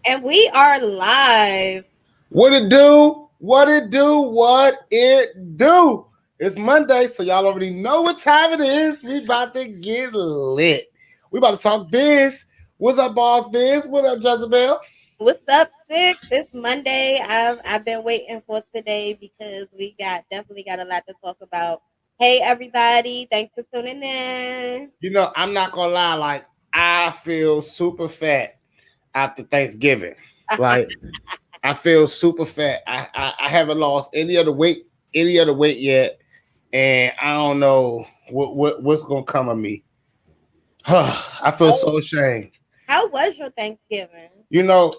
And we are live. What it do? What it do? What it do? It's Monday, so y'all already know what time it is. We about to get lit. We about to talk biz. What's up, boss biz? What up, Jezabel? What's up, Six? It's Monday. I've been waiting for today because we definitely got a lot to talk about. Hey everybody, thanks for tuning in. I'm not gonna lie, like I feel super fat after Thanksgiving. Like I feel super fat. I haven't lost any other weight yet, and I don't know what's gonna come of me. I feel Oh, so ashamed. how was your Thanksgiving?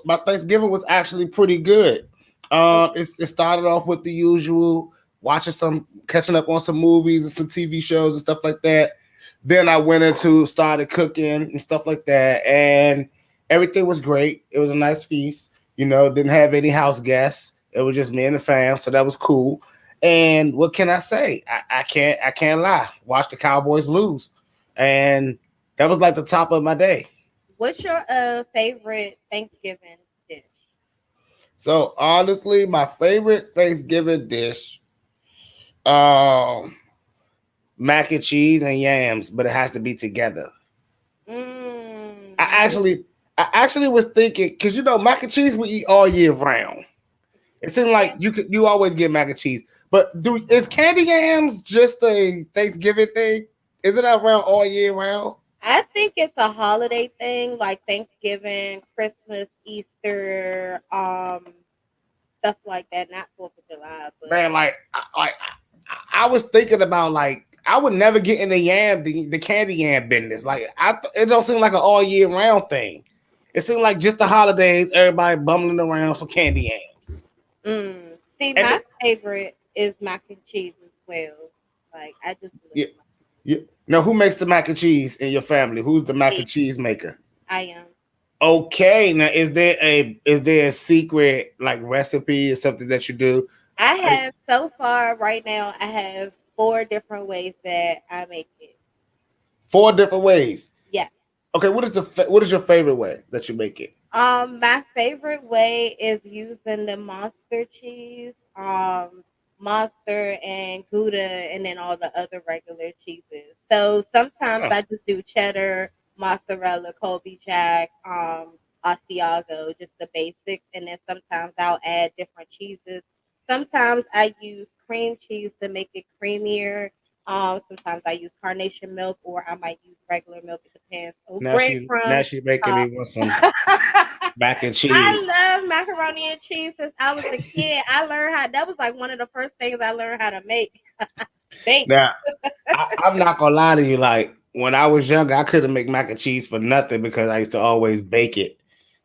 My Thanksgiving was actually pretty good. Oh, It started off with the usual, catching up on some movies and some TV shows and stuff like that. Then I went into started cooking and stuff like that, and everything was great. It was a nice feast. Didn't have any house guests. It was just me and the fam, so that was cool. And what can I say? I can't lie. Watch the Cowboys lose, and that was like the top of my day. what's your favorite Thanksgiving dish? So honestly, my favorite Thanksgiving dish, um, mac and cheese and yams, but it has to be together. Mmm, I actually, I actually was thinking because mac and cheese we eat all year round. It seemed like you always get mac and cheese, but is candy yams just a Thanksgiving thing? Is it around all year round? I think it's a holiday thing like Thanksgiving, Christmas, Easter, stuff like that. Not 4th of July, but Man, I was thinking about like I would never get in the candy yam business. Like it don't seem like an all year round thing. It seemed like just the holidays, everybody bumbling around for candy yams. see, And my favorite is mac and cheese as well. Like I just yeah, love mac yeah. Now, who makes the mac and cheese in your family? Who's the and mac cheese. and cheese maker? I am. Okay, now is there a secret like recipe or something that you do? I I, have so far right now. I have four different ways that I make it. Four different ways. Yes. Okay, what is your favorite way that you make it? My favorite way is using the monster cheese, monster and Gouda, and then all the other regular cheeses. So sometimes Huh. I just do cheddar, mozzarella, Colby Jack, Asiago, just the basics, and then sometimes I'll add different cheeses. Sometimes I use cream cheese to make it creamier. Sometimes I use carnation milk, or I might use regular milk. It depends. Oh, Now breadcrumbs. she making Uh, me want some mac and cheese. I love macaroni and cheese since I was a kid. I learned how. That was like one of the first things I learned how to make. Bake. Now, I'm not gonna lie to you. Like when I was younger, I couldn't make mac and cheese for nothing because I used to always bake it.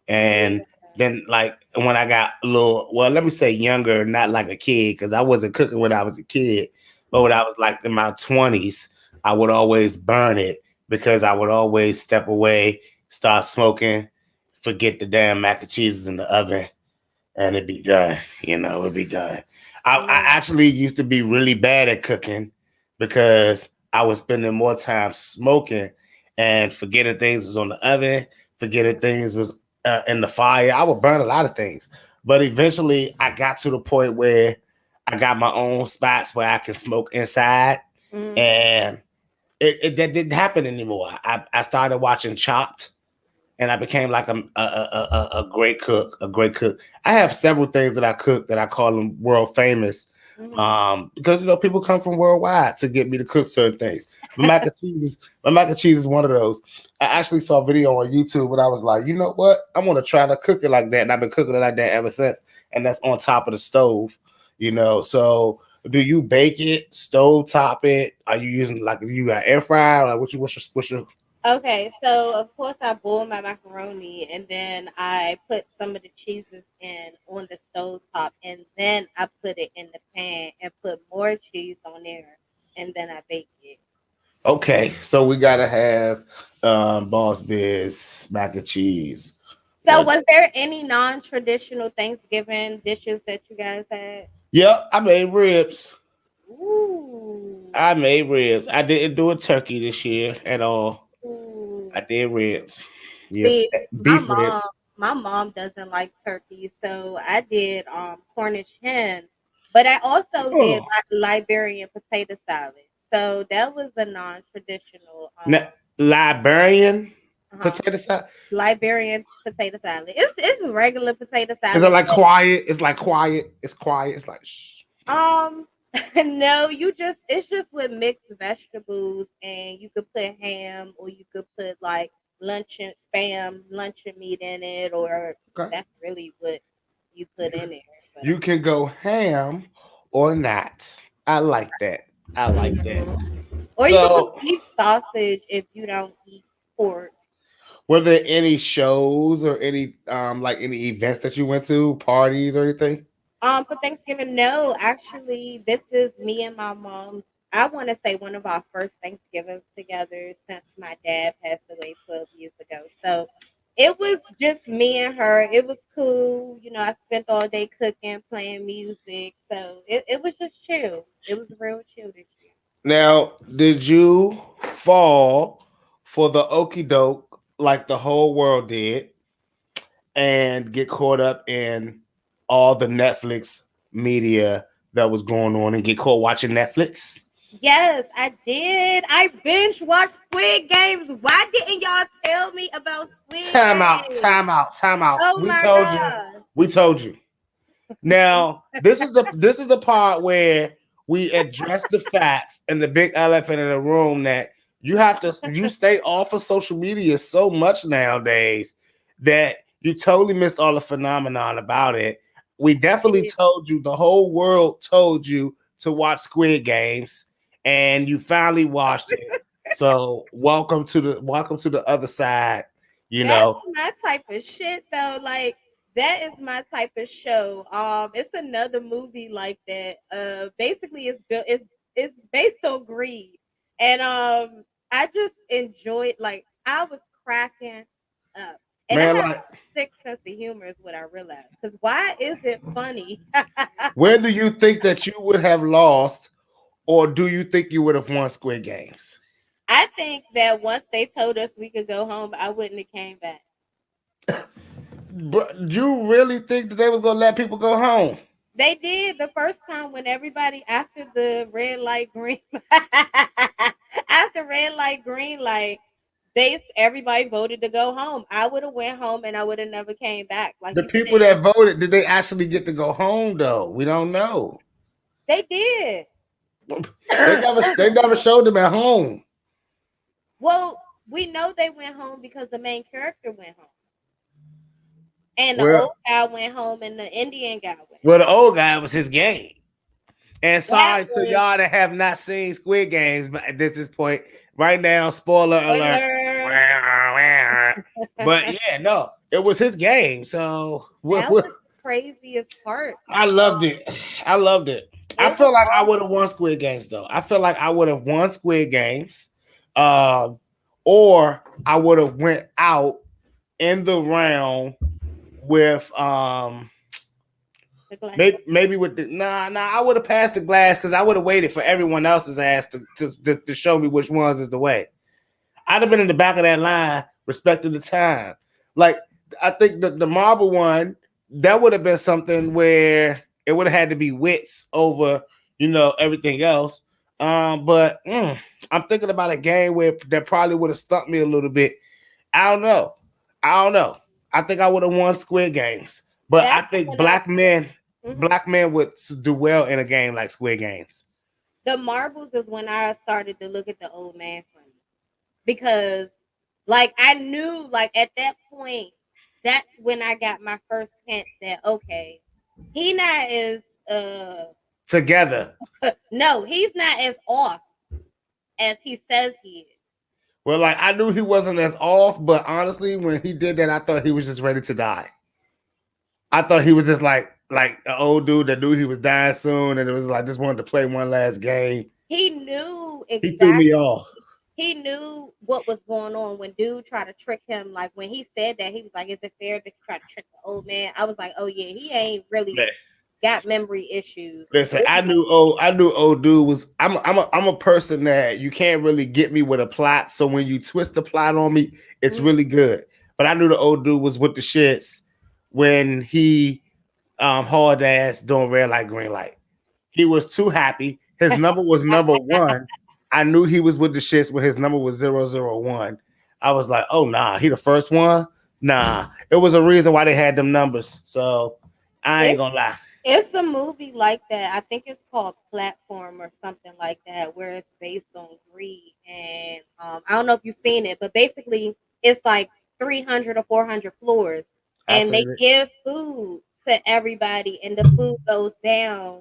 Yeah. And then, like when I got a little, well, let me say younger, not like a kid, because I wasn't cooking when I was a kid. But when I was like in my 20s, I would always burn it because I would always step away, start smoking, forget the damn mac and cheese is in the oven, and it'd be done. It'd be done. I Yeah. actually used to be really bad at cooking because I was spending more time smoking and forgetting things was on the oven, forgetting things was in the fire. I would burn a lot of things, but eventually I got to the point where I got my own spots where I can smoke inside, Mm. and that didn't happen anymore. I started watching Chopped, and I became like a great cook, a great cook. I have several things that I cook that I call them world famous, Mm. because people come from worldwide to get me to cook certain things. My mac and cheese is one of those. I actually saw a video on YouTube, and I was like, you know what? I'm gonna try to cook it like that, and I've been cooking it like that ever since. And that's on top of the stove, So, do you bake it, stove top it? Are you using like if you got air fryer? Like what's your Okay, so of course I boil my macaroni and then I put some of the cheeses in on the stove top and then I put it in the pan and put more cheese on there and then I bake it. Okay, so we gotta have Boss Biz mac and cheese. So One. was there any non-traditional Thanksgiving dishes that you guys had? Yep, I made ribs. Ooh. I made ribs. I didn't do a turkey this year at all. Ooh. I did ribs. Yep, See, my beef mom, ribs. my mom doesn't like turkey, so I did Cornish hen, but I also did Oh. Liberian potato salad. So that was a non-traditional Liberian uh potato salad. Liberian potato salad. It's regular potato Is it salad, like quiet? It's like quiet. It's quiet. It's like shh. but no, you just it's just with mixed vegetables, and you could put ham, or you could put like luncheon spam, luncheon meat in it, or Okay. that's really what you put in there. But You can go ham or not. I like that. I like that. or you could put So, beef sausage if you don't eat pork. were there any shows or any like any events that you went to, parties or anything? For Thanksgiving, no, actually, this is me and my mom. I want to say one of our first Thanksgivings together since my dad passed away 12 years ago. So it was just me and her. It was cool. I spent all day cooking, playing music. So it was just chill. It was real chill this year. Now, did you fall for the okey doke like the whole world did and get caught up in all the Netflix media that was going on and get caught watching Netflix? Yes, I did. I binge watched Squid Games. Why didn't y'all tell me about Squid Time out, Games? time out, time out. Oh We my told you. god. We told you. Now, this is the part where we address the facts and the big elephant in the room that you stay off of social media so much nowadays that you totally missed all the phenomenon about it. We definitely told you, the whole world told you to watch Squid Games, and you finally watched it. So welcome to the other side, you That's know. my type of shit though. Like that is my type of show. It's another movie like that. Basically it's based on greed. And I just enjoyed like I was cracking up. And I Man, have like, a sick sense of humor is what I realized. Because why is it funny? where do you think that you would have lost, or do you think you would have won Squid Games? I think that once they told us we could go home, I wouldn't have came back. Bro, you really think that they was gonna let people go home? They did the first time when everybody after the red light green after red light green light they everybody voted to go home. I would have went home and I would have never came back. Like The you people said, that voted, did they actually get to go home though? We don't know. they did. They never showed them at home. Well, we know they went home because the main character went home, and the Well, old guy went home, and the Indian guy went well, the old guy was his game. And home. That sorry to was y'all that have not seen Squid Games at this point. Right now, spoiler alert. spoiler. But yeah, no, it was his game. So That was crazy as part. I loved it. I loved it. I It was feel like I would have awesome. won Squid Games though. I feel like I would have won Squid Games, uh, or I would have went out in the round with The glass. maybe with the I would have passed the glass because I would have waited for everyone else's ass to show me which ones is the way. I'd have been in the back of that line, respecting the time. Like I think the marble one, that would have been something where it would have had to be wits over, everything else. But I'm thinking about a game where that probably would have stumped me a little bit. I don't know. I don't know. I think I would have won Squid Games, but I That's think when I. Mhm. black men would do well in a game like Squid Games. The marbles is when I started to look at the old man funny because, like, I knew, like, at that point, that's when I got my first hint that okay, he not as Together. no, he's not as off as he says he is. Well, like I knew he wasn't as off, but honestly, when he did that, I thought he was just ready to die. I thought he was just like an old dude that knew he was dying soon, and it was like just wanted to play one last game. He knew He threw me exactly. off. He knew what was going on when dude tried to trick him. Like when he said that, he was like, "Is it fair that you try to trick the old man?" I was like, "Oh yeah, he ain't really got memory issues." Listen, It was I knew old dude was. I'm a person that you can't really get me with a plot. So when you twist the plot on me, it's like, really good. but I knew the old dude was with the shits when he hauled ass doing red light, green light. He was too happy. His number was number one. I knew he was with the shits when his number was 001. I was like, oh nah, he the first one? Nah. It was a reason why they had them numbers. So I ain't It's gonna lie. it's a movie like that. I think it's called Platform or something like that, where it's based on greed. And I don't know if you've seen it, but basically it's like 300 or 400 floors, I and they said it. give food to everybody, and the food goes down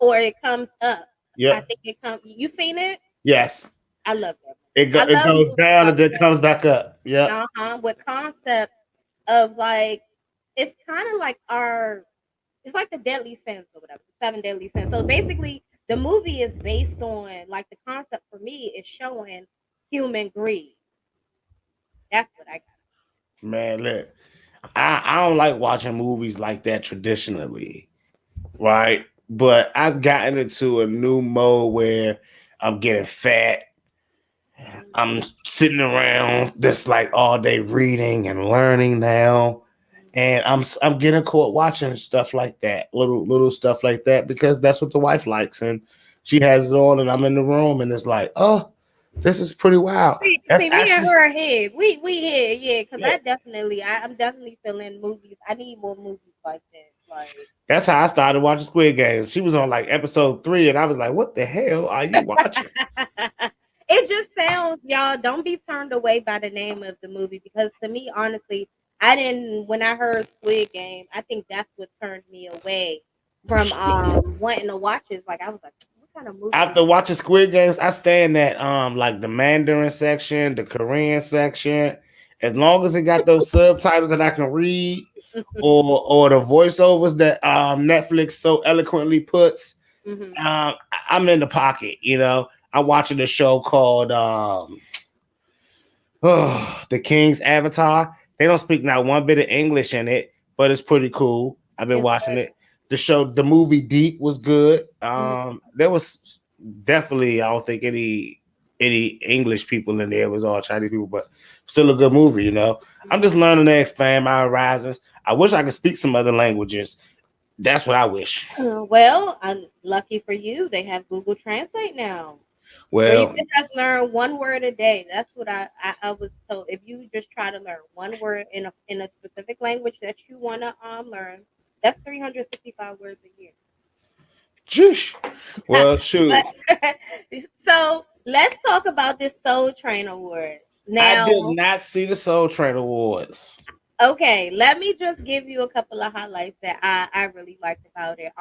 or it comes up. I Yep. think it comes. You seen it? Yes. I love that. It I it love goes movies down and like then that. comes back up. Yep. With concepts of like, it's kind of like our, it's like the deadly sins or whatever, the seven deadly sins. So basically the movie is based on, like, the concept for me is showing human greed. That's what I got. Man, look. I don't like watching movies like that traditionally, right? But I've gotten into a new mode where I'm getting fat. I'm sitting around just like all day reading and learning now, and I'm getting caught watching stuff like that, little stuff like that, because that's what the wife likes, and she has it on, and I'm in the room, and it's like, oh, this is pretty wild. That's See, me and actually her ahead. We here, yeah, because yeah. I'm definitely feeling movies. I need more movies like that. Like, That's how I started watching Squid Games. She was on like episode 3, and I was like, "What the hell are you watching?" it just sounds, y'all, don't be turned away by the name of the movie, because to me, honestly, I didn't, when I heard Squid Game, I think that's what turned me away from wanting to watch it. Like, I was like, what kind of movie is After watching Squid Games, I stay in that like the Mandarin section, the Korean section. As long as it got those subtitles that I can read, this? or the voiceovers that Netflix so eloquently puts, Hmm. I'm in the pocket. I'm watching a show called The King's Avatar. They don't speak not one bit of English in it, but it's pretty cool. I've been It's watching it. The movie Deep was good. good. There was definitely, I don't think any English people in there. It was all Chinese people, but still a good movie. I'm just learning to expand my horizons. I wish I could speak some other languages. That's what I wish. Well, I'm lucky for you. They have Google Translate now, where you Well, can just learn one word a day. That's what I was told. If you just try to learn one word in a specific language that you want to learn, that's 365 words a year. Jeez. Well, But shoot. so let's talk about this Soul Train Awards. I did Now, not see the Soul Train Awards. okay, let me just give you a couple of highlights that I really liked about it.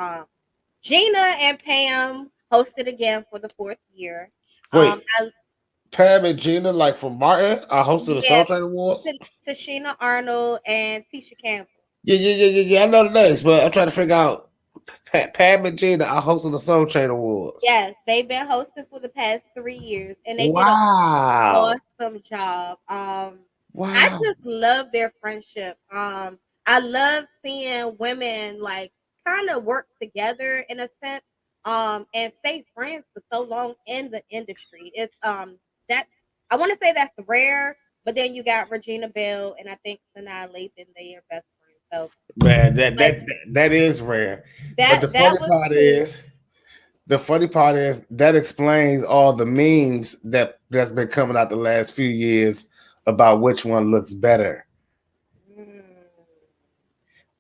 Gina and Pam hosted again for the fourth year. Wait, I Pam and Gina, like from Martin, are hosting the Yeah, Soul Train Awards. Tashina Arnold and Tisha Campbell. Yeah, yeah, yeah, yeah, yeah. I know the names, but I'm trying to figure out Pam and Gina are hosting the Soul Train Awards. Yes, they've been hosting for the past 3 years, and they did an Wow. awesome job. I Wow. just love their friendship. I love seeing women like kind of work together in a sense, and stay friends for so long in the industry. That's, I want to say that's rare, but then you got Regina Bell and I think Sanaa Lathan, they are best friends. So, Man, that but that that is rare. But the that funny was part cool. is, that explains all the memes that's been coming out the last few years about which one looks better. Mm.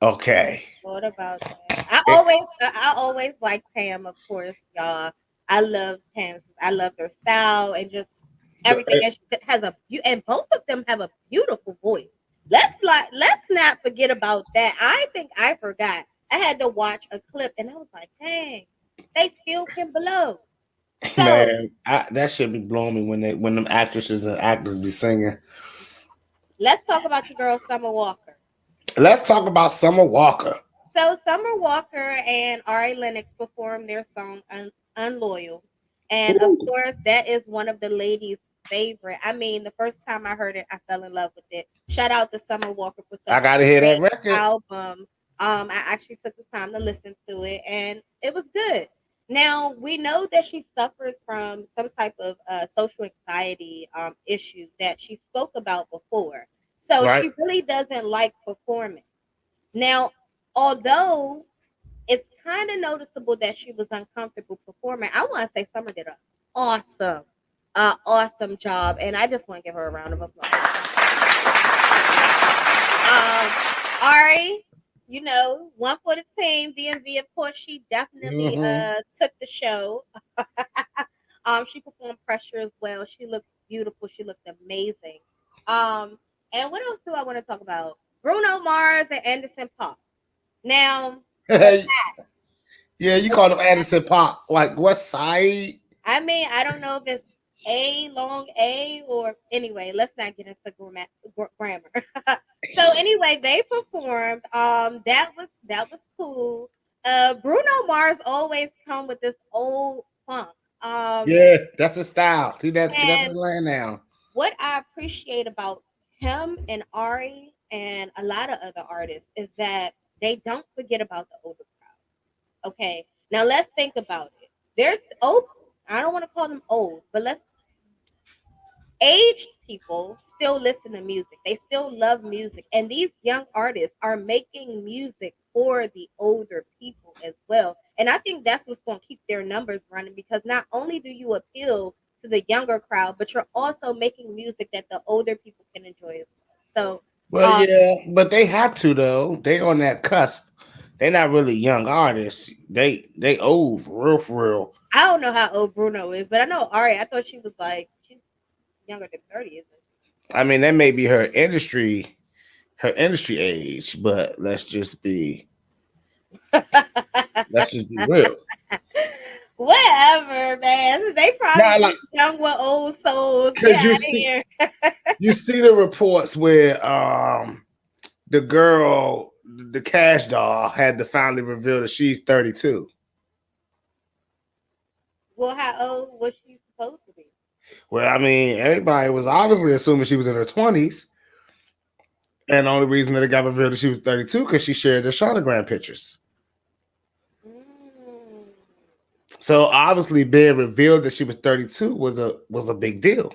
I never Okay. thought about that. It, I always like Pam, of course, y'all. I love Pam. I love their style and just everything. And she has and both of them have a beautiful voice. Let's not forget about that. I think I forgot. I had to watch a clip and I was like, dang, they still can blow. So man, that should be blowing me when them actresses and actors be singing. let's talk about your girl Summer Walker. Let's talk about Summer Walker. So Summer Walker and Ari Lennox performed their song Unloyal. And of Ooh, course, that is one of the ladies' favorite. I mean, the first time I heard it, I fell in love with it. Shout out to Summer Walker for such I a gotta hear that great record. album. I actually took the time to listen to it and it was good. Now, we know that she suffers from some type of social anxiety issue that she spoke about before. So Right. she really doesn't like performing. Now, although it's kind of noticeable that she was uncomfortable performing, I want to say Summer did an awesome, awesome job, and I just want to give her a round of applause. Ari, one for the team. DMV, of course, she definitely Mm-hmm. took the show. She performed Pressure as well. She looked beautiful. She looked amazing. Um, and what else do I want to talk about? Bruno Mars and Anderson Paak. Now, the Yeah, you the called him Anderson Pop. Like what side? I mean, I don't know if it's A long A or anyway. Let's not get into grammar. So anyway, they performed. That was cool. Bruno Mars always come with this old funk. Yeah, that's his style. See, that's his And lane now. what I appreciate about him and Ari and a lot of other artists is that they don't forget about the older crowd. Okay, now let's think about it. There's old. I don't want to call them old, but let's aged people still listen to music. They still love music. And these young artists are making music for the older people as well. And I think that's what's going to keep their numbers running because not only do you appeal to the younger crowd, but you're also making music that the older people can enjoy as well. Well, So, yeah, but they have to though. They on that cusp. They're not really young artists. They old for real. I don't know how old Bruno is, but I know Ari. I thought she was like, she's younger than 30, isn't I mean, that may be her industry age, but let's just be real. Whatever, man. They probably Now, like, just young with old souls. Get cause out of here. you see the reports where the girl, the cash doll, had to finally reveal that she's 32. Well, how old was she supposed to be? Well, I mean, everybody was obviously assuming she was in her 20s. And the only reason that it got revealed that she was 32 because she shared the sonogram pictures. Mm, So obviously being revealed that she was 32 was a big deal.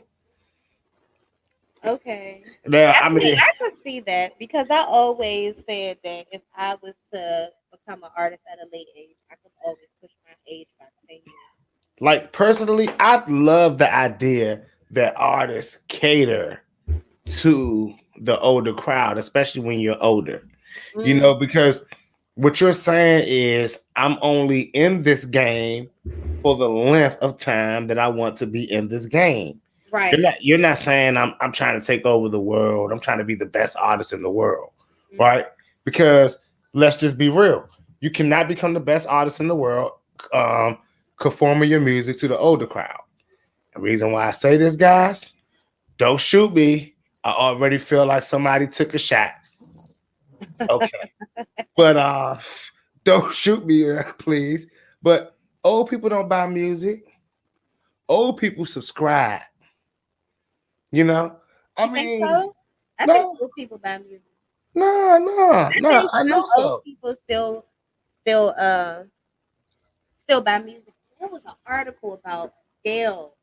okay. Now, I I mean, mean, I could see that because I always said that if I was to become an artist at a late age, I could always push my age by 10 years. like personally, I love the idea that artists cater to the older crowd, especially when you're older. Mm, Because what you're saying is I'm only in this game for the length of time that I want to be in this game. You're right. not you're not saying I'm trying to take over the world. I'm trying to be the best artist in the world, Mm, right? Because let's just be real. You cannot become the best artist in the world um, conforming your music to the older crowd. The reason why I say this, guys, don't shoot me. I already feel like somebody took a shot. Okay. But don't shoot me, please. But old people don't buy music. Old people subscribe. You know, I you think mean, so? I think no, old people buy music. no, no, I no. think I some know old so. people still buy music. There was an article about Gail,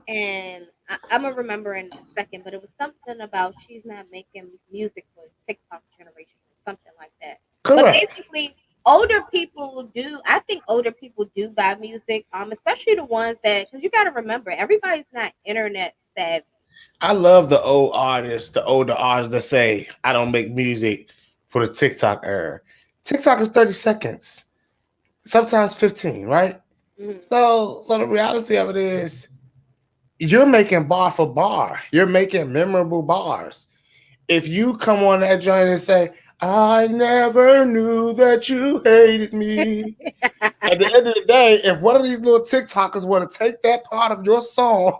and I'm gonna remember in a second, but it was something about she's not making music for TikTok generation or something like that. But Correct. basically, older people do. I think older people do buy music, especially the ones that because you got to remember everybody's not internet savvy. I love the old artists, the older artists that say, I don't make music for the TikTok era. TikTok is 30 seconds, sometimes 15, right? Mhm. So the reality of it is you're making bar for bar. You're making memorable bars. If you come on that joint and say, I never knew that you hated me. At the end of the day, if one of these little TikTokers want to take that part of your song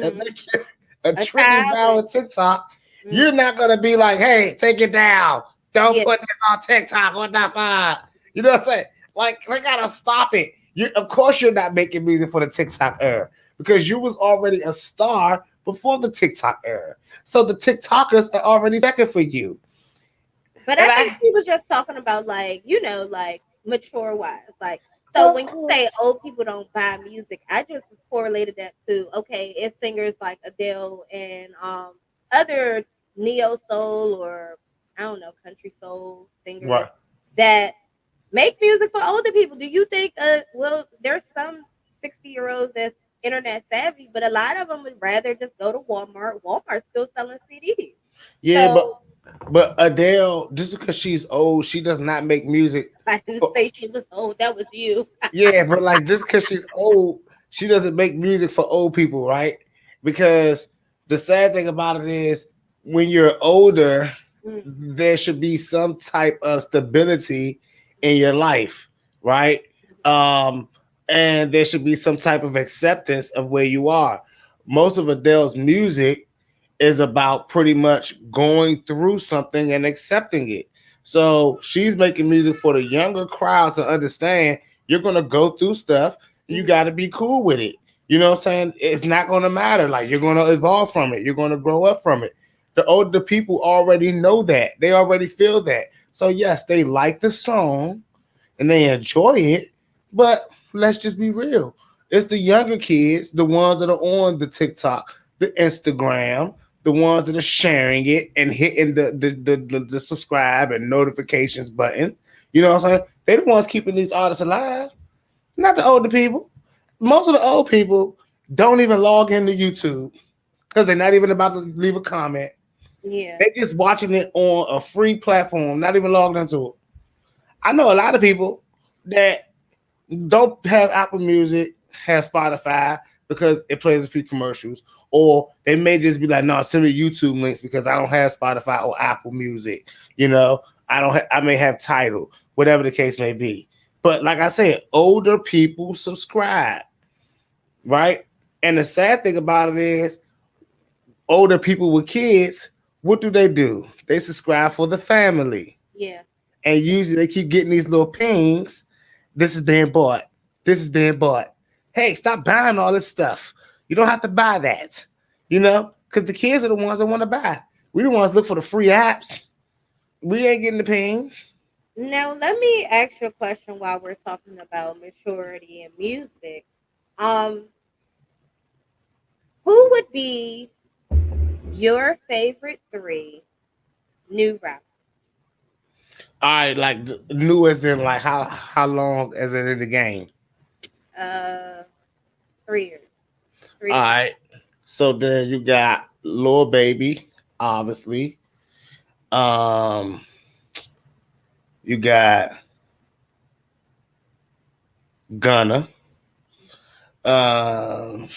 and Mhm. make it a A trending child and viral TikTok, mhm. you're not gonna be like, "Hey, take it down! Don't Yeah, put this on TikTok. What the fuck?" You know what I'm saying? Like, they gotta stop it. Of course, you're not making music for the TikTok era because you was already a star before the TikTok era. So the TikTokers are already second for you. but I And think I, she was just talking about like like mature wise, like. So of when you say course, old people don't buy music, I just correlated that to okay, it's singers like Adele and other neo soul or I don't know country soul singers Right. that make music for older people. Do you think? Well, there's some 60-year-olds that's internet savvy, but a lot of them would rather just go to Walmart. Walmart's still selling CDs. Yeah, So but Adele, just because she's old, she does not make music. I didn't For, say she was old. That was you. yeah, but like just because she's old, she doesn't make music for old people, right? Because the sad thing about it is when you're older, Mm, there should be some type of stability in your life, right? Um, and there should be some type of acceptance of where you are. Most of Adele's music is about pretty much going through something and accepting it. So she's making music for the younger crowd to understand you're gonna go through stuff. You mhm, got to be cool with it. You know what I'm saying? It's not gonna matter. Like you're gonna evolve from it. You're gonna grow up from it. The older people already know that. They already feel that. So yes, they like the song and they enjoy it. But let's just be real. It's the younger kids, the ones that are on the TikTok, the Instagram, the ones that are sharing it and hitting the subscribe and notifications button. You know what I'm saying? They're the ones keeping these artists alive, not the older people. Most of the old people don't even log into YouTube because they're not even about to leave a comment. yeah. They're just watching it on a free platform, not even logged into it. I know a lot of people that don't have Apple Music, have Spotify because it plays a few commercials, or they may just be like, "No, send me YouTube links because I don't have Spotify or Apple Music." You know, I don't. I may have Tidal, whatever the case may be. But like I said, older people subscribe, right? And the sad thing about it is, older people with kids, what do? They subscribe for the family, Yeah. and usually they keep getting these little pings. This is being bought. This is being bought. Hey, stop buying all this stuff. You don't have to buy that. You know, because the kids are the ones that want to buy. We the ones look for the free apps. We ain't getting the pings. Now let me ask you a question while we're talking about maturity and music. Um, who would be your favorite three new rappers? All right, like new as in like how long as in the game. Uh, 3 years, three All to five. right. So then you got Lil Baby, obviously. Um, you got Gunna. Um,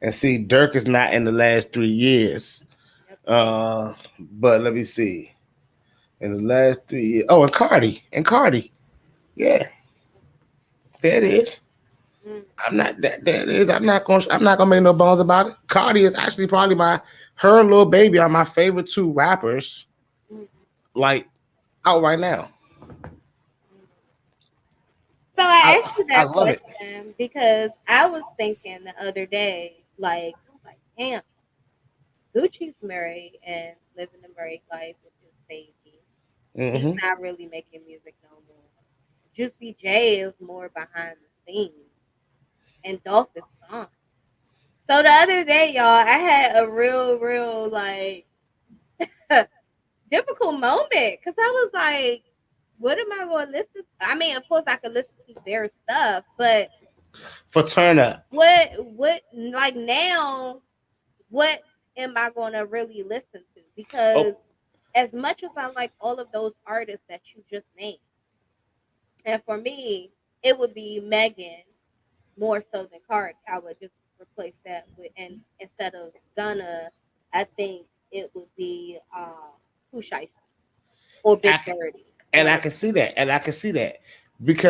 and see, Dirk is not in the last 3 years. Yep, okay. But let me see. In the last 3 years, oh, and Cardi, yeah, there it is. Mm, I'm not that. There it is. I'm not gonna make no bones about it. Cardi is actually probably her and Lil Baby are my favorite two rappers, mm, like out right now. mm. So I I asked you I that love it. question because I was thinking the other day, like, I was like, damn, Gucci's married and living a married life with his baby. He's Hmm. not really making music no more. Juicy J is more behind the scenes, and Dolph is gone. So the other day, y'all, I had a real like difficult moment because I was like, what am I going to listen to? I mean, of course, I could listen to their stuff, but For Turn Up. like now, what am I going to really listen to? Because Oh, as much as I like all of those artists that you just named, and for me, it would be Megan more so than Cardi. I would just replace that with, and instead of Gunna, I think it would be Pooh Shiesty or Big I c- 30. and One I of can see them. that, and I can see that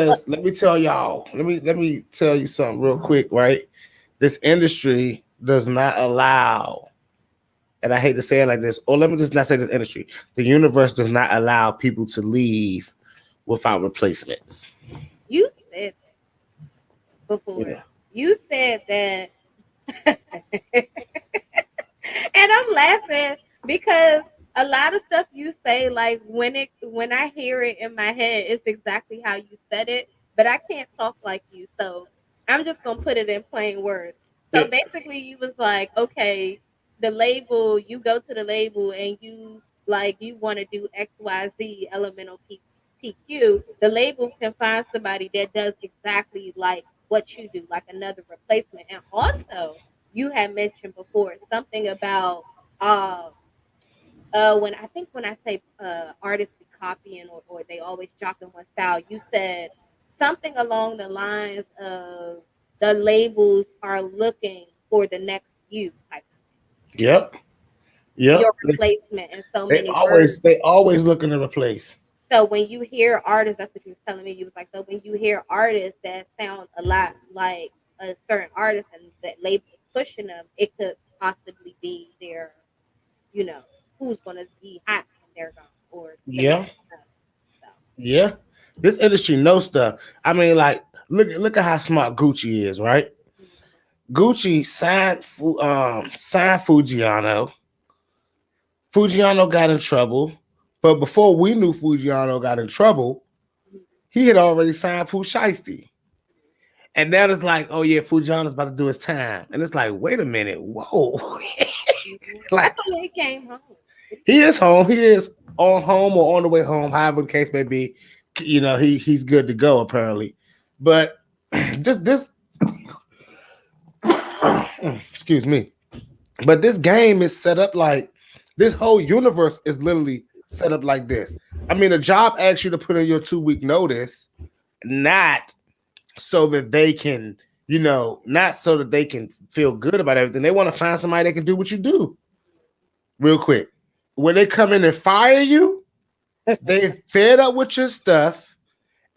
But because let me tell y'all. Let me tell you something real quick, right? This industry does not allow, and I hate to say it like this, or let me just not say this industry. The universe does not allow people to leave without replacements. you said that before. Yeah. You said that, and I'm laughing because a lot of stuff you say, like when I hear it in my head, it's exactly how you said it. But I can't talk like you, so I'm just gonna put it in plain words. So basically, you was like, okay, the label. You go to the label and you like you want to do XYZ elemental PQ. The label can find somebody that does exactly like what you do, like another replacement. And also, you had mentioned before something about um when I think when I say artists be copying or they always jock in one style, you said something along the lines of the labels are looking for the next you type Yep. your Yep. replacement in so They many words. always they always looking to replace. So when you hear artists, that's what you was telling me. You was like, so when you hear artists that sound a lot like a certain artist and that label is pushing them, it could possibly be their, you know, who's going to be hot when they're gone or the next Yeah. one. So, Yeah. This industry knows stuff. I mean, like, look at how smart Gucci is, right? mhm, Gucci signed Fujiano. Fujiano got in trouble, but before we knew Fujiano got in trouble, mhm, he had already signed Pooh Shiesty. And now it's like, oh yeah, Fujiano's about to do his time, and it's like, wait a minute, whoa, I like thought he came home. he is home, he is on home or on the way home, however the case may be. You know, he's good to go apparently, but just this, excuse me, but this game is set up like this whole universe is literally set up like this. I mean, a job asks you to put in your 2 week notice, not so that they can, not so that they can feel good about everything. They want to find somebody that can do what you do real quick. When they come in and fire you, they fed up with your stuff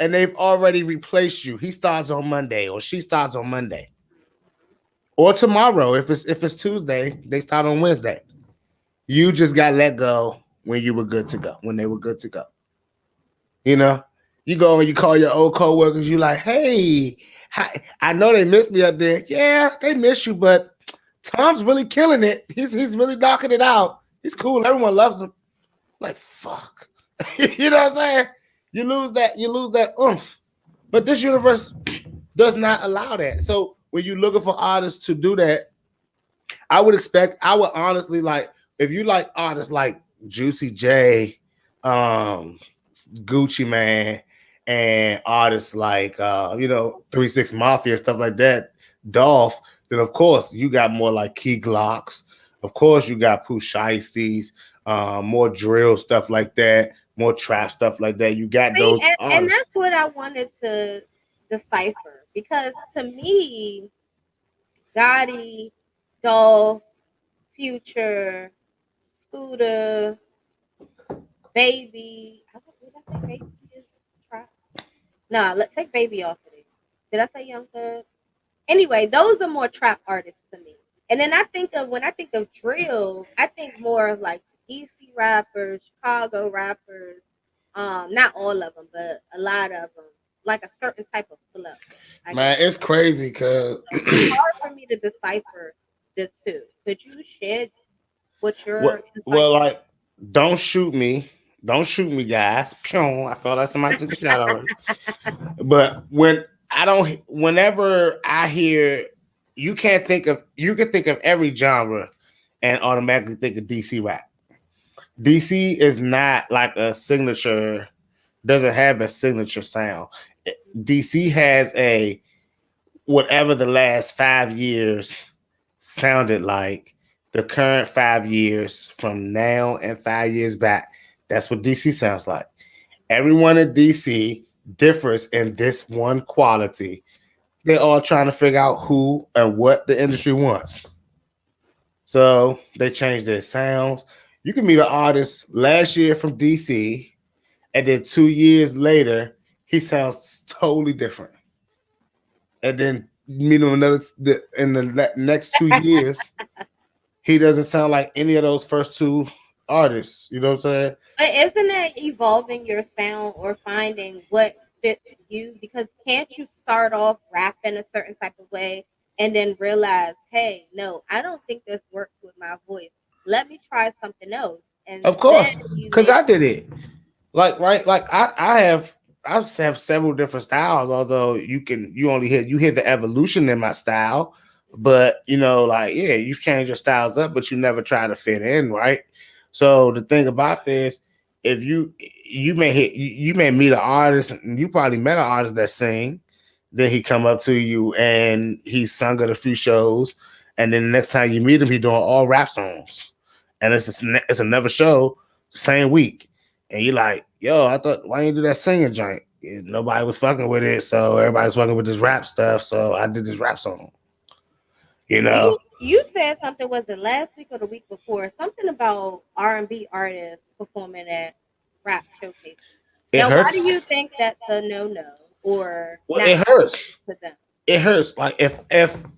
and they've already replaced you. He starts on Monday or she starts on Monday. Or tomorrow, if it's Tuesday, they start on Wednesday. You just got let go when you were good to go, when they were good to go. You know, you go and you call your old coworkers. You like, hey, I know they miss me up there. Yeah, they miss you, but Tom's really killing it. He's really knocking it out. He's cool. Everyone loves him. Like fuck, you know what I'm saying? You lose that oomph. But this universe does not allow that. So when you're looking for artists to do that, I would honestly like if you like artists like Juicy J, um, Gucci Man, and artists like 3 6 Mafia stuff like that, Dolph, then of course you got more like Key Glocks. Of course you got Pooh Shiesties, more drill stuff like that, more trap stuff like that. You got See, those and artists. that's what I wanted to decipher because to me, Gotti, Dolph, Future, Scooter, Baby. Did I say Baby is trap? Nah, let's take Baby off of it. Did I say Young Thug? Anyway, those are more trap artists to me. And then when I think of drill, I think more of like DC rappers, Chicago rappers. Not all of them, but a lot of them, like a certain type of flow. I Man, guess it's crazy because so. It's hard for me to decipher the two. Could you share what your insight? well, like, don't shoot me. Don't shoot me, guys. Pew, I felt like somebody took a shot already. But whenever I hear, you can think of every genre and automatically think of DC rap. DC is not like a signature, doesn't have a signature sound. DC has a whatever the last 5 years sounded like, the current 5 years from now and 5 years back. That's what DC sounds like. Everyone in DC differs in this one quality. They're all trying to figure out who and what the industry wants. So they change their sounds. You can meet an artist last year from DC, and then 2 years later, he sounds totally different. And then meet him in the next 2 years, he doesn't sound like any of those first two artists. You know what I'm saying? But isn't it evolving your sound or finding what fits you? Because can't you start off rapping a certain type of way and then realize, hey, no, I don't think this works with my voice. Let me try something else. And Of then course, you because may I did it. Like right, like I have several different styles. Although you only hear the evolution in my style, But like, yeah, you've changed your styles up, but you never try to fit in, right? So the thing about it is, if you may meet an artist, and you probably met an artist that sing, then he come up to you and he sung at a few shows, and then the next time you meet him, he doing all rap songs, and it's another show, same week, and you like, yo, I thought, why didn't you do that singing joint? Nobody was fucking with it, so everybody was fucking with this rap stuff, so I did this rap song. You know, You said something, was it last week or the week before? Something about R&B artists performing at rap showcases. it Now, why do hurts. you think that's a no or Well, not it hurts. to them? It hurts. Like, if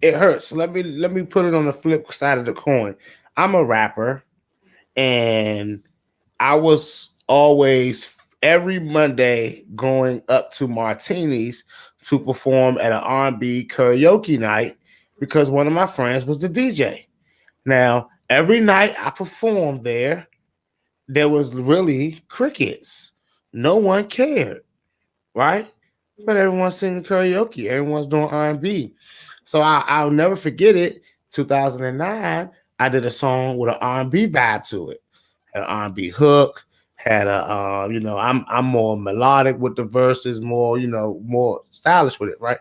it hurts, let me put it on the flip side of the coin. I'm a rapper, and I was always every Monday going up to Martini's to perform at an R&B karaoke night because one of my friends was the DJ. Now, every night I performed there was really crickets. No one cared, right? But everyone's singing karaoke. Everyone's doing R&B. So I'll never forget it. 2009, I did a song with an R&B vibe to it. Had an R&B hook. Had I'm more melodic with the verses, more more stylish with it, right?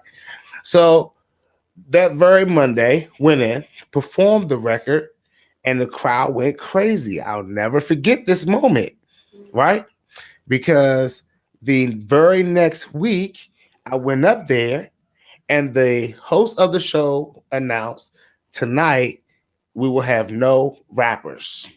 So that very Monday, went in, performed the record, and the crowd went crazy. I'll never forget this moment, right? Because the very next week, I went up there and the host of the show announced, tonight we will have no rappers.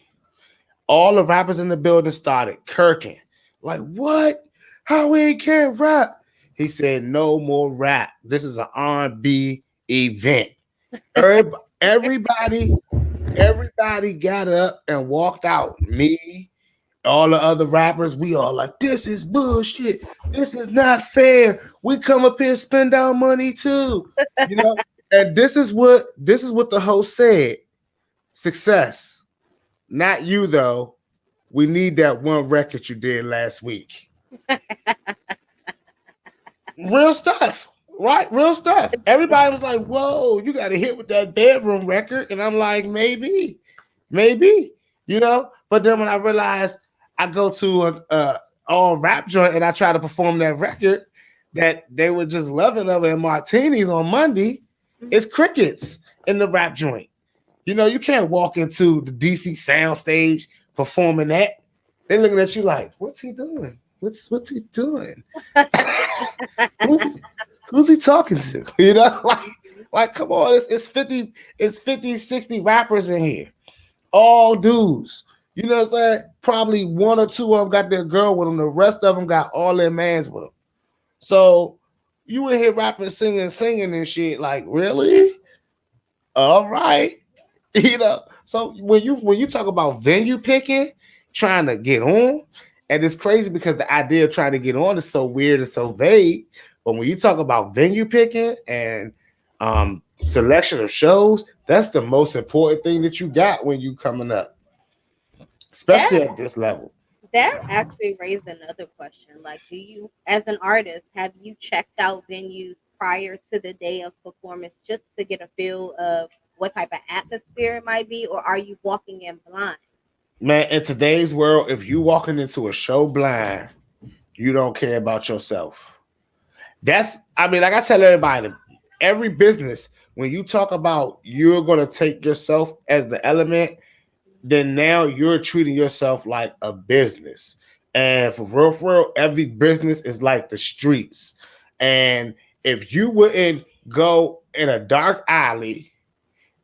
All the rappers in the building started kirking. Like, what? How we can't rap? He said, no more rap. This is an R&B event. Everybody, everybody got up and walked out. Me, all the other rappers, we all like, this is bullshit. This is not fair. We come up here and spend our money too. You know, and this is what the host said. Success. Not you though. We need that one record you did last week. Real stuff. Right? Real stuff. Everybody was like, whoa, you got a hit with that bedroom record. And I'm like, maybe, maybe, But then when I realized I go to an all rap joint and I try to perform that record that they were just loving over in Martinis on Monday, it's crickets in the rap joint. You can't walk into the DC soundstage performing that. They're looking at you like, what's he doing? What's he doing? who's, he, who's he talking to? Like come on, it's 50, 60 rappers in here. All dudes. You know what I'm saying? Probably one or two of them got their girl with them. The rest of them got all their mans with them. So you in here rapping, singing and shit. Like, really? All right. So when you talk about venue picking, trying to get on, and it's crazy because the idea of trying to get on is so weird and so vague. But when you talk about venue picking and selection of shows, that's the most important thing that you got when you coming up, That especially at this level. that actually raised another question. Like, do you, as an artist, have you checked out venues prior to the day of performance just to get a feel of what type of atmosphere it might be, or are you walking in blind? Man, in today's world, if you walking into a show blind, you don't care about yourself. I mean, like I tell everybody, every business, when you talk about you're going to take yourself as the element, then now you're treating yourself like a business. And for real, every business is like the streets. And if you wouldn't go in a dark alley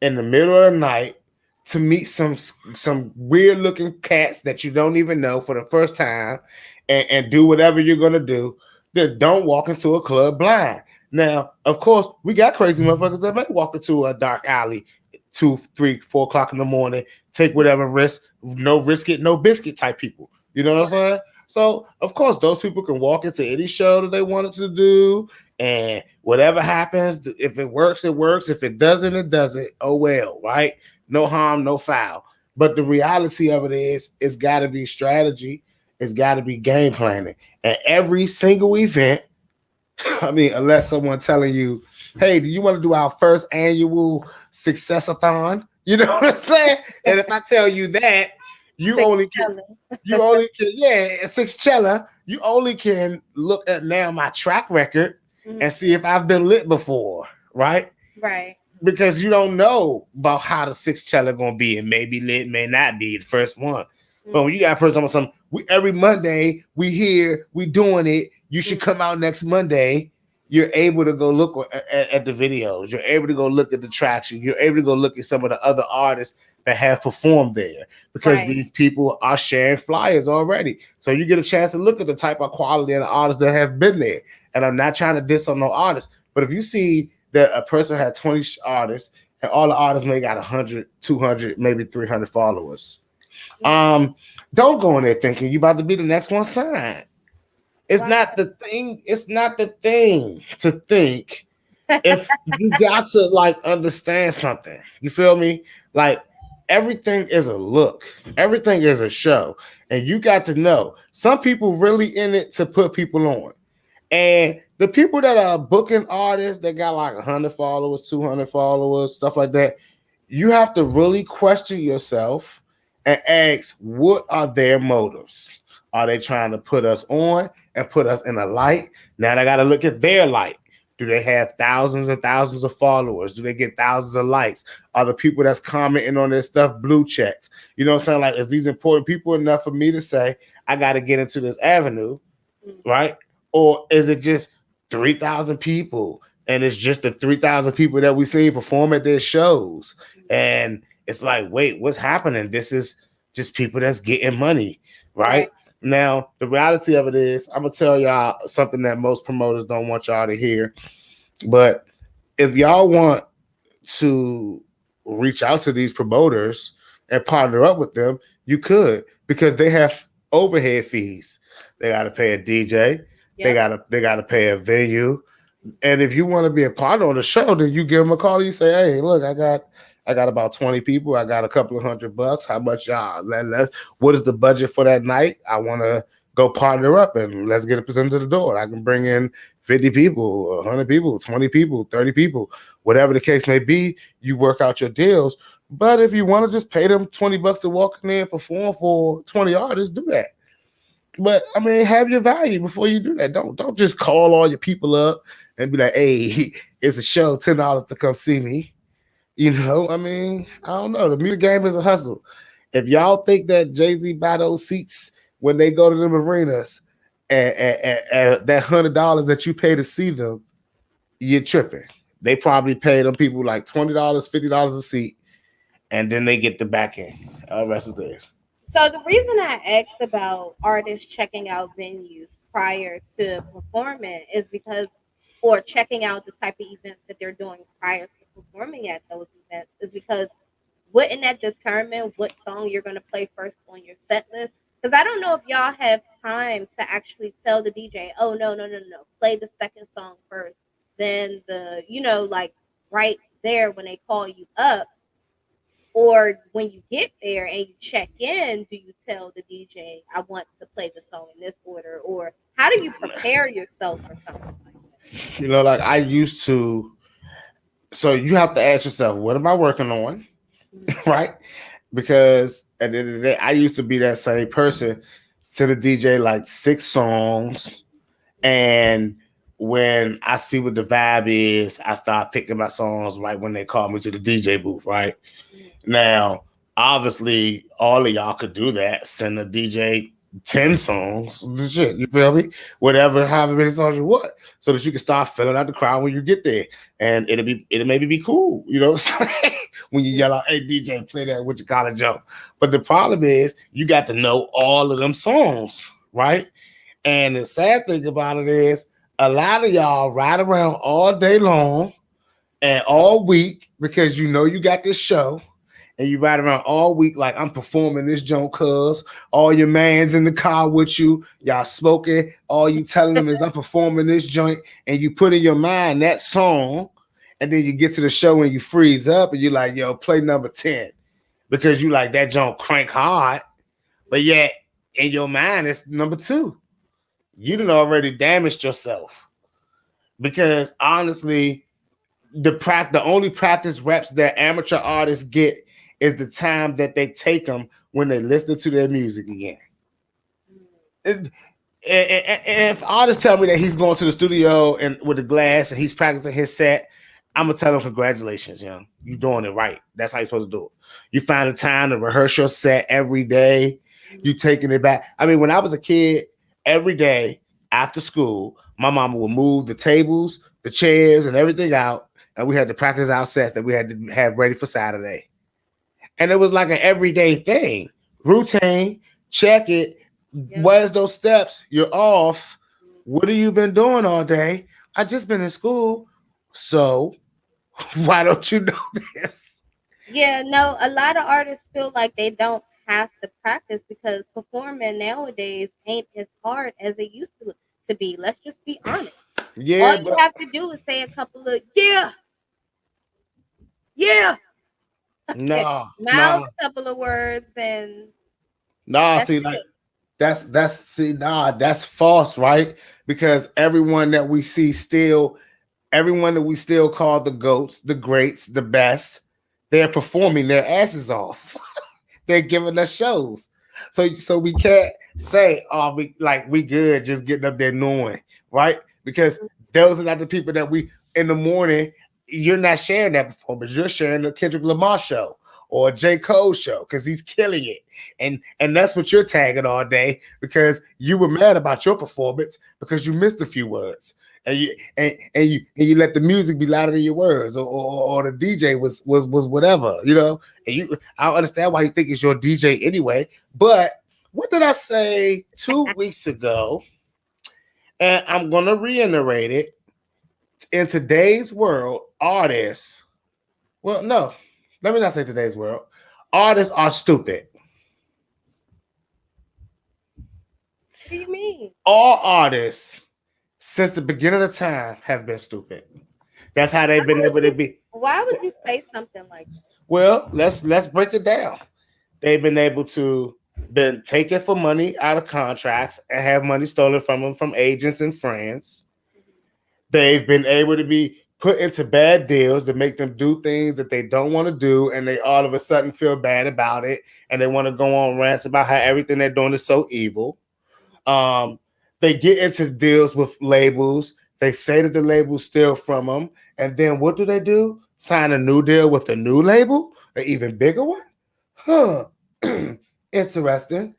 in the middle of the night to meet some weird looking cats that you don't even know for the first time and do whatever you're gonna do, then don't walk into a club blind. Now, of course, we got crazy motherfuckers that may walk into a dark alley 2, 3, 4 o'clock in the morning, take whatever risk, no risk it, no biscuit type people. You know what I'm saying? So of course those people can walk into any show that they wanted to do, and whatever happens, if it works, it works. If it doesn't, it doesn't. Oh well, right? No harm, no foul. But the reality of it is, it's got to be strategy. It's got to be game planning. And every single event, I mean, unless someone telling you Hey, do you want to do our first annual successathon? You know what I'm saying? And if I tell you that, you Six only can Cello. yeah, Sixxcess. You only can look at now my track record and Mhm. see if I've been lit before, right? Right. Because you don't know about how the Sixxcess gonna be. It may be lit, may not be the first one. But when Mhm. you got a person on some, we every Monday we here, we doing it. You should Mhm. come out next Monday. You're able to go look at the videos. You're able to go look at the traction. You're able to go look at some of the other artists that have performed there because Right. these people are sharing flyers already. So you get a chance to look at the type of quality of the artists that have been there. And I'm not trying to diss on no artists, but if you see that a person had 20 artists and all the artists may got 100, 200, maybe 300 followers, Mhm. um, don't go in there thinking you about to be the next one signed. It's Why? not the thing. It's not the thing to think if you got to like understand something. You feel me? Like everything is a look, everything is a show, and you got to know some people really in it to put people on. And the people that are booking artists that got like 100 followers, 200 followers, stuff like that, you have to really question yourself and ask, what are their motives? Are they trying to put us on and put us in a light? Now they got to look at their light. Do they have thousands and thousands of followers? Do they get thousands of likes? Are the people that's commenting on their stuff blue checks? You know what I'm saying? Like, is these important people enough for me to say, I got to get into this avenue, Mhm. right? Or is it just 3,000 people and it's just the 3,000 people that we see perform at their shows? And it's like, wait, what's happening? This is just people that's getting money, Right. right? Now, the reality of it is, I'm gonna tell y'all something that most promoters don't want y'all to hear. But if y'all want to reach out to these promoters and partner up with them, you could because they have overhead fees. They got to pay a DJ. They Yep. got to pay a venue. And if you want to be a partner on the show, then you give them a call. You say, "Hey, look, I got about 20 people. I got a couple of $100. How much y'all? What is the budget for that night? I want to go partner up and let's get a percent of the door. I can bring in 50 people, 100 people, 20 people, 30 people, whatever the case may be. You work out your deals. But if you want to just pay them $20 to walk in there and perform for 20 artists, do that. But I mean, have your value before you do that. Don't just call all your people up and be like, "Hey, it's a show, $10 to come see me." You know, I mean, I don't know. The music game is a hustle. If y'all think that Jay-Z buy those seats when they go to them arenas and that $100 that you pay to see them, you're tripping. They probably pay them people like $20, $50 a seat, and then they get the back end. All the rest is theirs. So the reason I asked about artists checking out venues prior to performing is because, or checking out the type of events that they're doing prior to performing at those events, is because wouldn't that determine what song you're going to play first on your set list? Because I don't know if y'all have time to actually tell the DJ, oh, no, no, no, no, play the second song first. Then like right there when they call you up, or when you get there and you check in, do you tell the DJ, I want to play the song in this order? Or how do you prepare yourself for something like You know, like I used to. So you have to ask yourself, what am I working on? that? Right? Because at the end of the day, I used to be that same person, send a DJ like 6 songs, and when I see what the vibe is, I start picking my songs right when they call me to the DJ booth, right? Mhm. Now, obviously, all of y'all could do that. Send a DJ 10 songs, shit, you feel me? Whatever, however many songs you want, so that you can start filling out the crowd when you get there. And it'll maybe be cool, you know what I'm saying? When you yell out, hey DJ, play that with your college jump. But the problem is you got to know all of them songs, right? And the sad thing about it is a lot of y'all ride around all day long and all week because you know you got this show and you ride around all week like I'm performing this joint cuz all your mans in the car with you, y'all smoking, all you telling them is I'm performing this joint, and you put in your mind that song, and then you get to the show and you freeze up and you're like, yo, play number 10 because you like that joint crank hard, but yet in your mind it's number 2. You done Mhm. already damaged yourself because honestly, the only practice reps that amateur artists get is the time that they take them when they listen to their music again. And, and if artists tell me that he's going to the studio and with the glass and he's practicing his set, I'm gonna tell him congratulations, young. You're doing it right. That's how you're supposed to do it. You find the time to rehearse your set every day. You taking it back. I mean, when I was a kid, every day after school, my mama would move the tables, the chairs, and everything out, and we had to practice our sets that we had to have ready for Saturday. And it was like an everyday thing, routine. Check it. Yeah. Where's those steps? You're off. What have you been doing all day? I just been in school. So why don't you know this? Yeah, no, a lot of artists feel like they don't have to practice because performing nowadays ain't as hard as it used to be. Let's just be honest. All Yeah, you but have to do is say a couple of yeah, yeah, nah, mouth nah, a couple of words, and nah. that's See, like it. that's false, right? Because everyone that we still call the goats, the greats, the best, they're performing their asses off. They're giving us shows. So we can't say, oh, we good just getting up there knowing, right? Because those are not the people that we in the morning, you're not sharing that performance. You're sharing the Kendrick Lamar show or a J. Cole show because he's killing it. And that's what you're tagging all day because you were mad about your performance because you missed a few words. And you let the music be louder than your words, or the DJ was whatever, you know. And I don't understand why you think it's your DJ anyway. But what did I say 2 weeks ago? And I'm gonna reiterate it. In today's world, artists, well, no, let me not say today's world. Artists are stupid. What do you mean? All artists since the beginning of time have been stupid. That's how they've Why been would able to you? be. Why would you say something like that? Well, let's break it down. They've been able to been taken for money out of contracts and have money stolen from them from agents and friends. They've been able to be put into bad deals to make them do things that they don't want to do, and they all of a sudden feel bad about it, and they want to go on rants about how everything they're doing is so evil. Um, they get into deals with labels. They say that the labels steal from them, and then what do? Sign a new deal with a new label, an even bigger one. Huh. Interesting.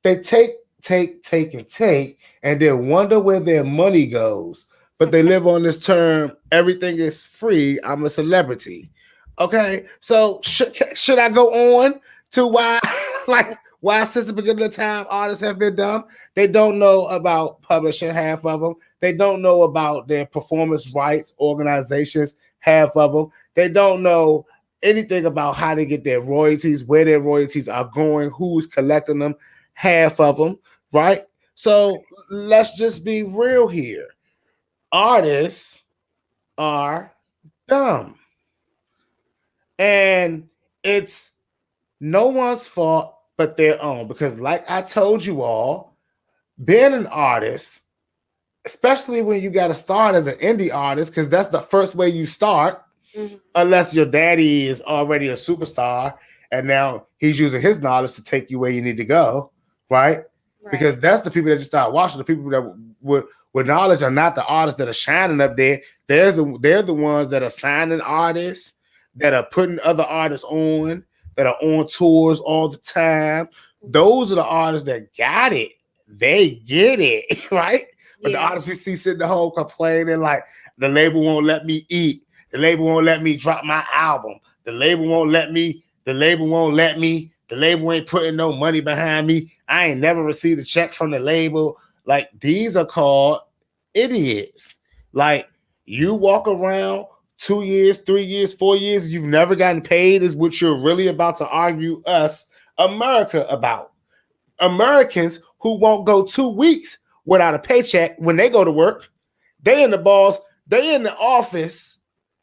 They take, and then wonder where their money goes. But they live on this term, everything is free. I'm a celebrity. Okay, so should I go on to why, like, why since the beginning of time artists have been dumb? They don't know about publishing, half of them. They don't know about their performance rights organizations, half of them. They don't know anything about how they get their royalties, where their royalties are going, who's collecting them, half of them, right? So let's just be real here. Artists are dumb. And it's no one's fault but their own. Because, like I told you all, being an artist, especially when you got to start as an indie artist, because that's the first way you start, unless your daddy is already a superstar and now he's using his knowledge to take you where you need to go, right? Right. Because that's the people that you start watching. The people that with knowledge are not the artists that are shining up there. They're the ones that are signing artists, that are putting other artists on, that are on tours all the time. Those are the artists that got it. They get it, right? But the Yeah. artists you see sitting at home complaining like the label won't let me eat. The label won't let me drop my album. The label won't let me. The label won't let me. The label ain't putting no money behind me. I ain't never received a check from the label. Like, these are called idiots. Like, you walk around 2 years, 3 years, 4 years, you've never gotten paid, is what you're really about to argue us, America, about. Americans who won't go 2 weeks without a paycheck when they go to work. They in the balls, they in the office.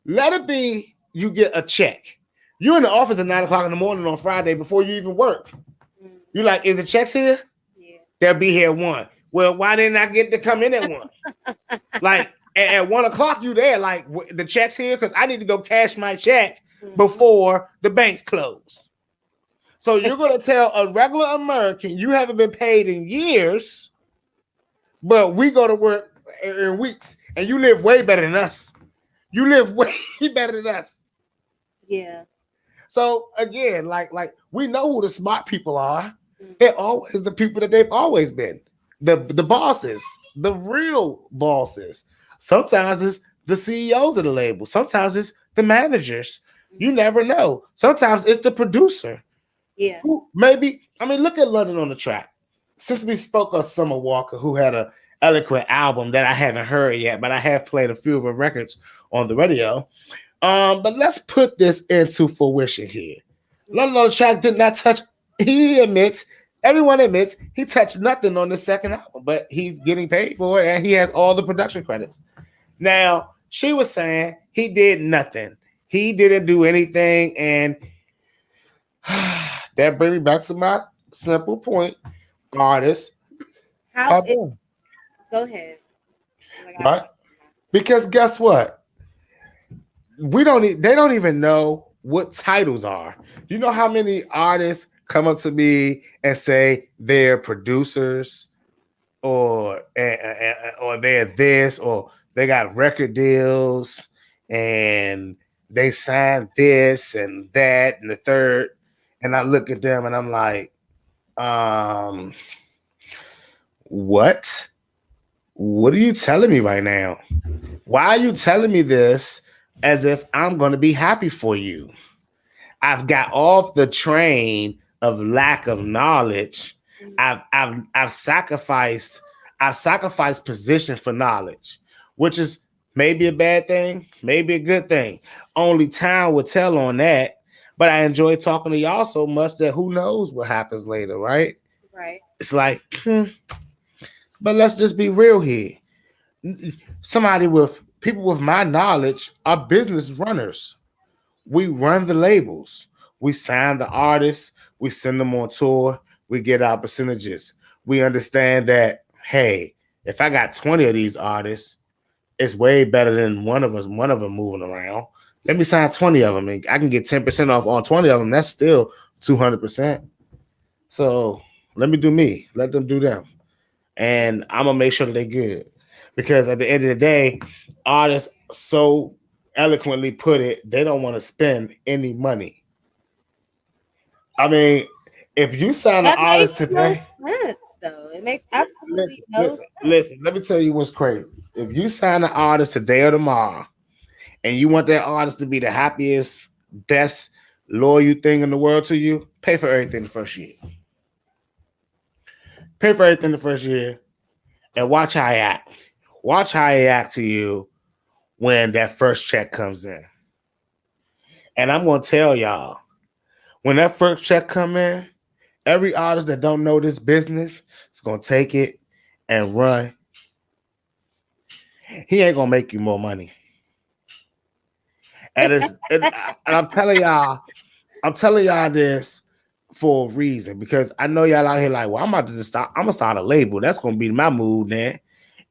Let it be you get a check. You in the office at 9 o'clock in the morning on Friday before you even work. You like, is the checks here? Yeah. They'll be here at 1. Well, why didn't I get to come in at 1? Like, And at 1 o'clock, you there, like the check's here because I need to go cash my check Mhm. before the bank's closed. So you're gonna tell a regular American you haven't been paid in years, but we go to work in weeks, and you live way better than us. You live way better than us. Yeah. So again, like we know who the smart people are. Mhm. They're always the people that they've always been. The bosses, the real bosses. Sometimes it's the CEOs of the label. Sometimes it's the managers. You Mhm. never know. Sometimes it's the producer. Yeah. Who maybe, I mean, look at London on the Track. Since we spoke of Summer Walker, who had a eloquent album that I haven't heard yet, but I have played a few of her records on the radio. But let's put this into fruition here. Mhm. London on the Track did not touch. He admits, everyone admits, he touched nothing on the second album, but he's getting paid for it, and he has all the production credits. Now, she was saying he did nothing. He didn't do anything, and that brings me back to my simple point. Artists How are it born, go ahead. 'Cause I got a right? question. Because guess what? They don't even know what titles are. You know how many artists come up to me and say they're producers or they're this or they got record deals and they signed this and that and the third, and I look at them and I'm like, um, what? What are you telling me right now? Why are you telling me this as if I'm going to be happy for you? I've got off the train of lack of knowledge. Mhm. I've sacrificed position for knowledge, which is maybe a bad thing, maybe a good thing. Only time will tell on that. But I enjoy talking to y'all so much that who knows what happens later, right? Right. It's like, but let's just be real here. Somebody with people with my knowledge are business runners. We run the labels. We sign the artists. We send them on tour. We get our percentages. We understand that, hey, if I got 20 of these artists, it's way better than one of them moving around. Let me sign 20 of them and I can get 10% off on 20 of them. That's still 200%. So let me do me. Let them do them. And I'm gonna make sure that they're good. Because at the end of the day, artists so eloquently put it, they don't want to spend any money. I mean, if you sign an That makes artist no today, sense, though. It makes absolutely no sense. listen, let me tell you what's crazy. If you sign an artist today or tomorrow, and you want that artist to be the happiest, best, loyal thing in the world to you, pay for everything the first year. Pay for everything the first year and watch how he act. Watch how he act to you when that first check comes in. And I'm gonna tell y'all, when that first check come in, every artist that don't know this business is gonna take it and run. He ain't gonna make you more money. And I'm telling y'all this for a reason because I know y'all out here like, well, I'm about to just start. I'm gonna start a label. That's gonna be my move then,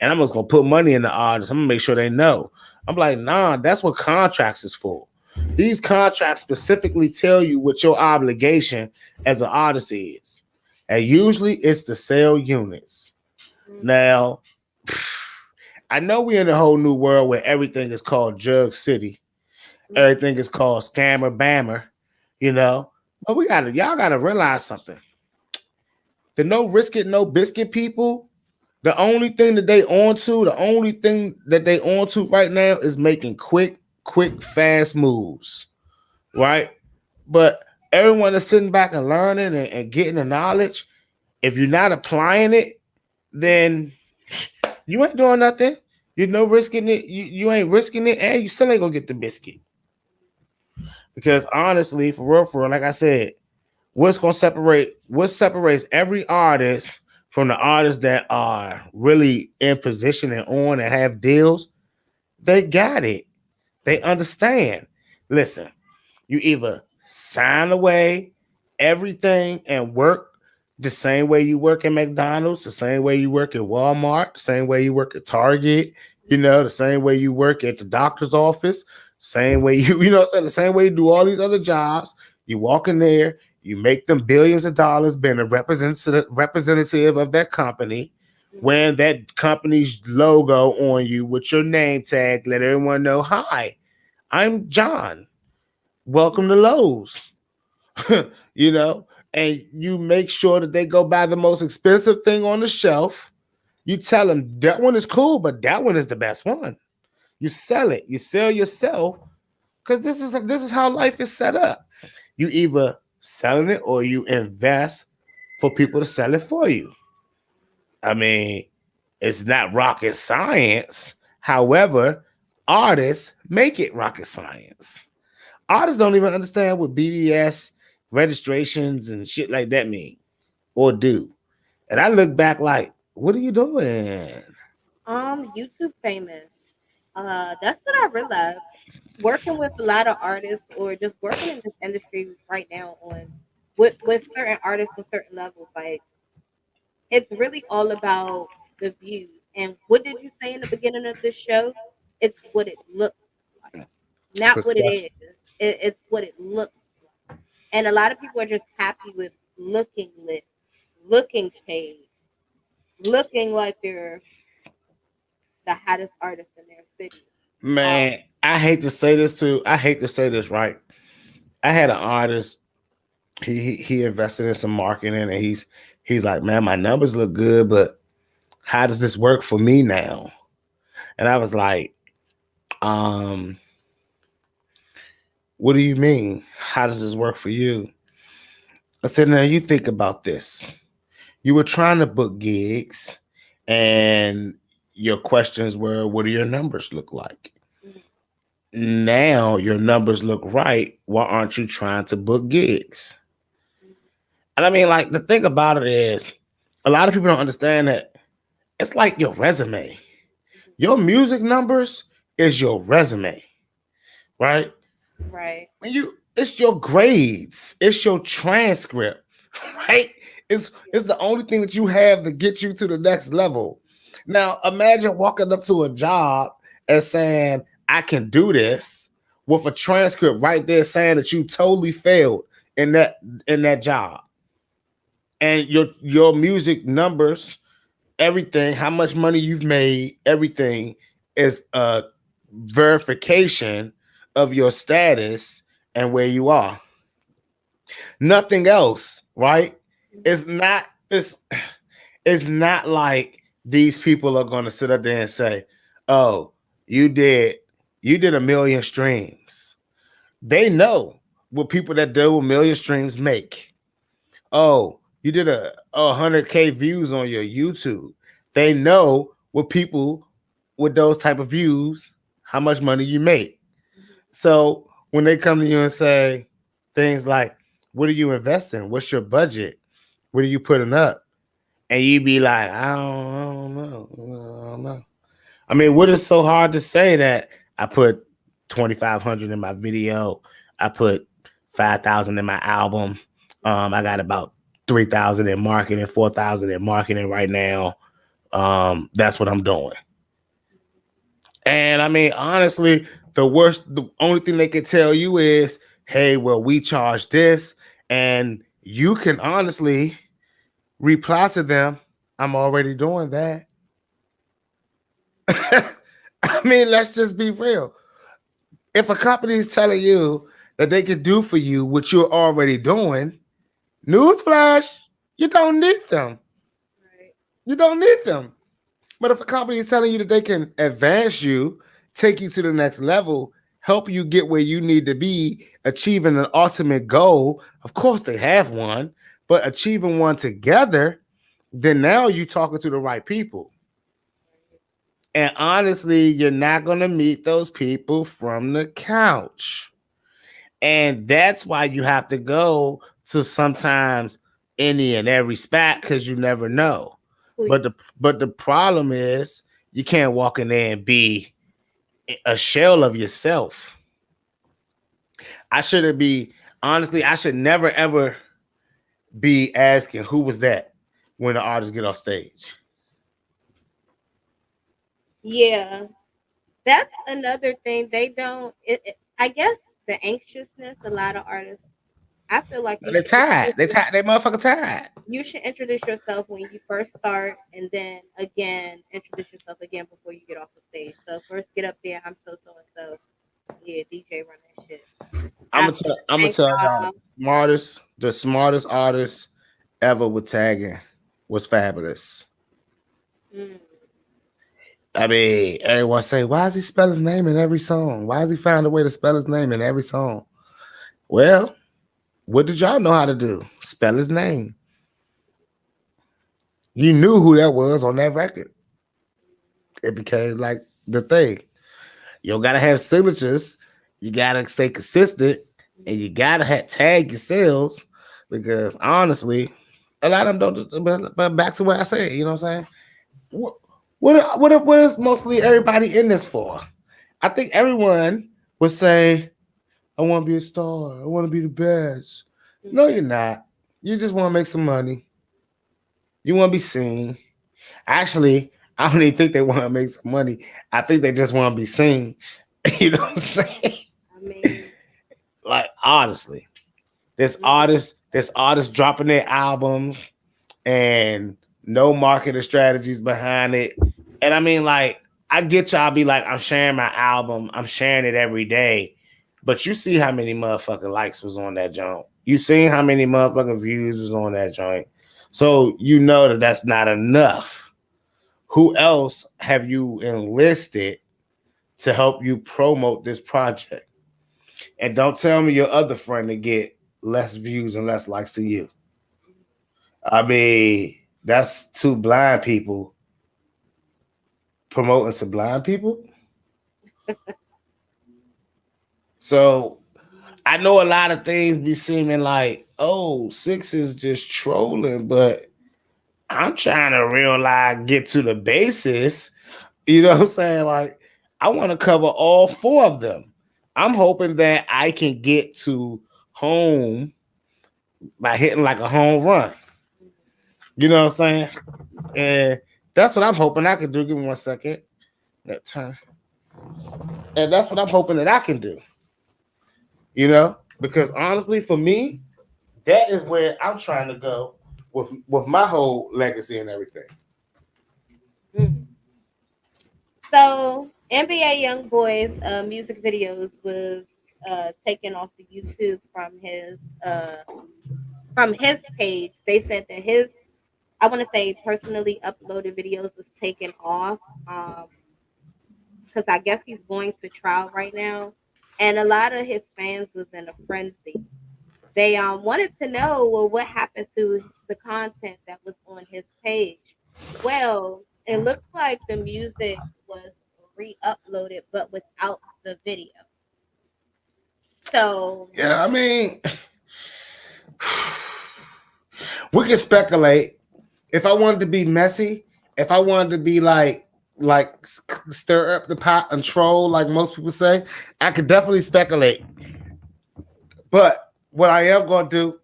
and I'm just gonna put money in the artists. I'm gonna make sure they know. I'm like, nah, that's what contracts is for. These contracts specifically tell you what your obligation as an artist is, and usually it's to sell units. Mhm. Now, I know we're in a whole new world where everything is called Jug City, Mhm. everything is called Scammer Bammer, you know. But y'all gotta realize something. The no risk it, no biscuit people, the only thing that they on to right now is making quick, fast moves. Right? But everyone is sitting back and learning and getting the knowledge. If you're not applying it, then you ain't doing nothing. You're no risking it. You ain't risking it, and you still ain't gonna get the biscuit. Because honestly, for real, like I said, what separates every artist from the artists that are really in position and on and have deals, they got it. They understand. Listen, you either sign away everything and work the same way you work at McDonald's, the same way you work at Walmart, the same way you work at Target. The same way you work at the doctor's office, same way you know what I'm saying, the same way you do all these other jobs. You walk in there, you make them billions of dollars being a representative of that company, Mhm. wearing that company's logo on you with your name tag, let everyone know, hi, I'm John. Welcome to Lowe's. you know, and you make sure that they go buy the most expensive thing on the shelf. You tell them that one is cool, but that one is the best one. You sell it. You sell yourself because this is how life is set up. You either selling it or you invest for people to sell it for you. I mean, it's not rocket science. However, artists make it rocket science. Artists don't even understand what BDS registrations and shit like that mean or do. And I look back like, what are you doing? YouTube famous. That's what I realized. Working with a lot of artists, or just working in this industry right now, on with certain artists on certain levels, like it's really all about the views. And what did you say in the beginning of this show? It's what it looks like, not what it Perception. is. It's what it looks like. And a lot of people are just happy with looking lit, looking paid, looking like they're the hottest artist in their city. Um, Man, I hate to say this too. I hate to say this, right? I had an artist. He invested in some marketing, and he's like, man, my numbers look good, but how does this work for me now? And I was like, um, what do you mean? How does this work for you? I said, now you think about this. You were trying to book gigs, and your questions were, what do your numbers look like? mhm, Now your numbers look right. Why aren't you trying to book gigs? mhm, And I mean, like, the thing about it is, a lot of people don't understand that it's like your resume. mhm. Your music numbers is your resume, right? Right. When it's your grades, it's your transcript, right? It's the only thing that you have to get you to the next level. Now imagine walking up to a job and saying, I can do this, with a transcript right there saying that you totally failed in that job. And your music numbers, everything, how much money you've made, everything is a verification of your status and where you are. Nothing else, right? Mhm. It's not it's it's not like these people are gonna sit up there and say, oh, you did you did 1 million streams. They know what people that do 1 million streams make. Oh, you did a 100K views on your YouTube. They know what people with those type of views, how much money you make. Mhm. So when they come to you and say things like, what are you investing? What's your budget? What are you putting up? And you be like, I don't know. I don't know. I mean, what is so hard to say that I put 2,500 in my video? I put 5,000 in my album. I got about 3,000 in marketing, 4,000 in marketing right now. That's what I'm doing. And I mean, honestly, the only thing they can tell you is, hey, well, we charge this. And you can honestly reply to them, I'm already doing that. I mean, let's just be real. If a company is telling you that they can do for you what you're already doing, newsflash, you don't need them. Right. You don't need them. But if a company is telling you that they can advance you, take you to the next level, help you get where you need to be, achieving an ultimate goal, of course they have one, but achieving one together, then now you're talking to the right people. And honestly, you're not going to meet those people from the couch. And that's why you have to go to sometimes any and every spot, because you never know. Who But you? the problem is you can't walk in there and be a shell of yourself. I shouldn't be honestly, I should never ever be asking who was that when the artists get off stage. Yeah, that's another thing. They don't. I guess the anxiousness. A lot of artists. I feel like They tired. They tired. They motherfucker tired. you should introduce yourself when you first start, and then again introduce yourself again before you get off the stage. So first get up there. I'm so so and so. Yeah, DJ run that shit. After I'm gonna thank tell y'all y'all. the smartest artist ever with tagging was Fabulous. Mm, I mean, everyone say, why does he spell his name in every song? Why does he find a way to spell his name in every song? Well, what did y'all know how to do? Spell his name. You knew who that was on that record. It became like the thing. You don't gotta have signatures. You gotta stay consistent, and you gotta tag your sales because honestly, a lot of them don't. But back to what I said, you know what I'm saying? What what is mostly everybody in this for? I think everyone would say, "I want to be a star. I want to be the best." mm, No, you're not. You just want to make some money. You want to be seen. Actually, I don't even think they want to make some money. I think they just want to be seen. You know what I'm saying? I mean, Like honestly, mm, this artist dropping their albums and no marketing strategies behind it. And I mean, like, I get y'all be like, I'm sharing my album, I'm sharing it every day. But you see how many motherfucking likes was on that joint. You seen how many motherfucking views was on that joint. So you know that that's not enough. Who else have you enlisted to help you promote this project? And don't tell me your other friend to get less views and less likes to you. I mean, that's two blind people promoting to blind people. So I know a lot of things be seeming like, oh, Six is just trolling, but I'm trying to realize, get to the basis. You know what I'm saying? Like, I want to cover all four of them. I'm hoping that I can get to home by hitting like a home run. You know what I'm saying? And that's what I'm hoping I can do. Give me 1 second. That time. And that's what I'm hoping that I can do. Because honestly, for me, that is where I'm trying to go with my whole legacy and everything. mm. So NBA YoungBoy's music videos was taken off the YouTube from his page. They said that his, I want to say, personally uploaded videos was taken off because I guess he's going to trial right now, and a lot of his fans was in a frenzy. They wanted to know, well, what happened to the content that was on his page. Well, it looks like the music was re-uploaded, but without the video. So Yeah, I mean, we can speculate. If I wanted to be messy, if I wanted to be like stir up the pot and troll, like most people say, I could definitely speculate. But what I am going to do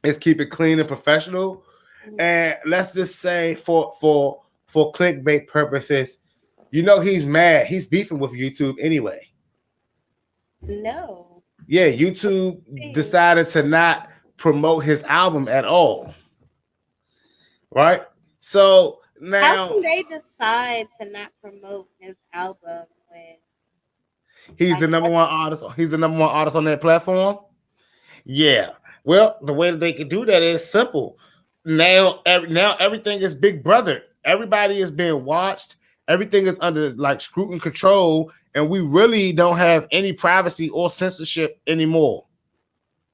is keep it clean and professional. And let's just say for clickbait purposes, he's mad. He's beefing with YouTube anyway. no. Yeah, YouTube See, decided to not promote his album at all. Right? So how now can they decide to not promote his album when he's like the number one artist. He's the number one artist on that platform. Yeah. Well, the way that they can do that is simple. Now everything is Big Brother. Everybody is being watched. Everything is under like scrutiny control, and we really don't have any privacy or censorship anymore.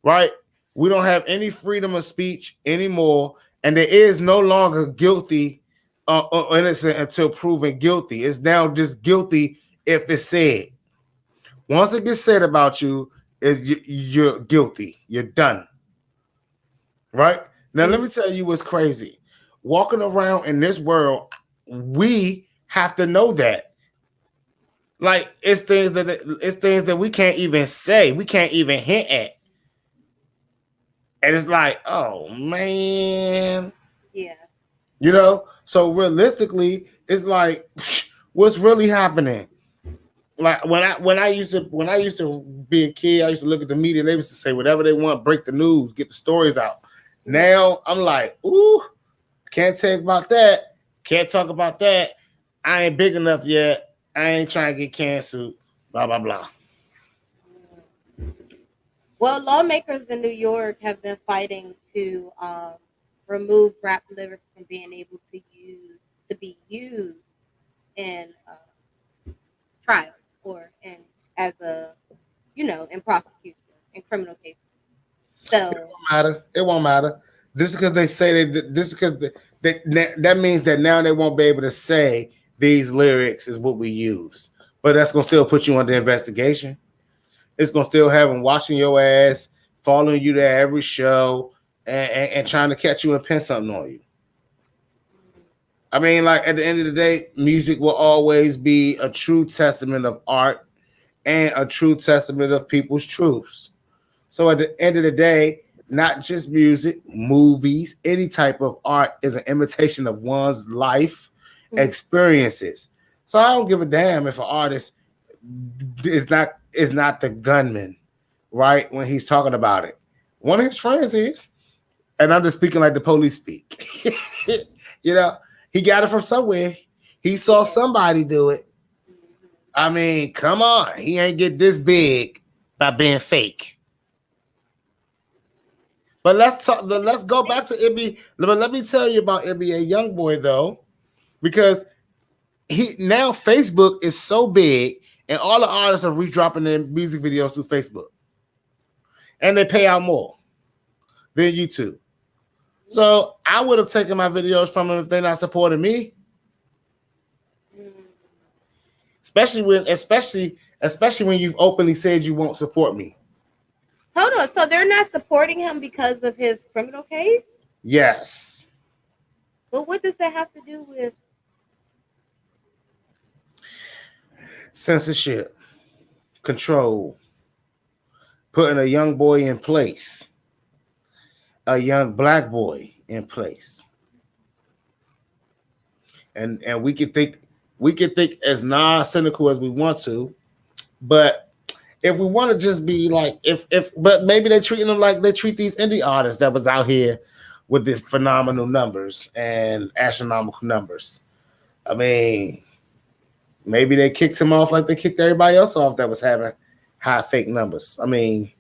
Right? We don't have any freedom of speech anymore, and there is no longer guilty or innocent until proven guilty. It's now just guilty if it's said. Once it gets said about you, you're guilty. You're done. Right? Now, let mm, me tell you what's crazy. Walking around in this world, we have to know that. Like it's things that we can't even say, we can't even hint at. And it's like, oh man. yeah. So realistically, it's like What's really happening? Like when I used to be a kid, I used to look at the media and they used to say whatever they want, break the news, get the stories out. Now I'm like, ooh, can't talk about that. Can't talk about that. I ain't big enough yet. I ain't trying to get canceled. Blah blah blah. Well, lawmakers in New York have been fighting to remove rap lyrics from being able to be used in trials or in as a in prosecution in criminal cases. So Matter. It won't matter. This is because they say this is because that means that now they won't be able to say these lyrics is what we used. But that's gonna still put you under investigation. It's gonna still have them watching your ass, following you to every show, and trying to catch you and pin something on you. I mean, like at the end of the day, music will always be a true testament of art and a true testament of people's truths. So at the end of the day, not just music, movies, any type of art is an imitation of one's life experiences. So I don't give a damn if an artist is not the gunman, right? When he's talking about it. One of his friends is, and I'm just speaking like the police speak. you know, he got it from somewhere. He saw somebody do it. I mean, come on. He ain't get this big by being fake. But let's talk. Let's go back to NBA. But let me tell you about NBA YoungBoy though, because he now Facebook is so big, and all the artists are redropping their music videos through Facebook, and they pay out more than YouTube. So I would have taken my videos from them if they're not supporting me. Especially when you've openly said you won't support me. hold on, so they're not supporting him because of his criminal case? Yes. But what does that have to do with Censorship, control, putting a young boy in place, a young black boy in place. And we can think as non-cynical as we want to, but if we want to just be like if but maybe they're treating them like they treat these indie artists that was out here with the phenomenal numbers and astronomical numbers. I mean, maybe they kicked him off like they kicked everybody else off that was having high fake numbers. I mean,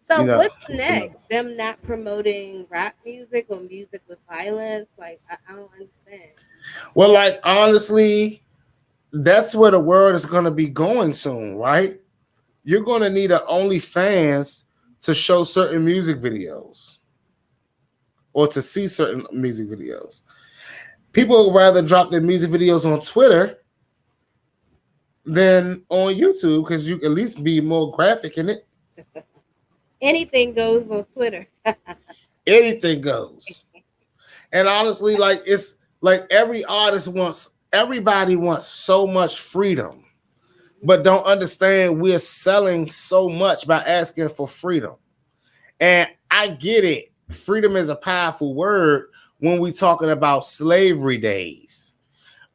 so you know, what's next? Them not promoting rap music or music with violence? Like I don't understand. well, like honestly, that's where the world is going to be going soon, right? You're going to need a OnlyFans to show certain music videos or to see certain music videos. People would rather drop their music videos on Twitter than on YouTube because you can at least be more graphic in it. Anything goes on Twitter. Anything goes. And honestly, like it's like everybody wants so much freedom, but don't understand we're selling so much by asking for freedom. And I get it. Freedom is a powerful word when we talking about slavery days.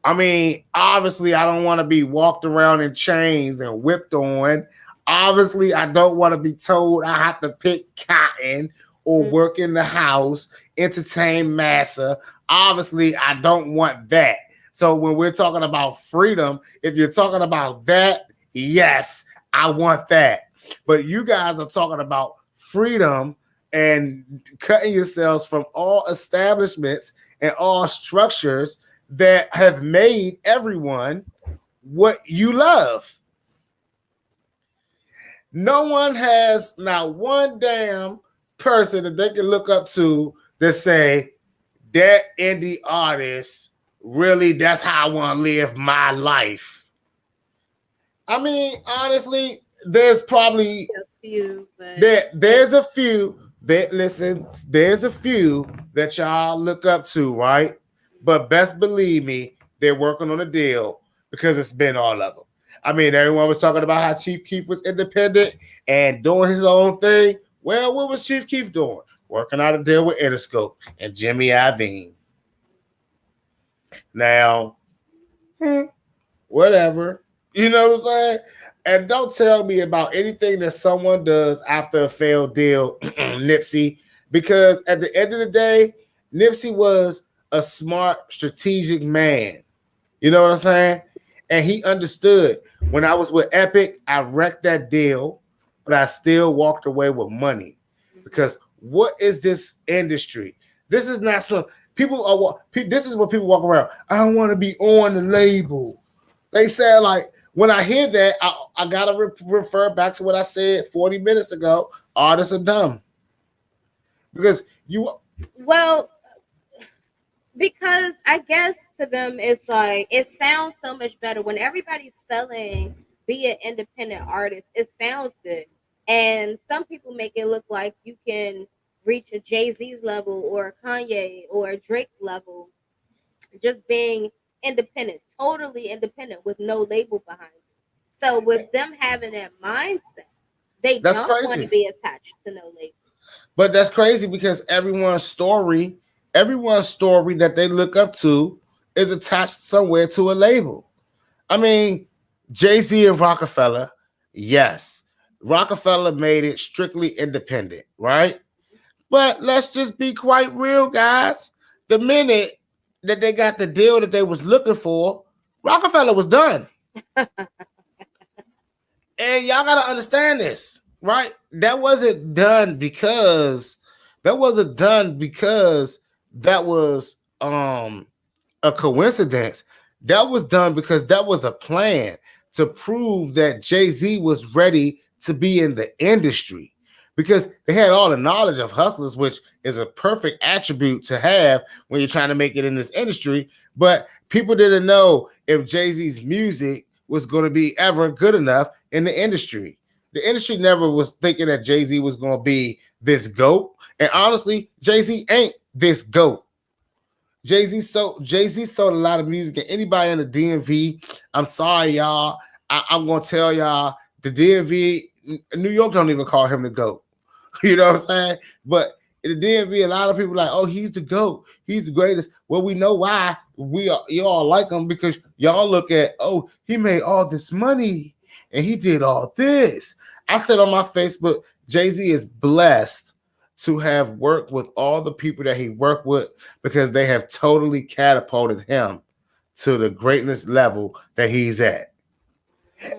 I mean, obviously, I don't want to be walked around in chains and whipped on. Obviously, I don't want to be told I have to pick cotton or work in the house, entertain massa. Obviously, I don't want that. So when we're talking about freedom, if you're talking about that, yes, I want that. But you guys are talking about freedom and cutting yourselves from all establishments and all structures that have made everyone what you love. No one has not one damn person that they can look up to that say that indie artist really that's how I want to live my life. I mean, honestly, there's probably there's a few that listen, there's a few that y'all look up to, right? But best believe me, they're working on a deal because it's been all of them. I mean, everyone was talking about how Chief Keef was independent and doing his own thing. Well, what was Chief Keef doing? Working out a deal with Interscope and Jimmy Iovine. Now, whatever. You know what I'm saying? And don't tell me about anything that someone does after a failed deal, Nipsey, because at the end of the day, Nipsey was a smart, strategic man. You know what I'm saying? And he understood when I was with Epic, I wrecked that deal, but I still walked away with money. Mhm. Because what is this industry? This is not some people are. This is what people walk around. I don't want to be on the label. They said like when I hear that, I gotta refer back to what I said 40 minutes ago. Artists are dumb because you. Well, because I guess to them it's like it sounds so much better when everybody's selling be an independent artist. It sounds good. And some people make it look like you can reach a Jay-Z's level or a Kanye or a Drake level just being independent, totally independent with no label behind you. So with them having that mindset, they That's don't want to crazy. be attached to no label. But that's crazy because everyone's story that they look up to is attached somewhere to a label. I mean, Jay Z and Rockefeller, yes, Rockefeller made it strictly independent, right? But let's just be quite real, guys. The minute that they got the deal that they was looking for, Rockefeller was done. And y'all gotta understand this, right? That wasn't done because that was a coincidence. That was done because that was a plan to prove that Jay-Z was ready to be in the industry. Because they had all the knowledge of hustlers, which is a perfect attribute to have when you're trying to make it in this industry. But people didn't know if Jay-Z's music was going to be ever good enough in the industry. The industry never was thinking that Jay-Z was going to be this GOAT. And honestly, Jay-Z ain't this GOAT. Jay Z sold a lot of music, and anybody in the DMV, I'm sorry, y'all. I'm gonna tell y'all the DMV, New York don't even call him the GOAT. You know what I'm saying? But in the DMV, a lot of people are like, oh, he's the GOAT. He's the greatest. Well, we know why y'all like him because y'all look at, oh, he made all this money and he did all this. I said on my Facebook, Jay-Z is blessed to have worked with all the people that he worked with because they have totally catapulted him to the greatness level that he's at.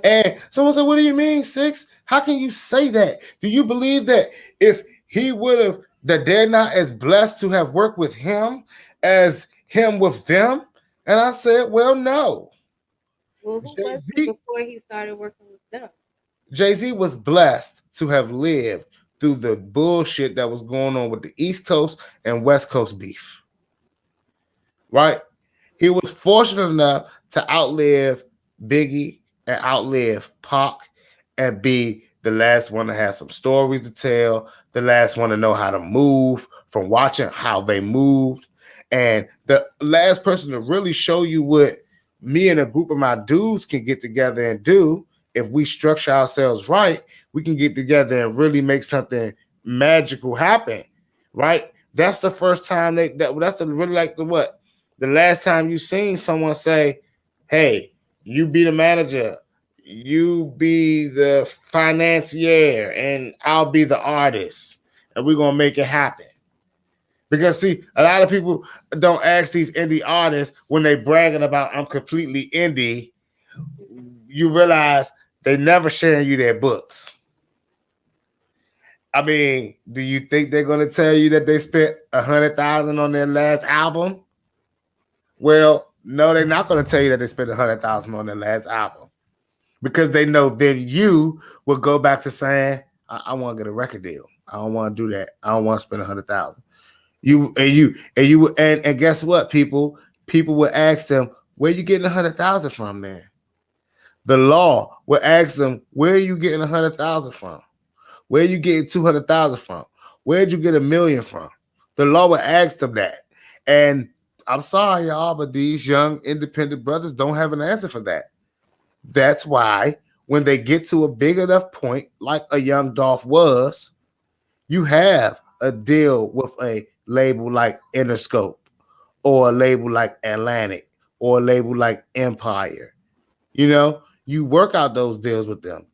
And someone said, what do you mean, Six? How can you say that? Do you believe that if he would have, that they're not as blessed to have worked with him as him with them? And I said, well, no. Well, who Jay was he Z, before he started working with them? Jay Z was blessed to have lived through the bullshit that was going on with the East Coast and West Coast beef, right? He was fortunate enough to outlive Biggie and outlive Pac and be the last one to have some stories to tell, the last one to know how to move from watching how they moved, and the last person to really show you what me and a group of my dudes can get together and do if we structure ourselves right. We can get together and really make something magical happen, right? That's the first time that's the really like the what the last time you seen someone say, "Hey, you be the manager, you be the financier, and I'll be the artist, and we're gonna make it happen." Because see, a lot of people don't ask these indie artists when they bragging about I'm completely indie. You realize they never sharing you their books. I mean, do you think they're gonna tell you that they spent 100,000 on their last album? Well, no, they're not going to tell you that they spent 100,000 on their last album because they know then you will go back to saying, I want to get a record deal. I don't want to do that. I don't want to spend 100,000. And guess what, people will ask them, where you getting 100,000 from, man? The law will ask them, where are you getting 100,000 from? Where are you getting 200,000 from? Where'd you get 1 million from? The law will ask them that. And I'm sorry, y'all, but these young independent brothers don't have an answer for that. That's why when they get to a big enough point, like a young Dolph was, you have a deal with a label like Interscope or a label like Atlantic or a label like Empire. You work out those deals with them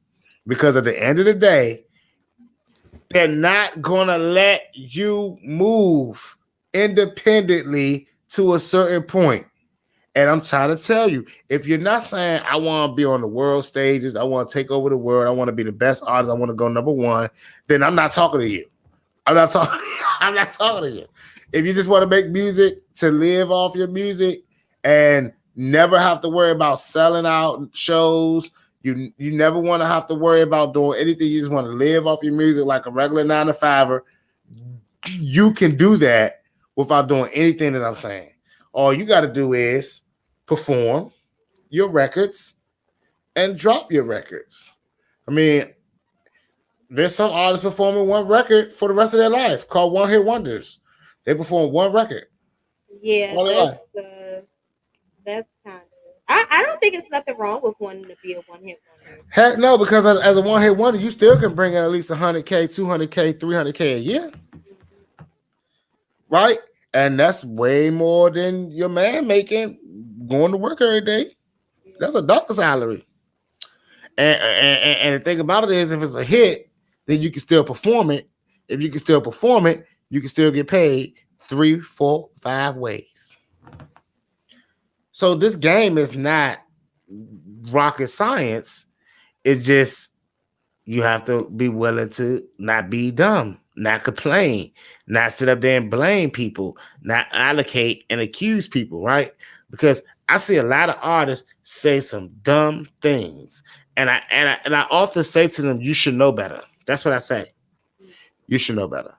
because at the end of the day, they're not gonna let you move independently to a certain point. And I'm trying to tell you, if you're not saying I want to be on the world stages, I want to take over the world, I want to be the best artist, I want to go number one, then I'm not talking to you. I'm not talking. I'm not talking to you. If you just want to make music to live off your music and never have to worry about selling out shows, you never want to have to worry about doing anything. You just want to live off your music like a regular 9 to 5er. You can do that without doing anything that I'm saying. All you got to do is perform your records and drop your records. I mean, there's some artists performing one record for the rest of their life called one hit wonders. They perform one record Yeah, all their life. that's kind of. I don't think it's nothing wrong with wanting to be a one hit wonder. Heck no, because as a one hit wonder, you still can bring in at least 100K, 200K, 300K a year, right? And that's way more than your man making going to work every day. That's a doctor salary. And the thing about it is, if it's a hit, then you can still perform it. If you can still perform it, you can still get paid 3, 4, 5 ways. So this game is not rocket science. It's just you have to be willing to not be dumb, not complain, not sit up there and blame people, not allocate and accuse people, right? Because I see a lot of artists say some dumb things. And I often say to them, you should know better. That's what I say. You should know better.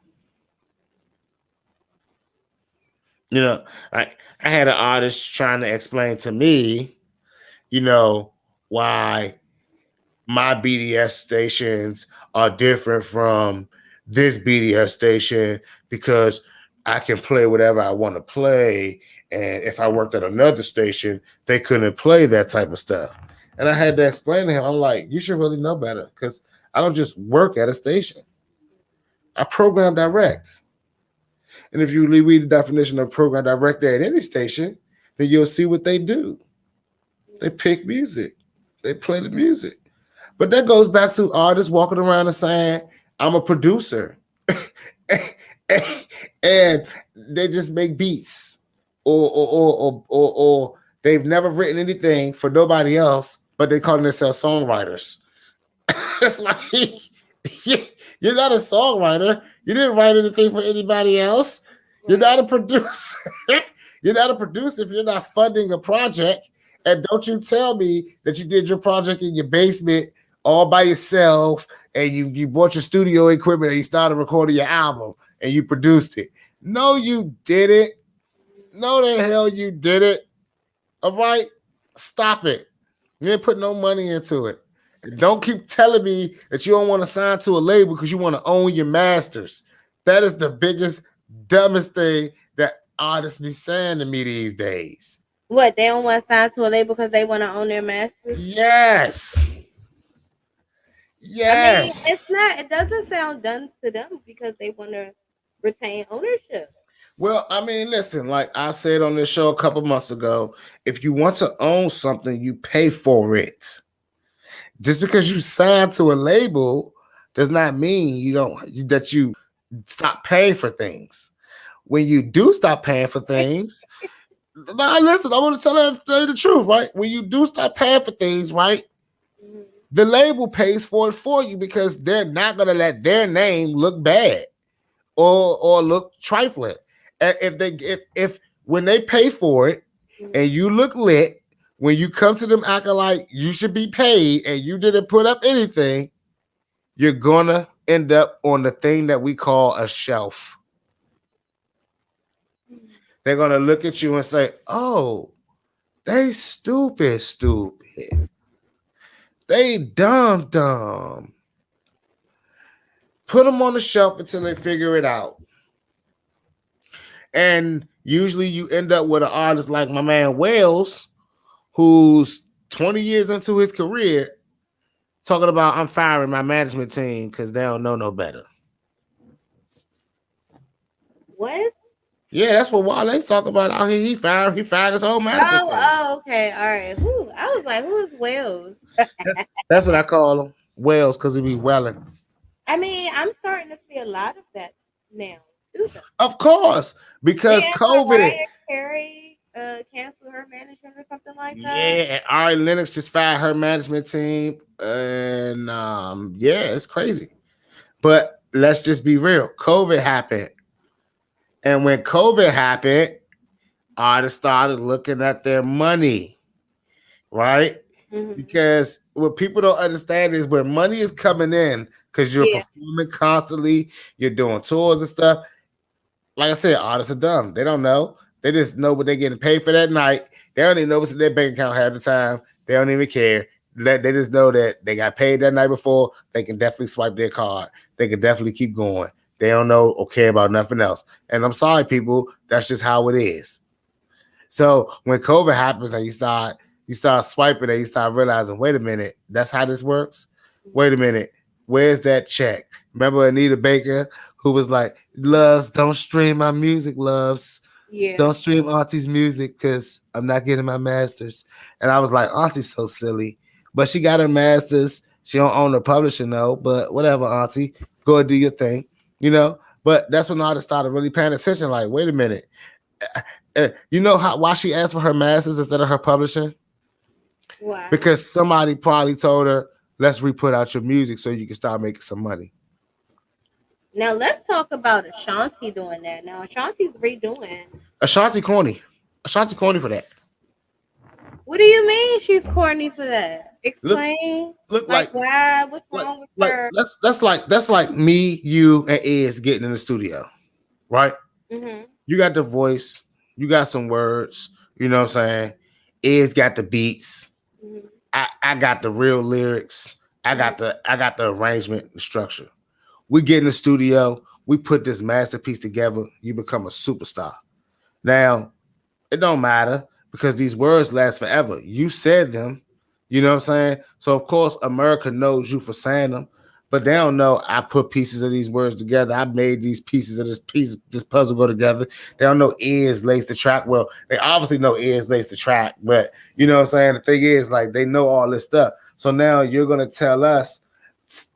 Like I had an artist trying to explain to me, why my BDS stations are different from this BDS station because I can play whatever I want to play. And if I worked at another station, they couldn't play that type of stuff. And I had to explain to him, I'm like, you should really know better because I don't just work at a station. I program direct. And if you read the definition of program director at any station, then you'll see what they do. They pick music. They play the music. But that goes back to artists walking around and saying, I'm a producer. And they just make beats. Or they've never written anything for nobody else, but they call themselves songwriters. It's like you're not a songwriter. You didn't write anything for anybody else. You're not a producer. You're not a producer if you're not funding a project. And don't you tell me that you did your project in your basement all by yourself and you bought your studio equipment and you started recording your album and you produced it. No, you didn't. No, the hell you did it. All right? Stop it. You didn't put no money into it. And don't keep telling me that you don't want to sign to a label because you want to own your masters. That is the biggest, dumbest thing that artists be saying to me these days. What, they don't want to sign to a label because they want to own their masters? Yes. Yes. I mean, it doesn't sound done to them because they want to retain ownership. Well, I mean, listen, like I said on this show a couple months ago, if you want to own something, you pay for it. Just because you sign to a label does not mean that you stop paying for things. When you do stop paying for things, now listen, I want to tell you the truth, right? When you do stop paying for things, right? Mm-hmm. The label pays for it for you because they're not going to let their name look bad or look trifling. And if when they pay for it and you look lit, when you come to them acting like you should be paid and you didn't put up anything, you're gonna end up on the thing that we call a shelf. They're gonna look at you and say, "Oh, they stupid. They dumb. Put them on the shelf until they figure it out." And usually you end up with an artist like my man Wales, who's 20 years into his career, talking about I'm firing my management team because they don't know no better. What? Yeah, that's what Wale talk about out here. He fired his whole management Oh, team. okay, all right. Who? I was like, who is Wells? That's what I call him. Wells, because he be welling. I mean, I'm starting to see a lot of that now too. Though. Of course, because Didn't COVID. Mariah Carey cancel her management or something like that? Yeah, and Ari Lennox just fired her management team, and yeah, it's crazy. But let's just be real. COVID happened, and when COVID happened, artists started looking at their money, right? Hmm. Because what people don't understand is when money is coming in, because you're Yeah. performing constantly, you're doing tours and stuff. Like I said, artists are dumb. They don't know. They just know what they're getting paid for that night. They don't even know what's in their bank account half the time. They don't even care. They just know that they got paid that night before. They can definitely swipe their card. They can definitely keep going. They don't know or care about nothing else. And I'm sorry, people. That's just how it is. So when COVID happens and you start swiping and you start realizing, wait a minute, that's how this works. Wait a minute, where's that check? Remember Anita Baker who was like, "Loves, don't stream my music, loves, Yeah. don't stream Auntie's music because I'm not getting my masters." And I was like, Auntie's so silly, but she got her masters. She don't own her publishing though, but whatever, Auntie, go and do your thing, you know. But that's when artists started really paying attention. Like, wait a minute, you know how why she asked for her masters instead of her publishing? Why? Because somebody probably told her, "Let's re-put out your music so you can start making some money." Now let's talk about Ashanti doing that. Now Ashanti's redoing. Ashanti corny, Ashanti corny for that. What do you mean she's corny for that? Look, Explain. look Like like why? What's like wrong with like her? that's like me, you, and Eds getting in the studio, right? Hmm. You got the voice, you got some words, you know what I'm saying? Ed's got the beats. Hmm. I got the real lyrics. I Hmm. got the arrangement and structure. We get in the studio, we put this masterpiece together, you become a superstar. Now, it don't matter because these words last forever. You said them, you know what I'm saying? So of course America knows you for saying them, but they don't know I put pieces of these words together. I made these pieces of this puzzle go together. They don't know ears lace the track. Well, they obviously know ears lace the track, but you know what I'm saying? The thing is, like, they know all this stuff. So now you're gonna tell us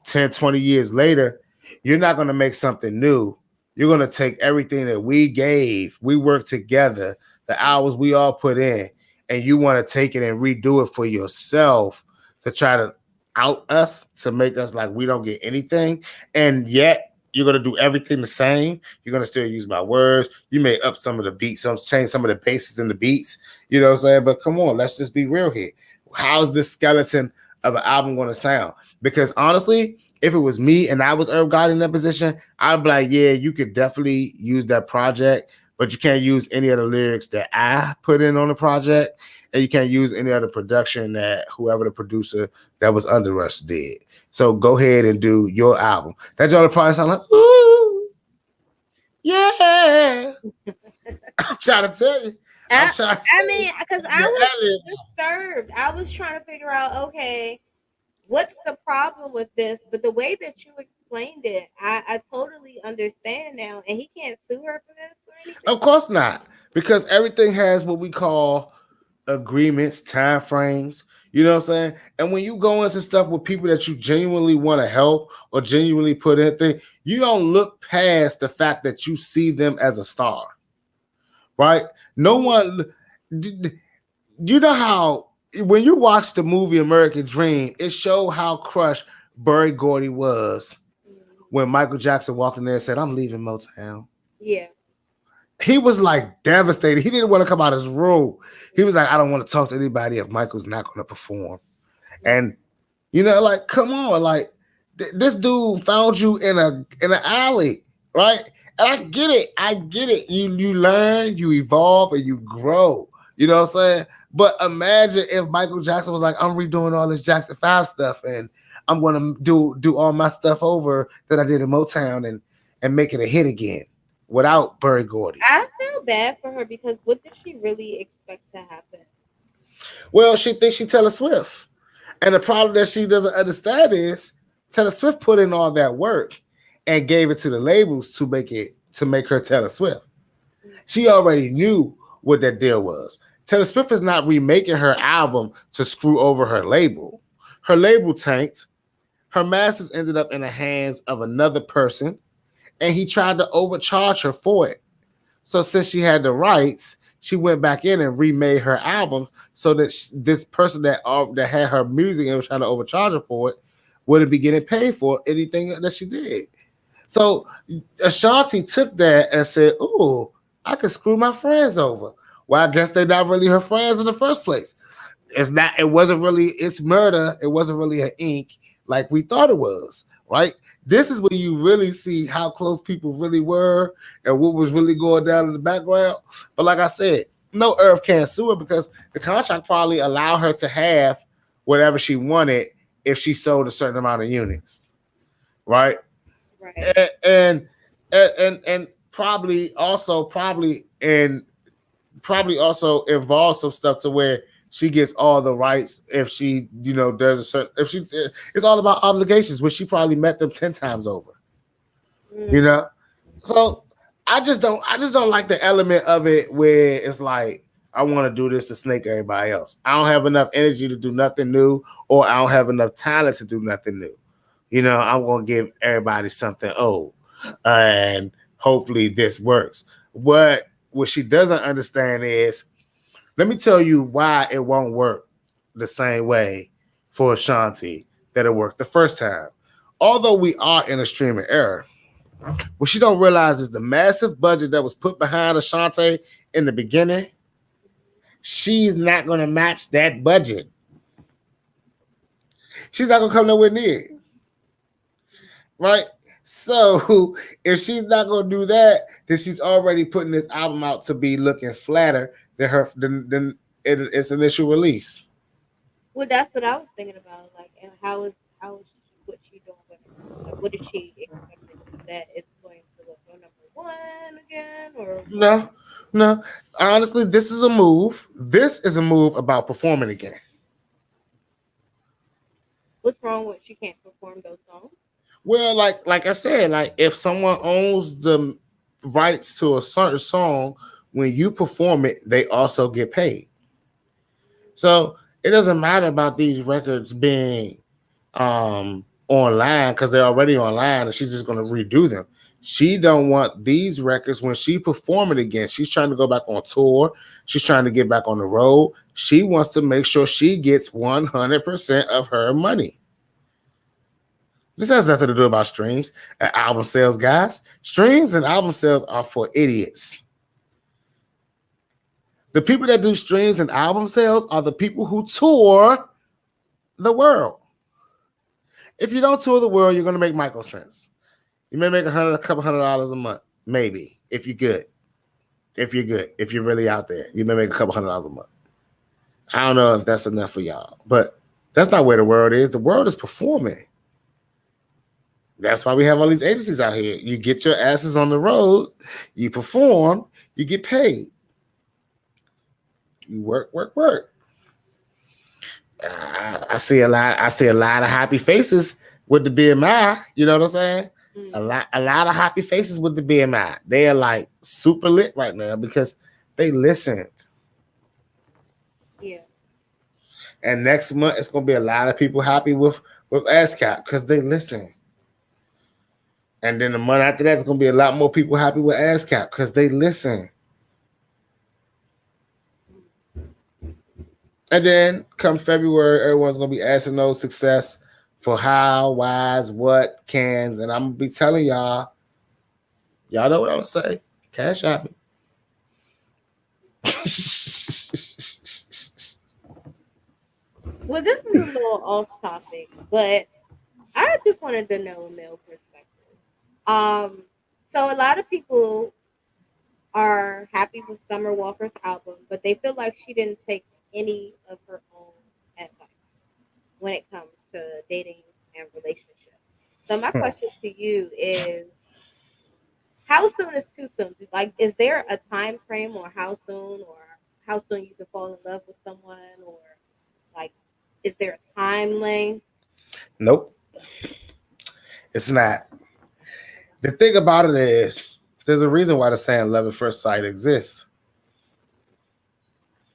10, 20 years later, you're not gonna make something new. You're gonna take everything that we worked together, the hours we all put in, and you want to take it and redo it for yourself to try to out us to make us like we don't get anything. And yet you're gonna do everything the same. You're gonna still use my words. You may up some of the beats, some change some of the bases in the beats. You know what I'm saying? But come on, let's just be real here. How's this skeleton of an album gonna sound? Because honestly, if it was me and I was Herb God in that position, I'd be like, yeah, you could definitely use that project, but you can't use any of the lyrics that I put in on the project, and you can't use any other production that whoever the producer that was under us did. So go ahead and do your album. That y'all probably sound like, ooh, yeah. I'm trying to tell you. I'm I, trying to I tell you. mean, because I The was ad-lib. disturbed. I was trying to figure out, okay, what's the problem with this? But the way that you explained it, I totally understand now. And he can't sue her for this or anything. Of course not, because everything has what we call agreements, time frames. You know what I'm saying? And when you go into stuff with people that you genuinely want to help or genuinely put in thing, you don't look past the fact that you see them as a star, right? No Mhm. one, you know how when you watch the movie American Dream, it showed how crushed Berry Gordy was Mhm. when Michael Jackson walked in there and said, "I'm leaving Motown." Yeah. He was like devastated. He didn't want to come out of his room. He was like, "I don't want to talk to anybody if Michael's not going to perform." And like, come on, like this dude found you in an alley, right? And I get it. I get it. You learn, you evolve, and you grow. You know what I'm saying? But imagine if Michael Jackson was like, "I'm redoing all this Jackson 5 stuff, and I'm gonna do all my stuff over that I did in Motown and make it a hit again without Berry Gordy." I feel bad for her because what did she really expect to happen? Well, she thinks she Taylor Swift. And the problem that she doesn't understand is Taylor Swift put in all that work and gave it to the labels to make her Taylor Swift. She already knew what that deal was. Taylor Swift is not remaking her album to screw over her label. Her label tanked. Her masters ended up in the hands of another person, and he tried to overcharge her for it. So since she had the rights, she went back in and remade her albums so that this person that had her music and was trying to overcharge her for it wouldn't be getting paid for anything that she did. So Ashanti took that and said, "Ooh, I could screw my friends over." Well, I guess they're not really her friends in the first place. It's not. It wasn't really. It's murder. It wasn't really an ink like we thought it was. Right. This is when you really see how close people really were and what was really going down in the background. But like I said, no Earth can sue her because the contract probably allowed her to have whatever she wanted if she sold a certain amount of units. Right. Right. And probably also involves some stuff to where she gets all the rights if she does a certain if she it's all about obligations, which she probably met them 10 times over. you Mm. know so I just don't like the element of it where it's like I want to do this to snake everybody else. I don't have enough energy to do nothing new, or I don't have enough talent to do nothing new. I'm gonna give everybody something old, and hopefully this works. What she doesn't understand is, let me tell you why it won't work the same way for Ashanti that it worked the first time. Although we are in a streaming era, what she don't realize is the massive budget that was put behind Ashanti in the beginning. She's not gonna match that budget. She's not gonna come nowhere near it, right? So if she's not gonna do that, then she's already putting this album out to be looking flatter than its initial release. Well, that's what I was thinking about. Like, and how is what she doing with it? Like, what is she expecting that it's going to look on number one again, or what? No, no. Honestly, this is a move. This is a move about performing again. What's wrong with she can't perform those songs? Well, like I said, like if someone owns the rights to a certain song, when you perform it, they also get paid. So it doesn't matter about these records being online because they're already online and she's just gonna redo them. She don't want these records when she perform it again. She's trying to go back on tour. She's trying to get back on the road. She wants to make sure she gets 100% of her money. This has nothing to do about streams and album sales, guys. Streams and album sales are for idiots. The people that do streams and album sales are the people who tour the world. If you don't tour the world, you're going to make micro cents. You may make a couple $100 a month, maybe, if you're good. If you're good, if you're really out there, you may make a couple $100 a month. I don't know if that's enough for y'all, but that's not where the world is. The world is performing. That's why we have all these agencies out here. You get your asses on the road, you perform, you get paid. You work, work, work. I see a lot. I see a lot of happy faces with the BMI. You know what I'm saying? Mm. A lot of happy faces with the BMI. They are like super lit right now because they listened. Yeah. And next month it's gonna be a lot of people happy with ASCAP because they listen. And then the month after that, it's gonna be a lot more people happy with ASCAP because they listen. And then come February, everyone's gonna be asking those Sixxcess for how, whys, what, cans, and I'm gonna be telling y'all know what I'm gonna say. Cash out me. Well, this is a little off topic, but I just wanted to know a male perspective. Um, so a lot of people are happy with Summer Walker's album, but they feel like she didn't take any of her own advice when it comes to dating and relationships. So my question to you is, how soon is too soon? Like, is there a time frame, or how soon you can fall in love with someone, or like, is there a time length? Nope, it's not. The thing about it is, There's a reason why the saying "love at first sight" exists.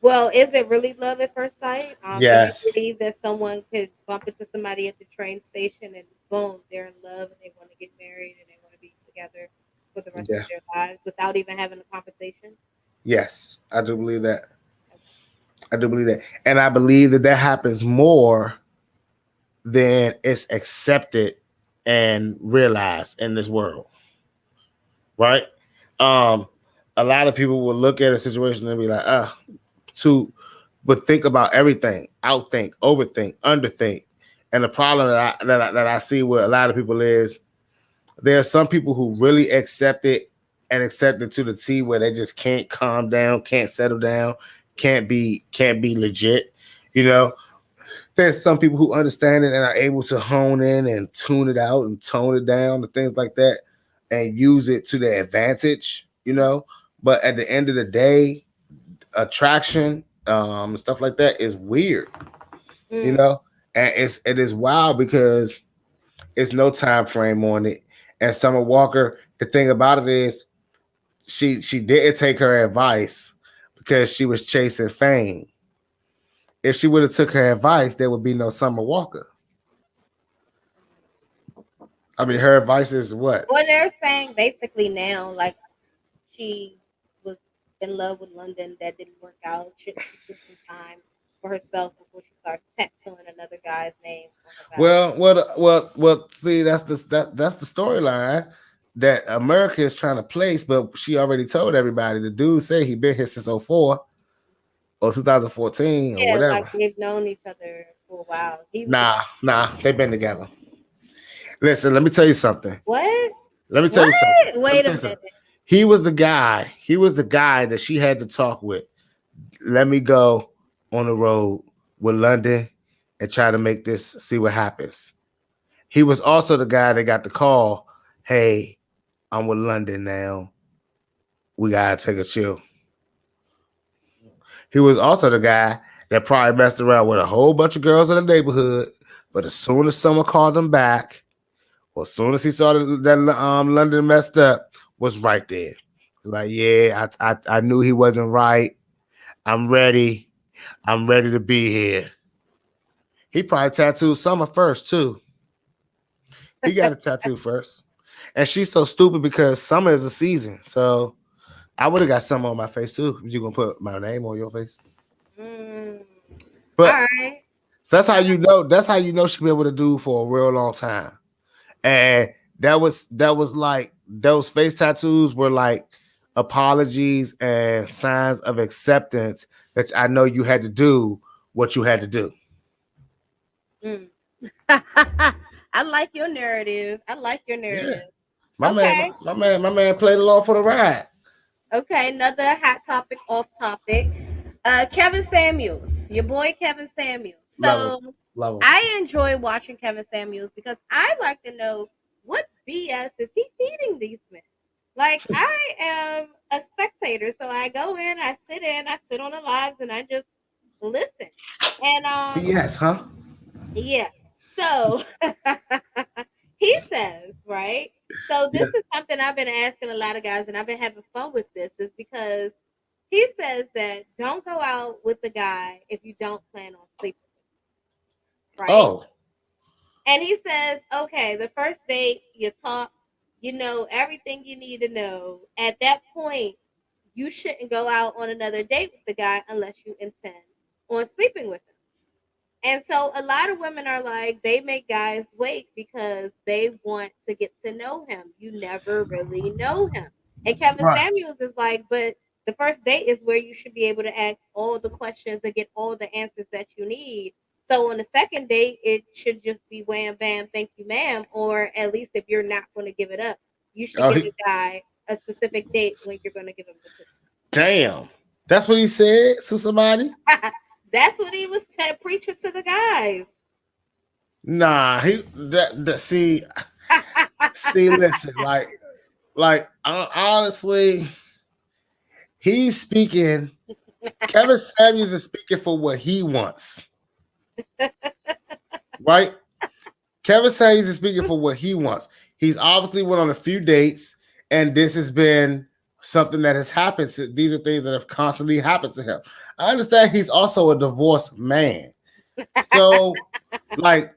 Well, is it really love at first sight? Do you Yes. believe that someone could bump into somebody at the train station and boom, they're in love and they want to get married and they want to be together for the rest of Yeah. their lives without even having a conversation? Yes. I do believe that. Okay. I do believe that, and I believe that that happens more than it's accepted and realized in this world. Right. Um. A lot of people will look at a situation and be like, to, but think about everything, outthink, overthink, underthink. And the problem that I see with a lot of people is there are some people who really accept it and accept it to the T where they just can't calm down, can't settle down, can't be legit. You know, there's some people who understand it and are able to hone in and tune it out and tone it down and things like that and use it to their advantage, you know. But at the end of the day, attraction, stuff like that is weird, you Mm, know, and it is wild because it's no time frame on it. And Summer Walker, the thing about it is she didn't take her advice because she was chasing fame. If she would have took her advice, there would be no Summer Walker. I mean, her advice is what? well, they're saying basically now, like she was in love with London, that didn't work out. She took some time for herself before she started tattooing another guy's name on her back. Well. See, that's the storyline that America is trying to place, but she already told everybody. The dude said he been here since '04 or 2014 or Yeah, like whatever. they've known each other for a while. He was a Nah, they've been together. Listen, let me tell you something. what? Let me tell What? you something. Let me Wait a tell you something. minute. He was the guy. He was the guy that she had to talk with. Let me go on the road with London and try to make this, see what happens. He was also the guy that got the call. Hey, I'm with London now. We gotta take a chill. He was also the guy that probably messed around with a whole bunch of girls in the neighborhood. But as soon as someone called him back, or as soon as he saw that London messed up, was right there. Like, yeah, I knew he wasn't right. I'm ready. I'm ready to be here. He probably tattooed Summer first too. He got a tattoo first, and she's so stupid because Summer is a season. So I would have got Summer on my face too. If you gonna put my name on your face, Mm, but all right. so that's how you know. That's how you know she'll be able to do for a real long time. And that was like those face tattoos were like apologies and signs of acceptance that I know you had to do what you had to do. Mm. I like your narrative. I like your Yeah, narrative. my man, Okay. my man played along for the ride. Okay. Another hot topic off topic. Kevin Samuels, your boy Kevin Samuels. Love him, So love him. I enjoy watching Kevin Samuels because I like to know what BS is he feeding these men. Like I am a spectator, so I go in, I sit on the lives, and I just listen. And BS, huh? yeah. So he says, right? So Yeah. this is something I've been asking a lot of guys, and I've been having fun with this, is because he says that don't go out with the guy if you don't plan on sleeping, right? Oh, And he says, okay, the first date, you talk, you know everything you need to know. At that point, you shouldn't go out on another date with the guy unless you intend on sleeping with him. And so a lot of women are like, they make guys wait because they want to get to know him. You never really know him. And Kevin right. Samuels is like, but the first date is where you should be able to ask all the questions and get all the answers that you need. So on the second date, it should just be wham bam, thank you, ma'am. Or at least if you're not going to give it up, you should Oh, give the guy a specific date when you're going to give him the damn. That's what he said to somebody. cookie. That's what he was preaching to the guys. Nah, he that see, listen, honestly, he's speaking. Kevin Samuels is speaking for what he wants, right? Kevin Samuels is speaking for what he wants. He's obviously went on a few dates, And this has been something that has happened. These are things that have constantly happened to him. I understand he's also a divorced man. So, like,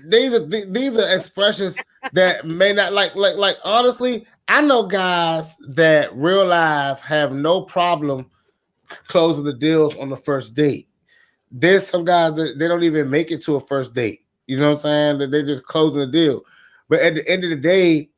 these are expressions that may not like honestly, I know guys that real life have no problem closing the deals on the first date. There's some guys that they don't even make it to a first date. You know what I'm saying? That they're just closing the deal. But at the end of the day,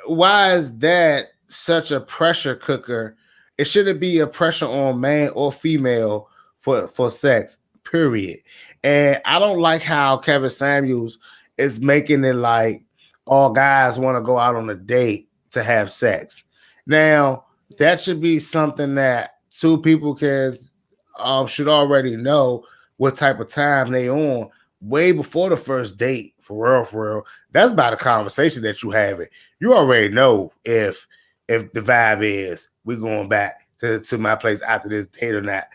why is that such a pressure cooker? It shouldn't be a pressure on man or female for sex. Period. And I don't like how Kevin Samuels is making it like all guys want to go out on a date to have sex. Now that should be something that two people can should already know what type of time they on way before the first date. For real, for real. That's about a conversation that you have it. You already know if the vibe is we going back to my place after this date or not.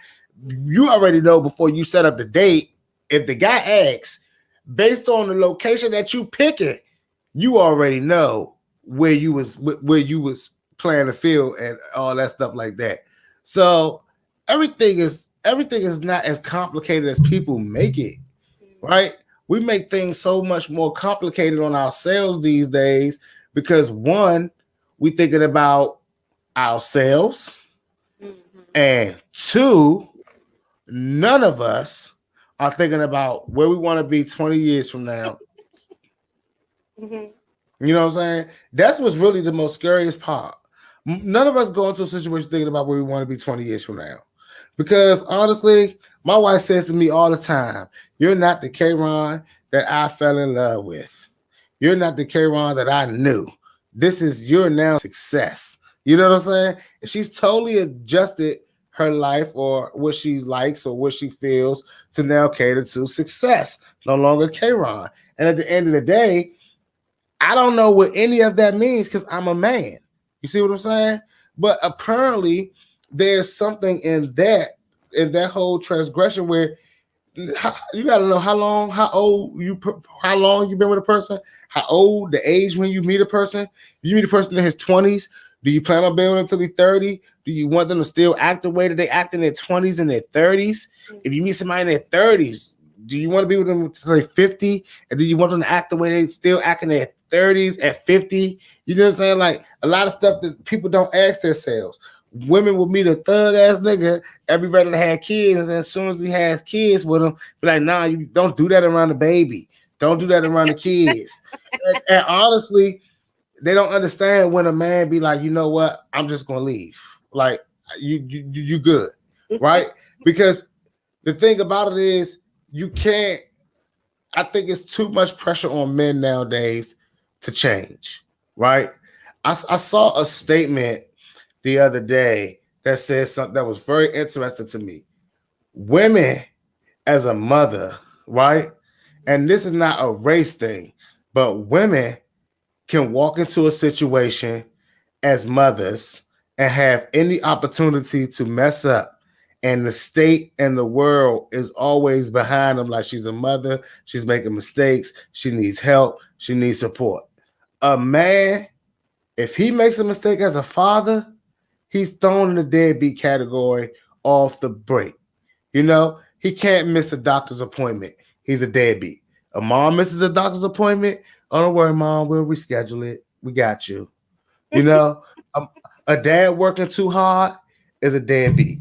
You already know before you set up the date. If the guy asks, based on the location that you picking, you already know where you was playing the field and all that stuff like that. So everything is not as complicated as people make it, right? We make things so much more complicated on ourselves these days because one, we thinking about ourselves, and two, none of us are thinking about where we want to be 20 years from now. You know what I'm saying? That's what's really the most scariest part. None of us go into a situation thinking about where we want to be 20 years from now. Because honestly, my wife says to me all the time, you're not the K-Ron that I fell in love with. You're not the K-Ron that I knew. This is you're now Sixxcess. You know what I'm saying? And she's totally adjusted her life or what she likes or what she feels to now cater to Sixxcess, no longer K-Ron. And at the end of the day, I don't know what any of that means because I'm a man. You see what I'm saying? But apparently, there's something in that whole transgression where you got to know how long you've been with a person, how old, the age when you meet a person. If you meet a person in his 20s, do you plan on being with them until he's 30? Do you want them to still act the way that they act in their 20s and their 30s? If you meet somebody in their 30s, do you want to be with them until they're 50? And do you want them to act the way they still act in their 30s at 50? You know what I'm saying? Like a lot of stuff that people don't ask themselves. Women will meet a thug ass nigga and be ready to have kids, and as soon as he has kids with him, be like, nah, you don't do that around the baby. Don't do that around the kids. And honestly, they don't understand when a man be like, you know what, I'm just gonna leave. Like you good, right? Because the thing about it is you can't. I think it's too much pressure on men nowadays to change, right? I saw a statement the other day that says something that was very interesting to me. Women as a mother, right? And this is not a race thing, but women can walk into a situation as mothers and have any opportunity to mess up. And the state and the world is always behind them, like she's a mother, she's making mistakes, she needs help, she needs support. A man, if he makes a mistake as a father, he's thrown in the deadbeat category off the break. You know, he can't miss a doctor's appointment. He's a deadbeat. A mom misses a doctor's appointment. Oh, don't worry, mom. We'll reschedule it. We got you. You know, a dad working too hard is a deadbeat.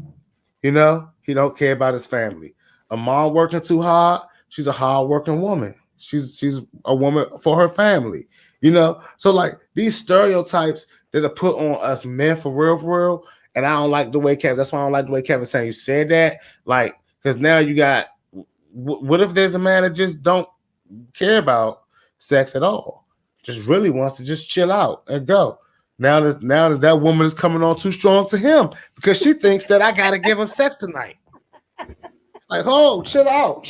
You know, he don't care about his family. A mom working too hard, she's a hard working woman. She's a woman for her family. You know, so like these stereotypes that are put on us men for real. And I don't like the way Kevin. That's why I don't like the way Kevin saying you said that. Like, because now you got. What if there's a man that just don't care about sex at all? Just really wants to just chill out and go. Now that woman is coming on too strong to him because she thinks that I gotta give him sex tonight. Like, oh, chill out.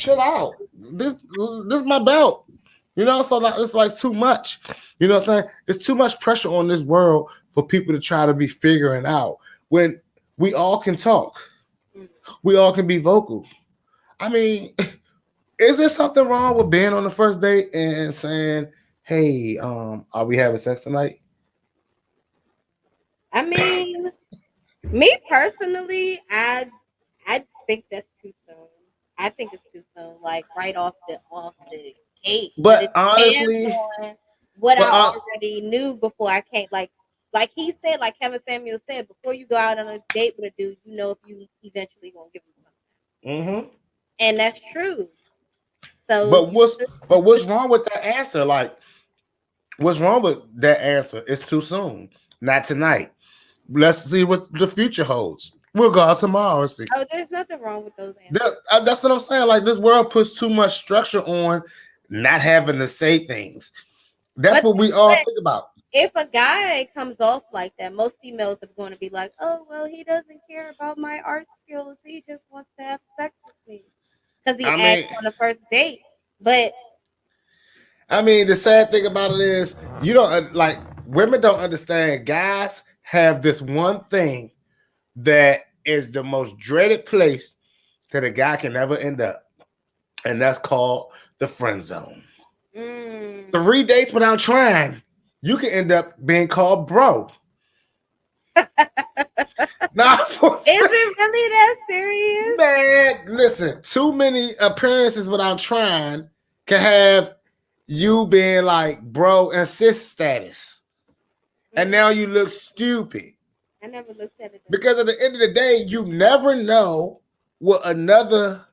This is my belt. You know, so like, it's like too much. You know what I'm saying? It's too much pressure on this world for people to try to be figuring out when we all can talk. We all can be vocal. I mean, is there something wrong with being on the first date and saying, hey, are we having sex tonight? I mean, me personally, I think that's too soon. I think it's too soon, like right off the gate. But But it depends honestly, on what but I already knew before I came. Like he said, like Kevin Samuel said, before you go out on a date with a dude, you know if you eventually gonna give him something, mm-hmm. and that's true. So But you what's should. but what's wrong with that answer? Like, what's wrong with that answer? It's too soon. Not tonight. Let's see what the future holds. We'll go out tomorrow and see. Oh, there's nothing wrong with those answers. That's what I'm saying. Like, this world puts too much structure on not having to say things. That's But what we all think about. if a guy comes off like that, most females are going to be like, "Oh, well, he doesn't care about my art skills. He just wants to have sex with me because he I asked mean, on the first date." But the sad thing about it is you don't like women don't understand. Guys have this one thing that is the most dreaded place that a guy can ever end up, and that's called the friend zone. mm, 3 dates without trying, you can end up being called bro. Nah, is it really that serious? man, listen, too many appearances without trying can have you being like bro and sis status. And Mm, now you look stupid. I never looked at it that Because at the end of the day, you never know what another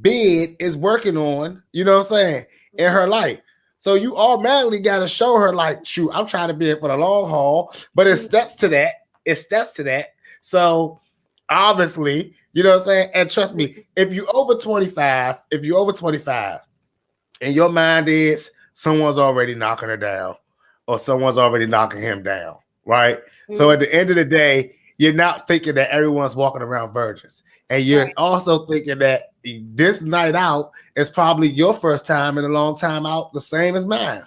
bid is working on, you know what I'm saying, in way. her life. So you automatically got to show her, like, shoot, I'm trying to be here for the long haul, but it Mhm, steps to that. It steps to that. So obviously, you know what I'm saying? And trust me, mhm, if you're over 25 and your mind is someone's already knocking her down or someone's already knocking him down, right? So mhm. at the end of the day, you're not thinking that everyone's walking around virgins. And you're Right. also thinking that this night out is probably your first time in a long time out, the same as mine.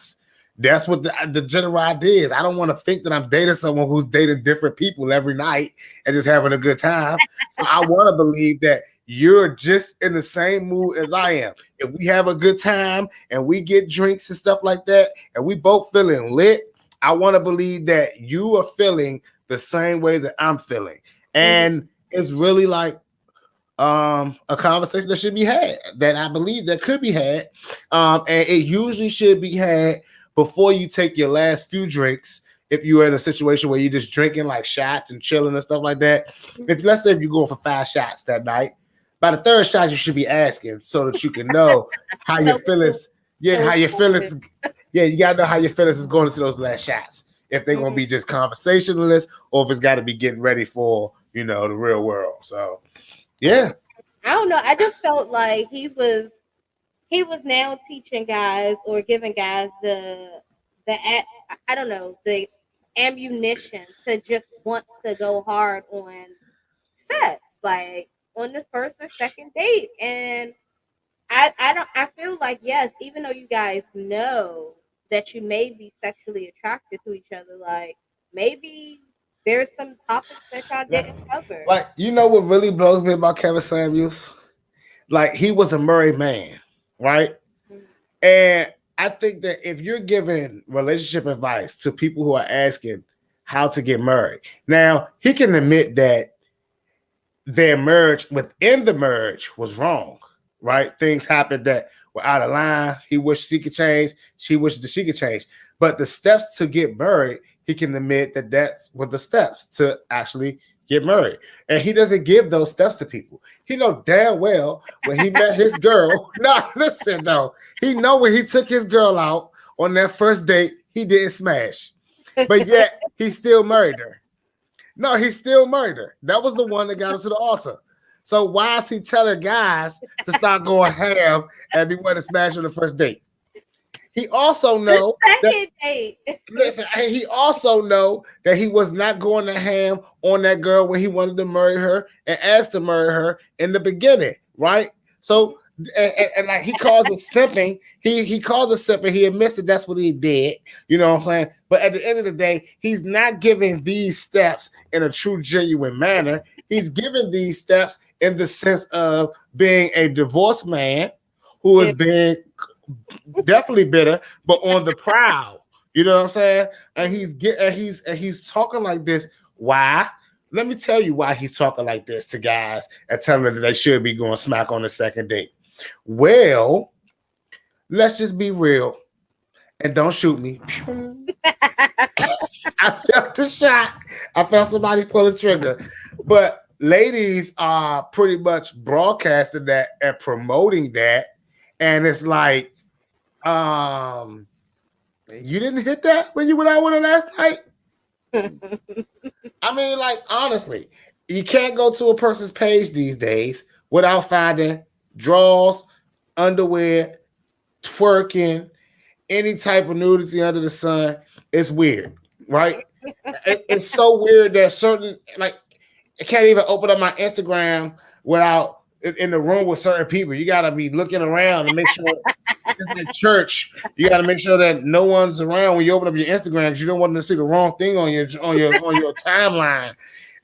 That's what the general idea is. I don't want to think that I'm dating someone who's dating different people every night and just having a good time. So I want to believe that you're just in the same mood as I am. If we have a good time and we get drinks and stuff like that, and we both feeling lit, I want to believe that you are feeling the same way that I'm feeling. Mhm. And it's really like a conversation that should be had, that I believe that could be had. And it usually should be had before you take your last few drinks. If you're in a situation where you're just drinking like shots and chilling and stuff like that, if let's say if you're going for 5 shots that night, by the third shot you should be asking so that you can know how your So, feelings, yeah, so how it's your over. feelings, yeah, you gotta know how your feelings is going into those last shots. If they're gonna Mhm. be just conversationalist or if it's got to be getting ready for the real world. So yeah. I don't know. I just felt like he was now teaching guys or giving guys I don't know, the ammunition to just want to go hard on sex, like on the first or second date. And I feel like, yes, even though you guys know that you may be sexually attracted to each other, like maybe there's some topics that y'all didn't cover. Like, you know what really blows me about Kevin Samuels? Like, he was a married man, right? Mhm. And I think that if you're giving relationship advice to people who are asking how to get married, now he can admit that their marriage within the marriage was wrong, right? Things happened that were out of line. He wished she could change. She wished that she could change. But the steps to get married, he can admit that that's what the steps to actually get married. And he doesn't give those steps to people. He know damn well when he met his girl. No, listen though. He know when he took his girl out on that first date, he didn't smash. But yet he still married her. No, he still murdered. That was the one that got him to the altar. So why is he telling guys to start going ham and be willing to smash on the first date? He also The know that second date. listen, he also know that he was not going to ham on that girl when he wanted to marry her and asked to marry her in the beginning, right? So and like he calls it simping. He calls it simping. He admits that that's what he did. You know what I'm saying? But at the end of the day, he's not giving these steps in a true, genuine manner. He's giving these steps in the sense of being a divorced man who Yeah. is being definitely bitter, but on the prowl. You know what I'm saying? And he's talking like this. Why? Let me tell you why he's talking like this to guys and telling them that they should be going smack on the second date. Well, let's just be real and don't shoot me. I felt the shot. I felt somebody pull the trigger. But ladies are pretty much broadcasting that and promoting that. And it's like, you didn't hit that when you went out with her last night? I mean, like, honestly, you can't go to a person's page these days without finding drawers, underwear, twerking, any type of nudity under the sun. It's weird, right? It's so weird that certain, like, I can't even open up my Instagram without in the room with certain people. You got to be looking around and make sure it's like church. You got to make sure that no one's around when you open up your Instagram because you don't want them to see the wrong thing on your timeline.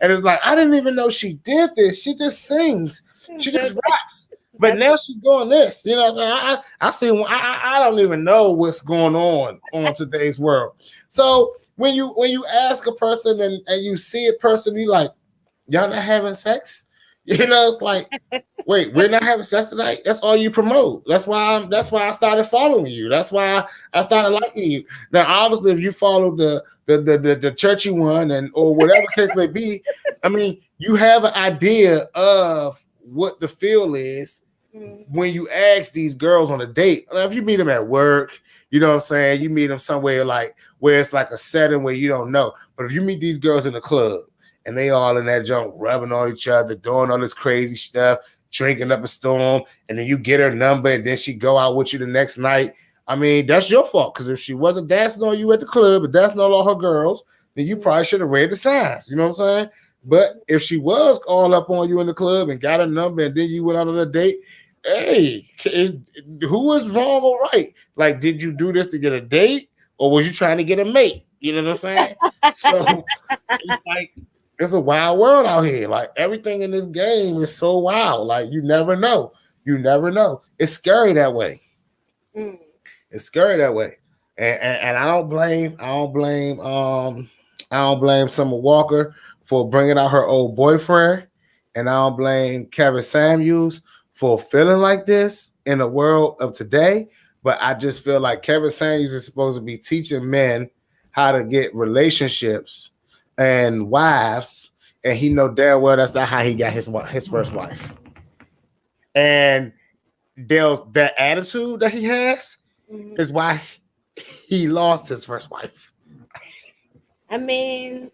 And it's like, I didn't even know she did this. She just sings. She just raps. But now she's doing this. You know what I'm saying? I don't even know what's going on today's world. So when you ask a person and you see a person, you like, y'all not having sex? You know, it's like, wait, we're not having sex tonight. That's all you promote. That's why I started following you. That's why I started liking you. Now, obviously, if you follow the churchy one or whatever case may be, I mean, you have an idea of what the feel is when you ask these girls on a date. If you meet them at work, you know what I'm saying? You meet them somewhere like where it's like a setting where you don't know. But if you meet these girls in the club, and they all in that junk rubbing on each other, doing all this crazy stuff, drinking up a storm, and then you get her number, and then she go out with you the next night. I mean, that's your fault, because if she wasn't dancing on you at the club and dancing on all her girls, then you probably should have read the signs. You know what I'm saying? But if she was all up on you in the club and got a number, and then you went out on a date, hey, who was wrong or right? Like, did you do this to get a date, or was you trying to get a mate? You know what I'm saying? So it's like, it's a wild world out here. Like, everything in this game is so wild. Like, you never know. You never know. It's scary that way. It's scary that way. And I don't blame Summer Walker for bringing out her old boyfriend, and I don't blame Kevin Samuels for feeling like this in the world of today. But I just feel like Kevin Samuels is supposed to be teaching men how to get relationships and wives, and he know damn well that's not how he got his first wife. And that attitude that he has is why he lost his first wife. I mean,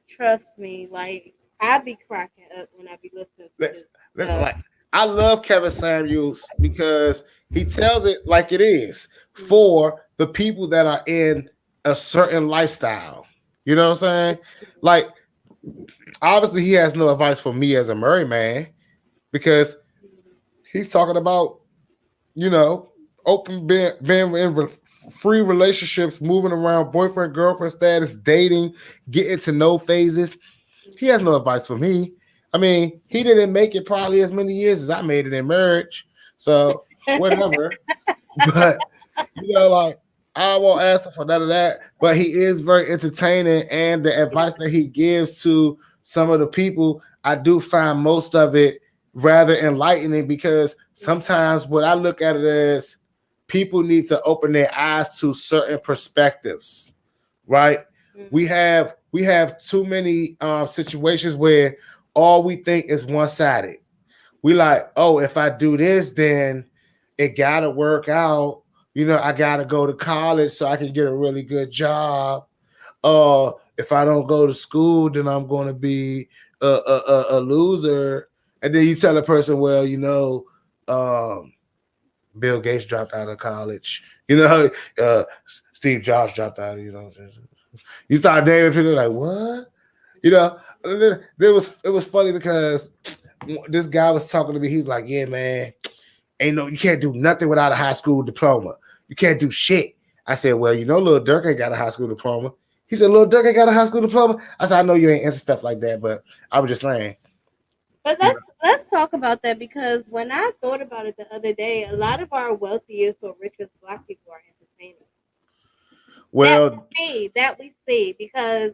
trust me, like, I be cracking up when I be listening to this. Like, I love Kevin Samuels because he tells it like it is for the people that are in a certain lifestyle. You know what I'm saying? Like, obviously, he has no advice for me as a married man because he's talking about, you know, being in free relationships, moving around, boyfriend, girlfriend status, dating, getting to know phases. He has no advice for me. I mean, he didn't make it probably as many years as I made it in marriage. So, whatever. But, you know, like, I won't ask him for none of that, but he is very entertaining, and the advice that he gives to some of the people, I do find most of it rather enlightening, because sometimes what I look at it as, people need to open their eyes to certain perspectives, right? We have too many situations where all we think is one-sided. We like, oh, if I do this, then it gotta work out. You know, I gotta go to college so I can get a really good job. If I don't go to school, then I'm going to be a loser. And then you tell a person, well, you know, Bill Gates dropped out of college. You know, Steve Jobs dropped out. You know, you start naming people like, what? You know, it was funny because this guy was talking to me. He's like, yeah, man, you can't do nothing without a high school diploma. You can't do shit. I said, well, you know, Lil Durk ain't got a high school diploma. He said, Lil Durk ain't got a high school diploma. I said, I know you ain't into stuff like that, but I was just saying. But let's talk about that because when I thought about it the other day, a lot of our wealthiest or richest black people are entertainers. That Well, we see because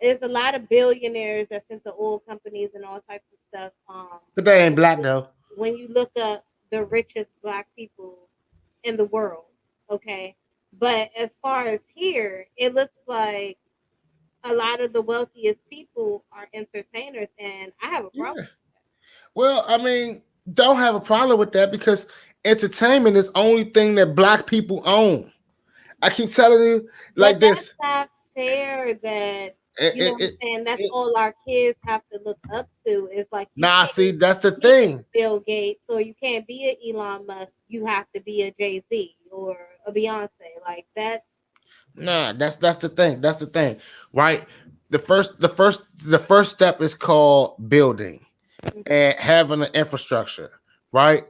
there's a lot of billionaires that's into oil companies and all types of stuff. but they ain't black though. When you look up the richest black people in the world, okay. But as far as here, it looks like a lot of the wealthiest people are entertainers, and I have a problem. Yeah. Well, I mean, don't have a problem with that because entertainment is only thing that black people own. I keep telling you But like that's this. not fair that It, you know it, what I'm it, saying. That's it, all our kids have to look up to. Is like you nah, see, can't that's the be a thing. Bill Gates or you can't be a Elon Musk. You have to be a Jay Z or a Beyonce. Like that's Nah, that's the thing. That's the thing, right? The first step is called building and having an infrastructure, right?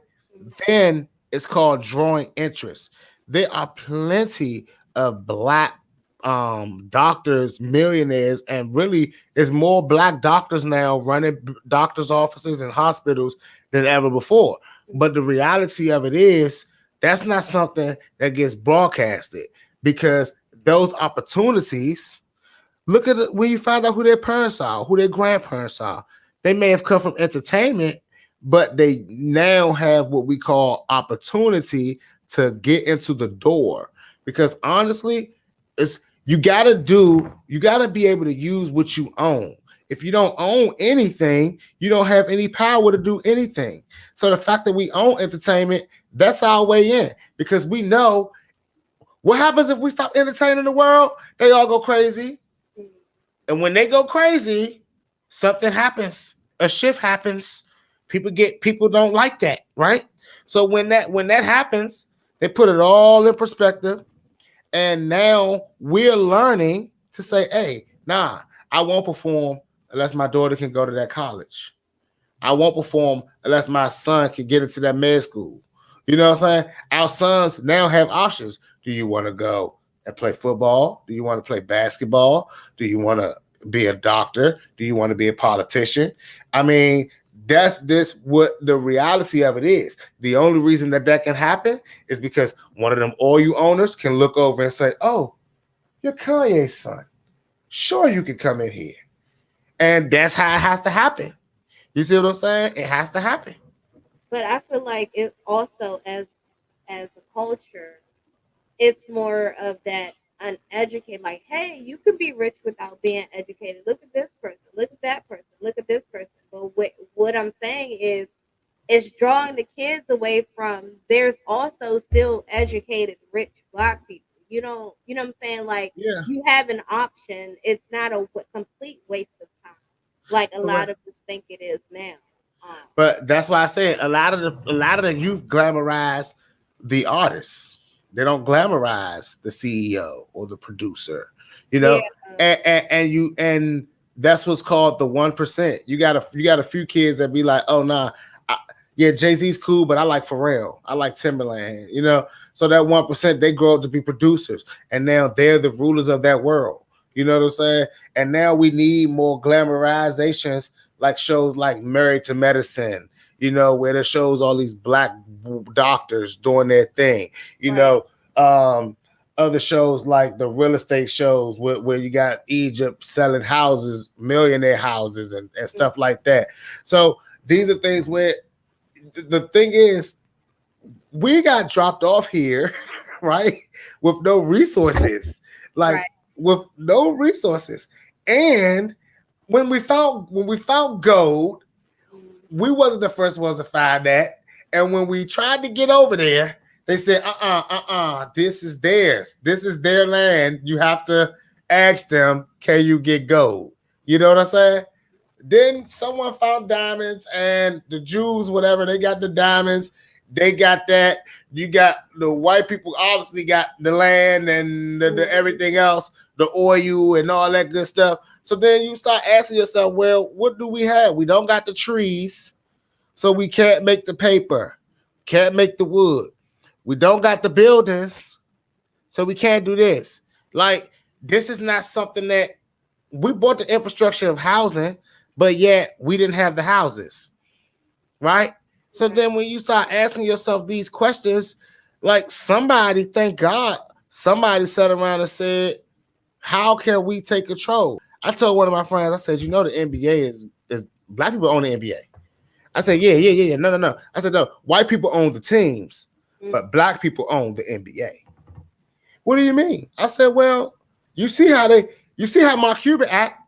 Then it's called drawing interest. There are plenty of black doctors, millionaires, and really there's more black doctors now running doctors' offices and hospitals than ever before. But the reality of it is that's not something that gets broadcasted because those opportunities. Look at it when you find out who their parents are, who their grandparents are. They may have come from entertainment, but they now have what we call opportunity to get into the door. Because honestly, it's you gotta be able to use what you own. If you don't own anything, you don't have any power to do anything. So the fact that we own entertainment, that's our way in because we know what happens if we stop entertaining the world, they all go crazy. And when they go crazy, something happens. A shift happens. People don't like that, right? So when that happens, they put it all in perspective. And now we're learning to say, hey, nah, I won't perform unless my daughter can go to that college. I won't perform unless my son can get into that med school. You know what I'm saying? Our sons now have options. Do you want to go and play football? Do you want to play basketball? Do you want to be a doctor? Do you want to be a politician? I mean, that's this what the reality of it is. The only reason that can happen is because one of them oil owners can look over and say, "Oh, you're Kanye's son. Sure, you can come in here," and that's how it has to happen. You see what I'm saying? It has to happen. but I feel like it also as a culture, it's more of that uneducated. Like, hey, you can be rich without being educated. Look at this person. Look at that person. Look at this person. But what I'm saying is, it's drawing the kids away from. There's also still educated, rich black people. You know what I'm saying? Like Yeah, you have an option. It's not a complete waste of time, like a lot correct. of us think it is now. Um, But that's why I said a lot of the youth glamorize the artists. They don't glamorize the CEO or the producer. You yeah, know, and that's what's called the 1%. You got a few kids that be like, oh nah, I, yeah, Jay Z's cool, but I like Pharrell, I like Timberland. So that 1% they grow up to be producers, and now they're the rulers of that world. You know what I'm saying? And now we need more glamorizations like shows like Married to Medicine, where it shows all these black doctors doing their thing. You right. know, um, other shows like the real estate shows where you got Egypt selling houses, millionaire houses, and Mm, stuff like that. So these are things where the thing is, we got dropped off here, right, with no resources, right. like with no resources, and when we found gold, Mm, we wasn't the first ones to find that. And when we tried to get over there, they said, this is theirs. This is their land. You have to ask them, can you get gold? You know what I'm saying? Then someone found diamonds, and the Jews, whatever, they got the diamonds. They got that. You got the white people obviously got the land and the mm, everything else, the oil and all that good stuff. So then you start asking yourself, well, what do we have? We don't got the trees, so we can't make the paper, can't make the wood. We don't got the buildings, so we can't do this. Like, this is not something that we bought the infrastructure of housing, but yet we didn't have the houses. right? So Right. then when you start asking yourself these questions, like somebody, thank God, somebody sat around and said, how can we take control? I told one of my friends, I said, you know, the NBA is black people own the NBA. I said, yeah. No. I said, no, white people own the teams, Mm. but black people own the NBA. What do you mean? I said, well, you see how you see how Mark Cuban act.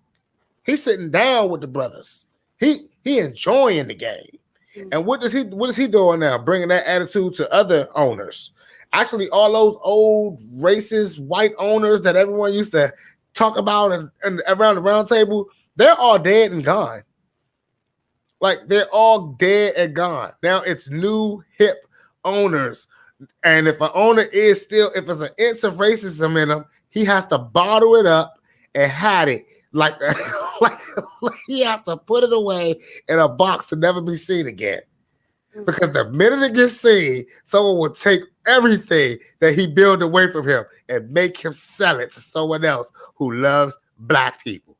He's sitting down with the brothers. He enjoying the game. Mm. And what is he doing now? Bringing that attitude to other owners. Actually, all those old racist white owners that everyone used to talk about and around the round table, they're all dead and gone. Like they're all dead and gone. Now it's new hip owners. And if an owner is still, if it's an inch of racism in him, he has to bottle it up and hide it. Like, like, he has to put it away in a box to never be seen again. Because the minute it gets seen, someone will take everything that he built away from him and make him sell it to someone else who loves black people.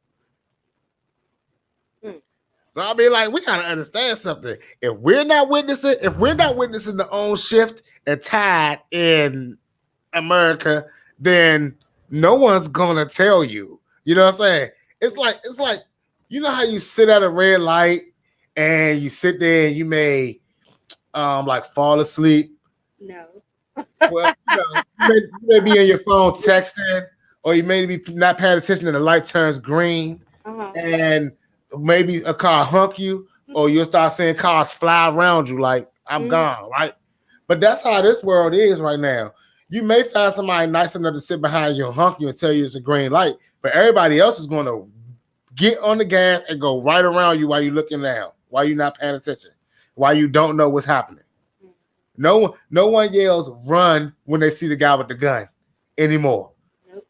So I mean, like, we gotta understand something. If we're not witnessing the own shift and tide in America, then no one's gonna tell you. You know what I'm saying? It's like you know how you sit at a red light and you sit there and you may like fall asleep. No. Well, you may be in your phone texting, or you may be not paying attention and the light turns green, and maybe a car hump you, or you'll start seeing cars fly around you like I'm gone, right? But that's how this world is right now. You may find somebody nice enough to sit behind you and honk you and tell you it's a green light, but everybody else is going to get on the gas and go right around you while you're looking down, while you're not paying attention, while you don't know what's happening. No one yells run when they see the guy with the gun anymore. Nope.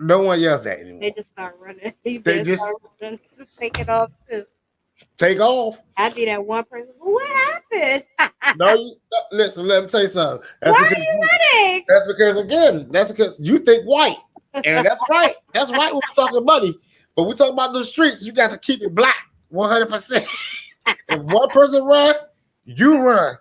No one yells that anymore. They just start running. They just start running to take it off too. Take off. I'd be that one person. Well, what happened? Listen, let me tell you something. Why are you running? That's because you think white. And that's right. That's right when we're talking money. But we talk about the streets, you got to keep it black 100%. If one person run, you run.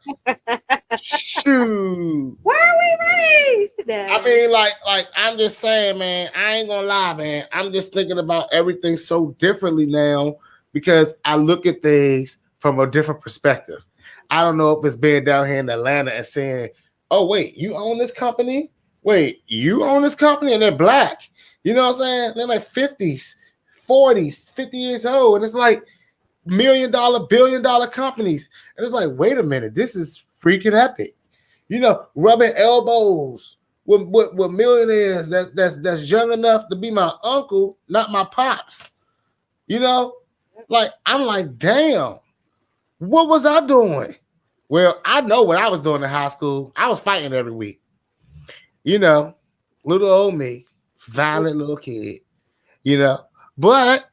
Shoot. Why are we running? No. I mean, like I'm just saying, man, I ain't gonna lie, man. I'm just thinking about everything so differently now because I look at things from a different perspective. I don't know if it's being down here in Atlanta and saying, oh, wait, you own this company? Wait, you own this company? And they're black. You know what I'm saying? They're like 50s, 40s, 50 years old. And it's like $1 million, $1 billion companies. And it's like, wait a minute, this is freaking epic. You know, rubbing elbows with millionaires that's young enough to be my uncle, not my pops. You know, like I'm like, damn, what was I doing? Well, I know what I was doing in high school. I was fighting every week. You know, little old me, violent little kid, you know. But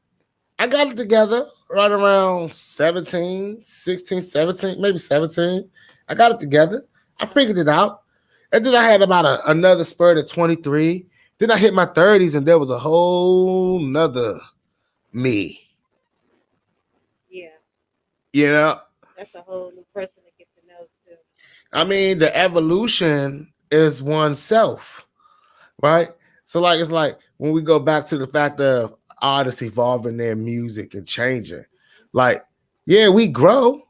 I got it together right around 17, 16, 17, maybe 17. I got it together. I figured it out. And then I had about another spurt at 23. Then I hit my 30s and there was a whole nother me. Yeah. You know? That's a whole new person to get to know too. I mean, the evolution is oneself, right? So like it's like when we go back to the fact of artists evolving their music and changing, like, yeah, we grow.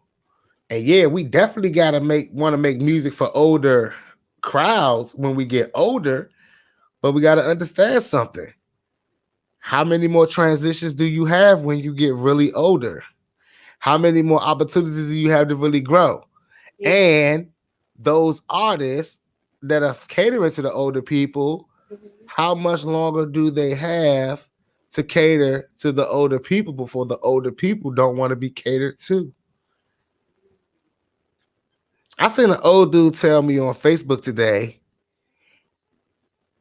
And yeah, we definitely gotta want to make music for older crowds when we get older, but we gotta understand something. How many more transitions do you have when you get really older? How many more opportunities do you have to really grow? Yeah. And those artists that are catering to the older people, how much longer do they have to cater to the older people before the older people don't want to be catered to? I seen an old dude tell me on Facebook today,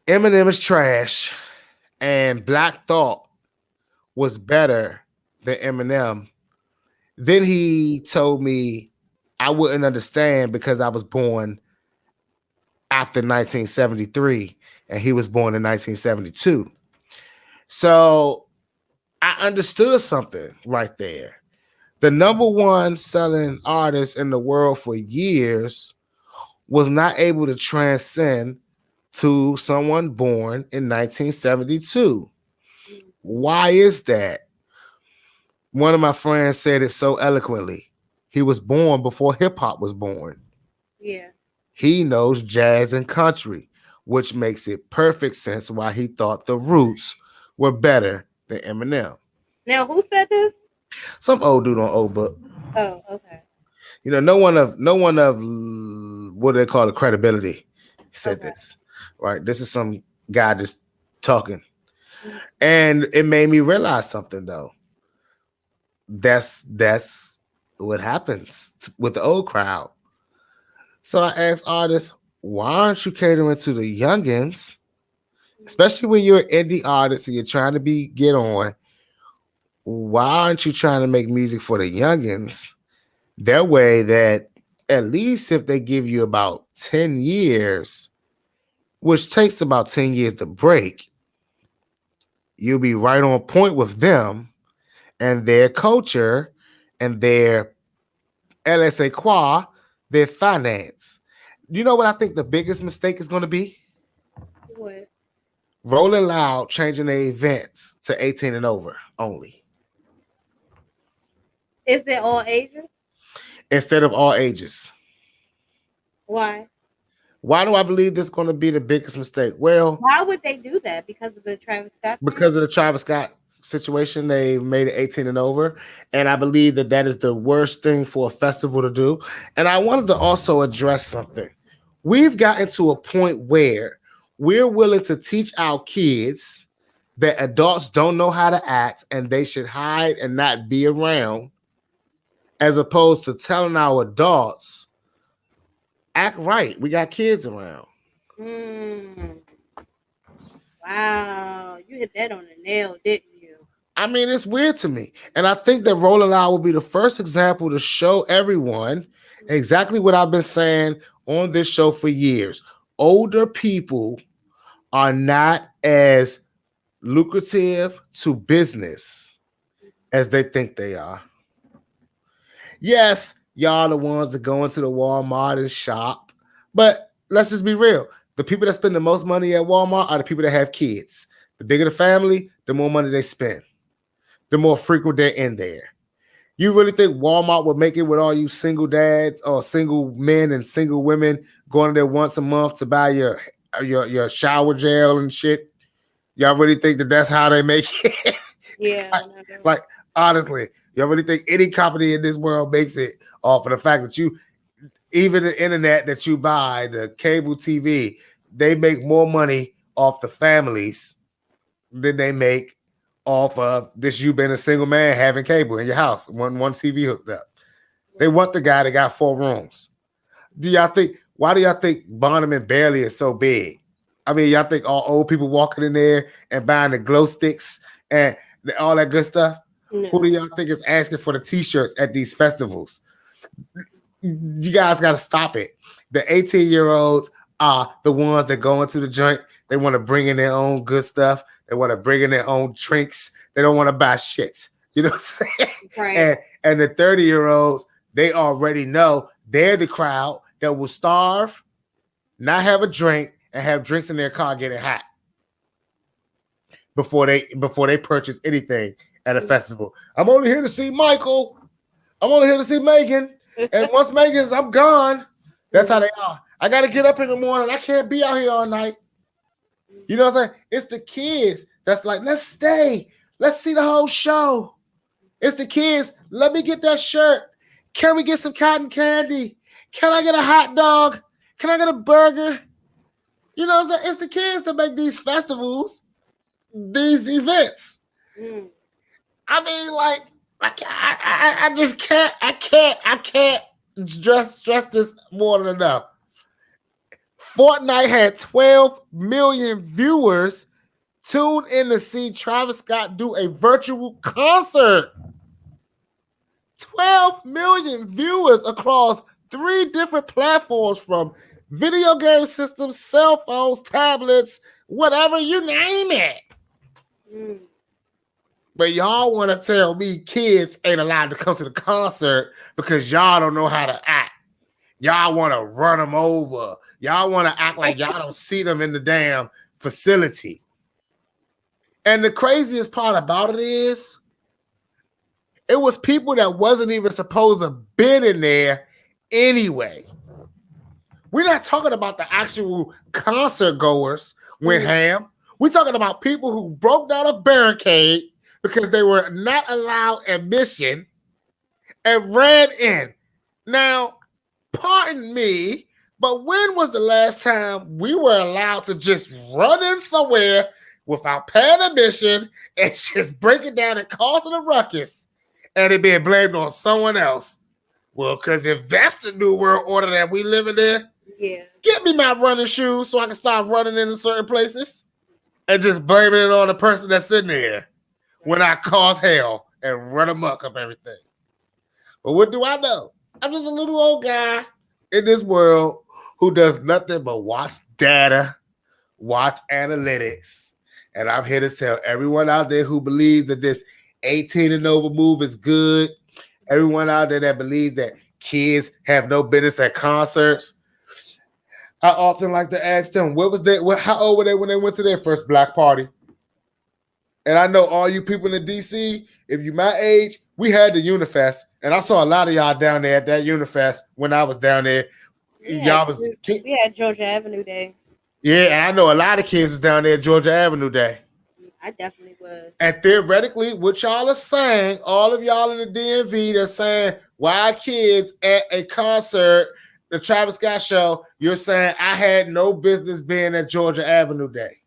Eminem is trash and Black Thought was better than Eminem. Then he told me I wouldn't understand because I was born after 1973 and he was born in The number one selling artist in the world for years was not able to transcend to someone born in 1972. Mm. Why is that? One of my friends said it so eloquently. He was born before hip hop was born. Yeah. He knows jazz and country, which makes it perfect sense why he thought the Roots were better than Eminem. Now, who said this? Some old dude on old book. Oh, okay. No one of what do they call it, credibility said Okay. this. Right? This is some guy just talking. Mm. And it made me realize something though. That's what happens with the old crowd. So I asked artists, why aren't you catering to the youngins? Especially when you're an indie artist and you're trying to get on, why aren't you trying to make music for the youngins? That way that at least if they give you about 10 years, which takes about 10 years to break, you'll be right on point with them and their culture and their LSA qua, their finance. You know what I think the biggest mistake is going to be? What? Rolling Loud changing their events to 18 and over only Is it all ages? instead of all ages. Why? Why do I believe this is going to be the biggest mistake? Well, Why would they do that? Because of the Travis Scott thing? because of the Travis Scott situation, they made it 18 and over. And I believe that that is the worst thing for a festival to do. And I wanted to also address something. We've gotten to a point where we're willing to teach our kids that adults don't know how to act and they should hide and not be around, as opposed to telling our adults, act right. We got kids around. Mm. Wow. You hit that on the nail, didn't you? I mean, it's weird to me. And I think that Rolling Loud will be the first example to show everyone exactly what I've been saying on this show for years. Older people are not as lucrative to business as they think they are. Yes, y'all the ones that go into the Walmart and shop, but let's just be real. The people that spend the most money at Walmart are the people that have kids. The bigger the family, the more money they spend, the more frequent they're in there. You really think Walmart would make it with all you single dads or single men and single women going there once a month to buy your shower gel and shit? Y'all really think that that's how they make it? Yeah. like honestly, y'all really think any company in this world makes it off of the fact that you, even the internet that you buy, the cable TV, they make more money off the families than they make off of this you being a single man having cable in your house, one TV hooked up. They want the guy that got 4 rooms. Why do y'all think Bonham and Bailey is so big? I mean, y'all think all old people walking in there and buying the glow sticks and all that good stuff? No. Who do y'all think is asking for the t-shirts at these festivals? You guys got to stop it. The 18-year-olds are the ones that go into the joint. They want to bring in their own good stuff. They want to bring in their own drinks. They don't want to buy shit. You know what I'm saying? Right. And the 30-year-olds, they already know they're the crowd that will starve, not have a drink, and have drinks in their car getting hot before they purchase anything at a festival. I'm only here to see Michael. I'm only here to see Megan. And once Megan's, I'm gone. That's how they are. I got to get up in the morning. I can't be out here all night. You know what I'm saying? It's the kids that's like, let's stay. Let's see the whole show. It's the kids. Let me get that shirt. Can we get some cotton candy? Can I get a hot dog? Can I get a burger? You know what I'm saying? It's the kids that make these festivals, these events. Mm. I mean, like, I just can't stress this more than enough. Fortnite had 12 million viewers tune in to see Travis Scott do a virtual concert. 12 million viewers across 3 different platforms, from video game systems, cell phones, tablets, whatever, you name it. Mm. But y'all want to tell me kids ain't allowed to come to the concert because y'all don't know how to act. Y'all want to run them over. Y'all want to act like y'all don't see them in the damn facility. And the craziest part about it is, it was people that wasn't even supposed to been in there anyway. We're not talking about the actual concert goers went ham. We're talking about people who broke down a barricade because they were not allowed admission and ran in. Now, pardon me, but when was the last time we were allowed to just run in somewhere without paying admission and just break it down and causing a ruckus and it being blamed on someone else? Well, because if that's the new world order that we live in there, get me my running shoes so I can start running into certain places and just blaming it on the person that's sitting there when I cause hell and run amok of everything. But what do I know? I'm just a little old guy in this world who does nothing but watch data, watch analytics. And I'm here to tell everyone out there who believes that this 18 and over move is good, everyone out there that believes that kids have no business at concerts, I often like to ask them, how old were they when they went to their first black party? And I know all you people in DC, if you my age, we had the Unifest, and I saw a lot of y'all down there at that Unifest when I was down there. We had Georgia Avenue Day. Yeah, and I know a lot of kids is down there at Georgia Avenue Day. I definitely was. And theoretically, what y'all are saying, all of y'all in the DMV that's saying, why kids at a concert, the Travis Scott show, you're saying I had no business being at Georgia Avenue Day.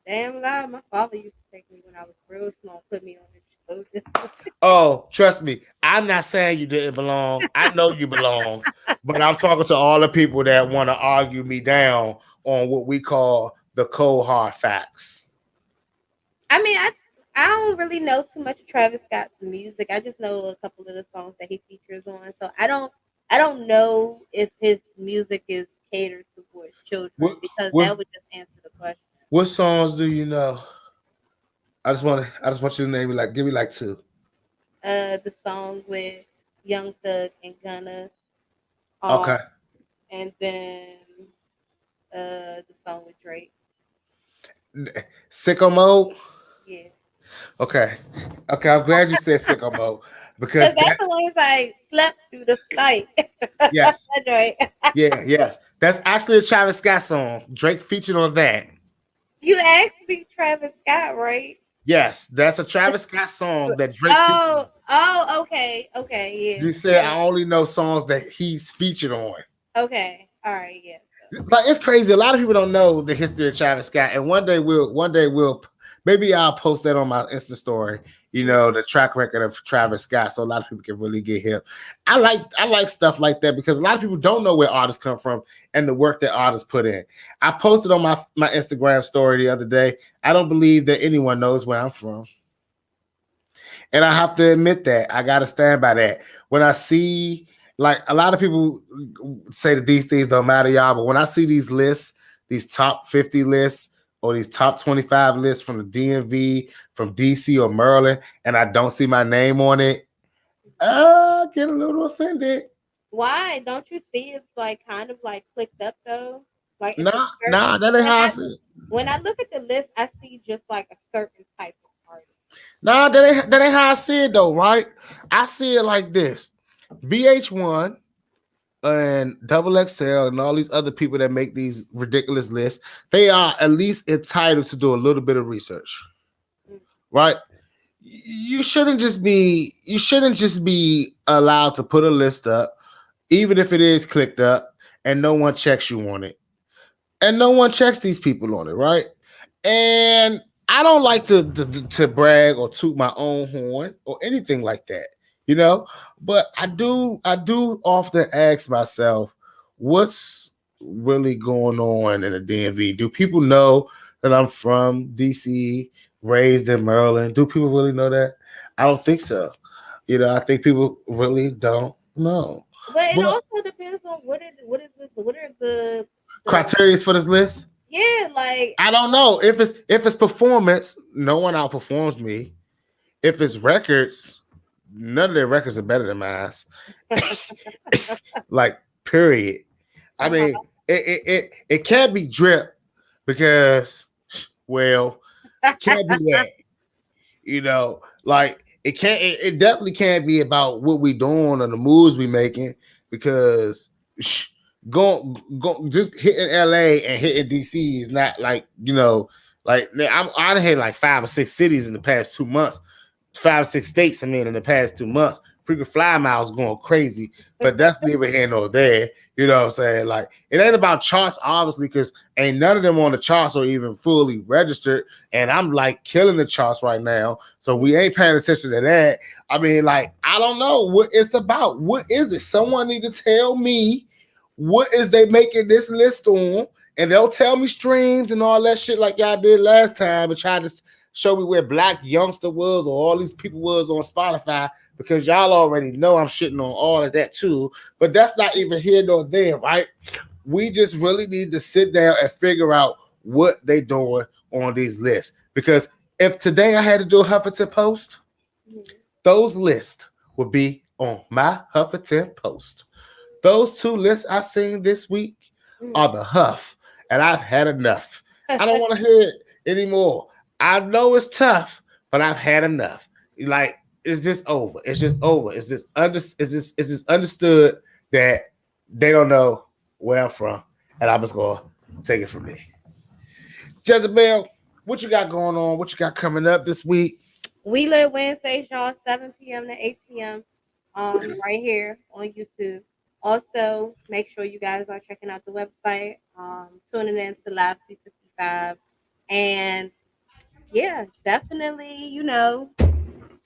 Damn lie, my father used to take me when I was real small, put me on the show. Oh, trust me, I'm not saying you didn't belong. I know you belong, but I'm talking to all the people that want to argue me down on what we call the cold hard facts. I mean, I don't really know too much of Travis Scott's music. I just know a couple of the songs that he features on. So I don't know if his music is catered towards children because that would just answer the question. What songs do you know? I just want you to name me give me like two. The song with Young Thug and Gunna. Okay. And then the song with Drake. Sicko Mode? Yeah. Okay. I'm glad you said Sicko Mode because that's the ones I slept through the night. Yes. Yes. That's actually a Travis Scott song. Drake featured on that. You asked me Travis Scott, right? Yes, that's a Travis Scott song that Drake. Okay, yeah. You said I only know songs that he's featured on. Okay, all right, yeah. But it's crazy. A lot of people don't know the history of Travis Scott, and one day we'll maybe I'll post that on my Insta story. You know, the track record of Travis Scott, so a lot of people can really get hip. I like stuff like that because a lot of people don't know where artists come from and the work that artists put in. I posted on my Instagram story the other day. I don't believe that anyone knows where I'm from. And I have to admit that. I got to stand by that. When I see, like, a lot of people say that these things don't matter, y'all, but when I see these lists, these top 50 lists, or these top 25 lists from the DMV, from DC or Maryland, and I don't see my name on it, I get a little offended. Why? Don't you see it's like kind of like clicked up though? Like nah, that ain't how I see it. When I look at the list, I see just like a certain type of artist. Nah, that ain't how I see it though, right? I see it like this. VH1 and Double XL and all these other people that make these ridiculous lists, they are at least entitled to do a little bit of research, right? You shouldn't just be allowed to put a list up, even if it is clicked up, and no one checks you on it, and no one checks these people on it, right? And I don't like to brag or toot my own horn or anything like that. You know, but I do often ask myself, what's really going on in the DMV? Do people know that I'm from DC, raised in Maryland? Do people really know that? I don't think so. You know, I think people really don't know. But it also depends on what are the criteria for this list? Yeah, like I don't know if it's performance. No one outperforms me. if it's records, none of their records are better than mine. Like, period. I Uh-huh. mean, it can't be drip because, well, it can't be that. Like it can't. It definitely can't be about what we doing or the moves we making because go just hitting LA and hitting DC is not like like I hit like 5 or 6 cities in the past 2 months. 5 or 6 states, I mean, in the past 2 months. Freaking fly miles going crazy, but that's neither here nor there. You know what I'm saying? Like, it ain't about charts, obviously, because ain't none of them on the charts or even fully registered. And I'm like killing the charts right now. So we ain't paying attention to that. I mean, like, I don't know what it's about. What is it? Someone need to tell me what is they making this list on, and they'll tell me streams and all that shit like y'all did last time and try to show me where Black Youngster was or all these people was on Spotify, because y'all already know I'm shitting on all of that too. But that's not even here nor there, right? We just really need to sit down and figure out what they doing on these lists. Because if today I had to do a Huffington Post, those lists would be on my Huffington Post. Those 2 lists I seen this week are the Huff, and I've had enough. I don't want to hear it anymore. I know it's tough, but I've had enough. Like, it's just over. It's just over. It's just understood that they don't know where I'm from, and I'm just gonna take it from there. Jezabel, what you got going on? What you got coming up this week? We live Wednesdays, y'all, 7 p.m. to 8 p.m. Right here on YouTube. Also, make sure you guys are checking out the website, tuning in to Live 365. And yeah, definitely,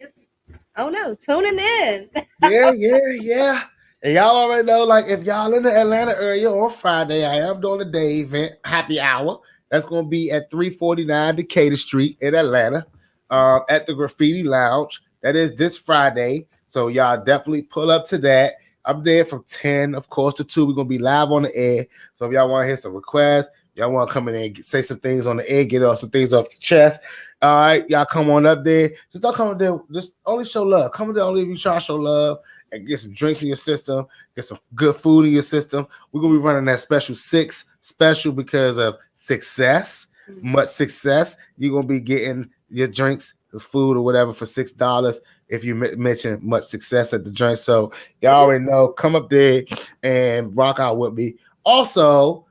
just, I don't know, tuning in. Yeah. And y'all already know, like, if y'all in the Atlanta area on Friday, I am doing a day event, happy hour. That's going to be at 349 Decatur Street in Atlanta, at the Graffiti Lounge. That is this Friday. So y'all definitely pull up to that. I'm there from 10, of course, to 2. We're going to be live on the air. So if y'all want to hear some requests, y'all want to come in and say some things on the air, get off some things off your chest. All right, y'all come on up there. Just don't come up there. Just only show love. Come up there only if you try to show love and get some drinks in your system, get some good food in your system. We're going to be running that special 6 special because of Sixxcess. Much success. You're going to be getting your drinks, food or whatever for $6 if you mention Much Success at the drink. So y'all already know. Come up there and rock out with me. Also,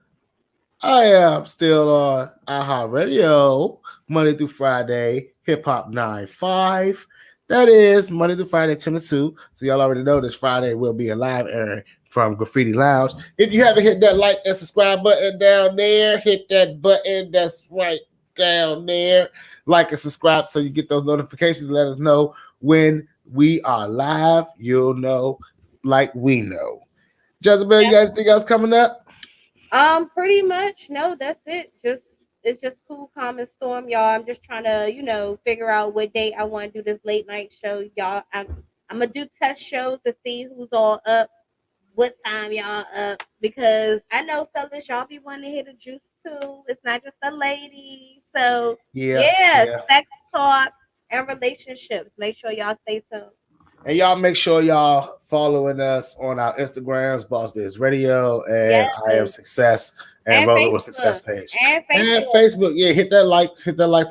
I am still on iHeartRadio Monday through Friday, Hip Hop 9-5. That is Monday through Friday, 10 to 2. So y'all already know this Friday will be a live airing from Graffiti Lounge. If you haven't hit that like and subscribe button down there, hit that button that's right down there. Like and subscribe so you get those notifications. Let us know when we are live. You'll know like we know. Jezabel, you got anything else coming up? Pretty much. No, that's it. It's just cool, calm, and storm, y'all. I'm just trying to, figure out what date I want to do this late night show, y'all. I'm gonna do test shows to see who's all up, what time y'all up, because I know fellas, y'all be wanting to hear the juice too. It's not just a lady. So yeah, sex talk and relationships. Make sure y'all stay tuned. And y'all make sure y'all following us on our Instagrams, Boss Biz Radio, and I Am Sixxcess, and Rolling with Success page. And Facebook. Yeah, hit that like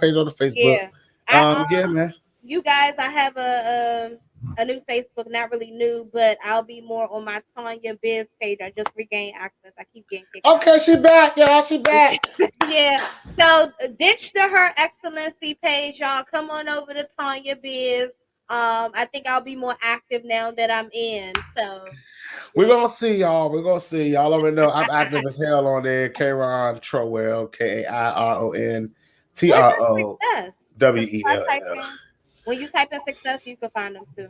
page on the Facebook. Yeah. Man. You guys, I have a new Facebook, not really new, but I'll be more on my Tanya Biz page. I just regained access. I keep getting kicked out. Okay, she back, y'all. She back. Yeah. So ditch the Her Excellency page, y'all. Come on over to Tanya Biz. I think I'll be more active now that I'm in. So we're gonna see y'all. We're gonna see y'all. Already know I'm active as hell on there. Kairon Trowell, KAIRON TROWELL. When you type in Sixxcess, you can find them too.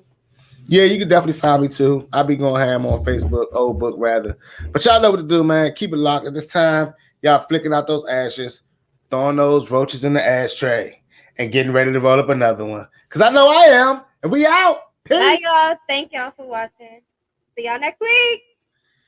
Yeah, you can definitely find me too. I'll be going ham on Facebook, old book rather. But y'all know what to do, man. Keep it locked at this time. Y'all flicking out those ashes, throwing those roaches in the ashtray, and getting ready to roll up another one. Because I know I am. And we out. Peace. Bye, y'all. Thank y'all for watching. See y'all next week.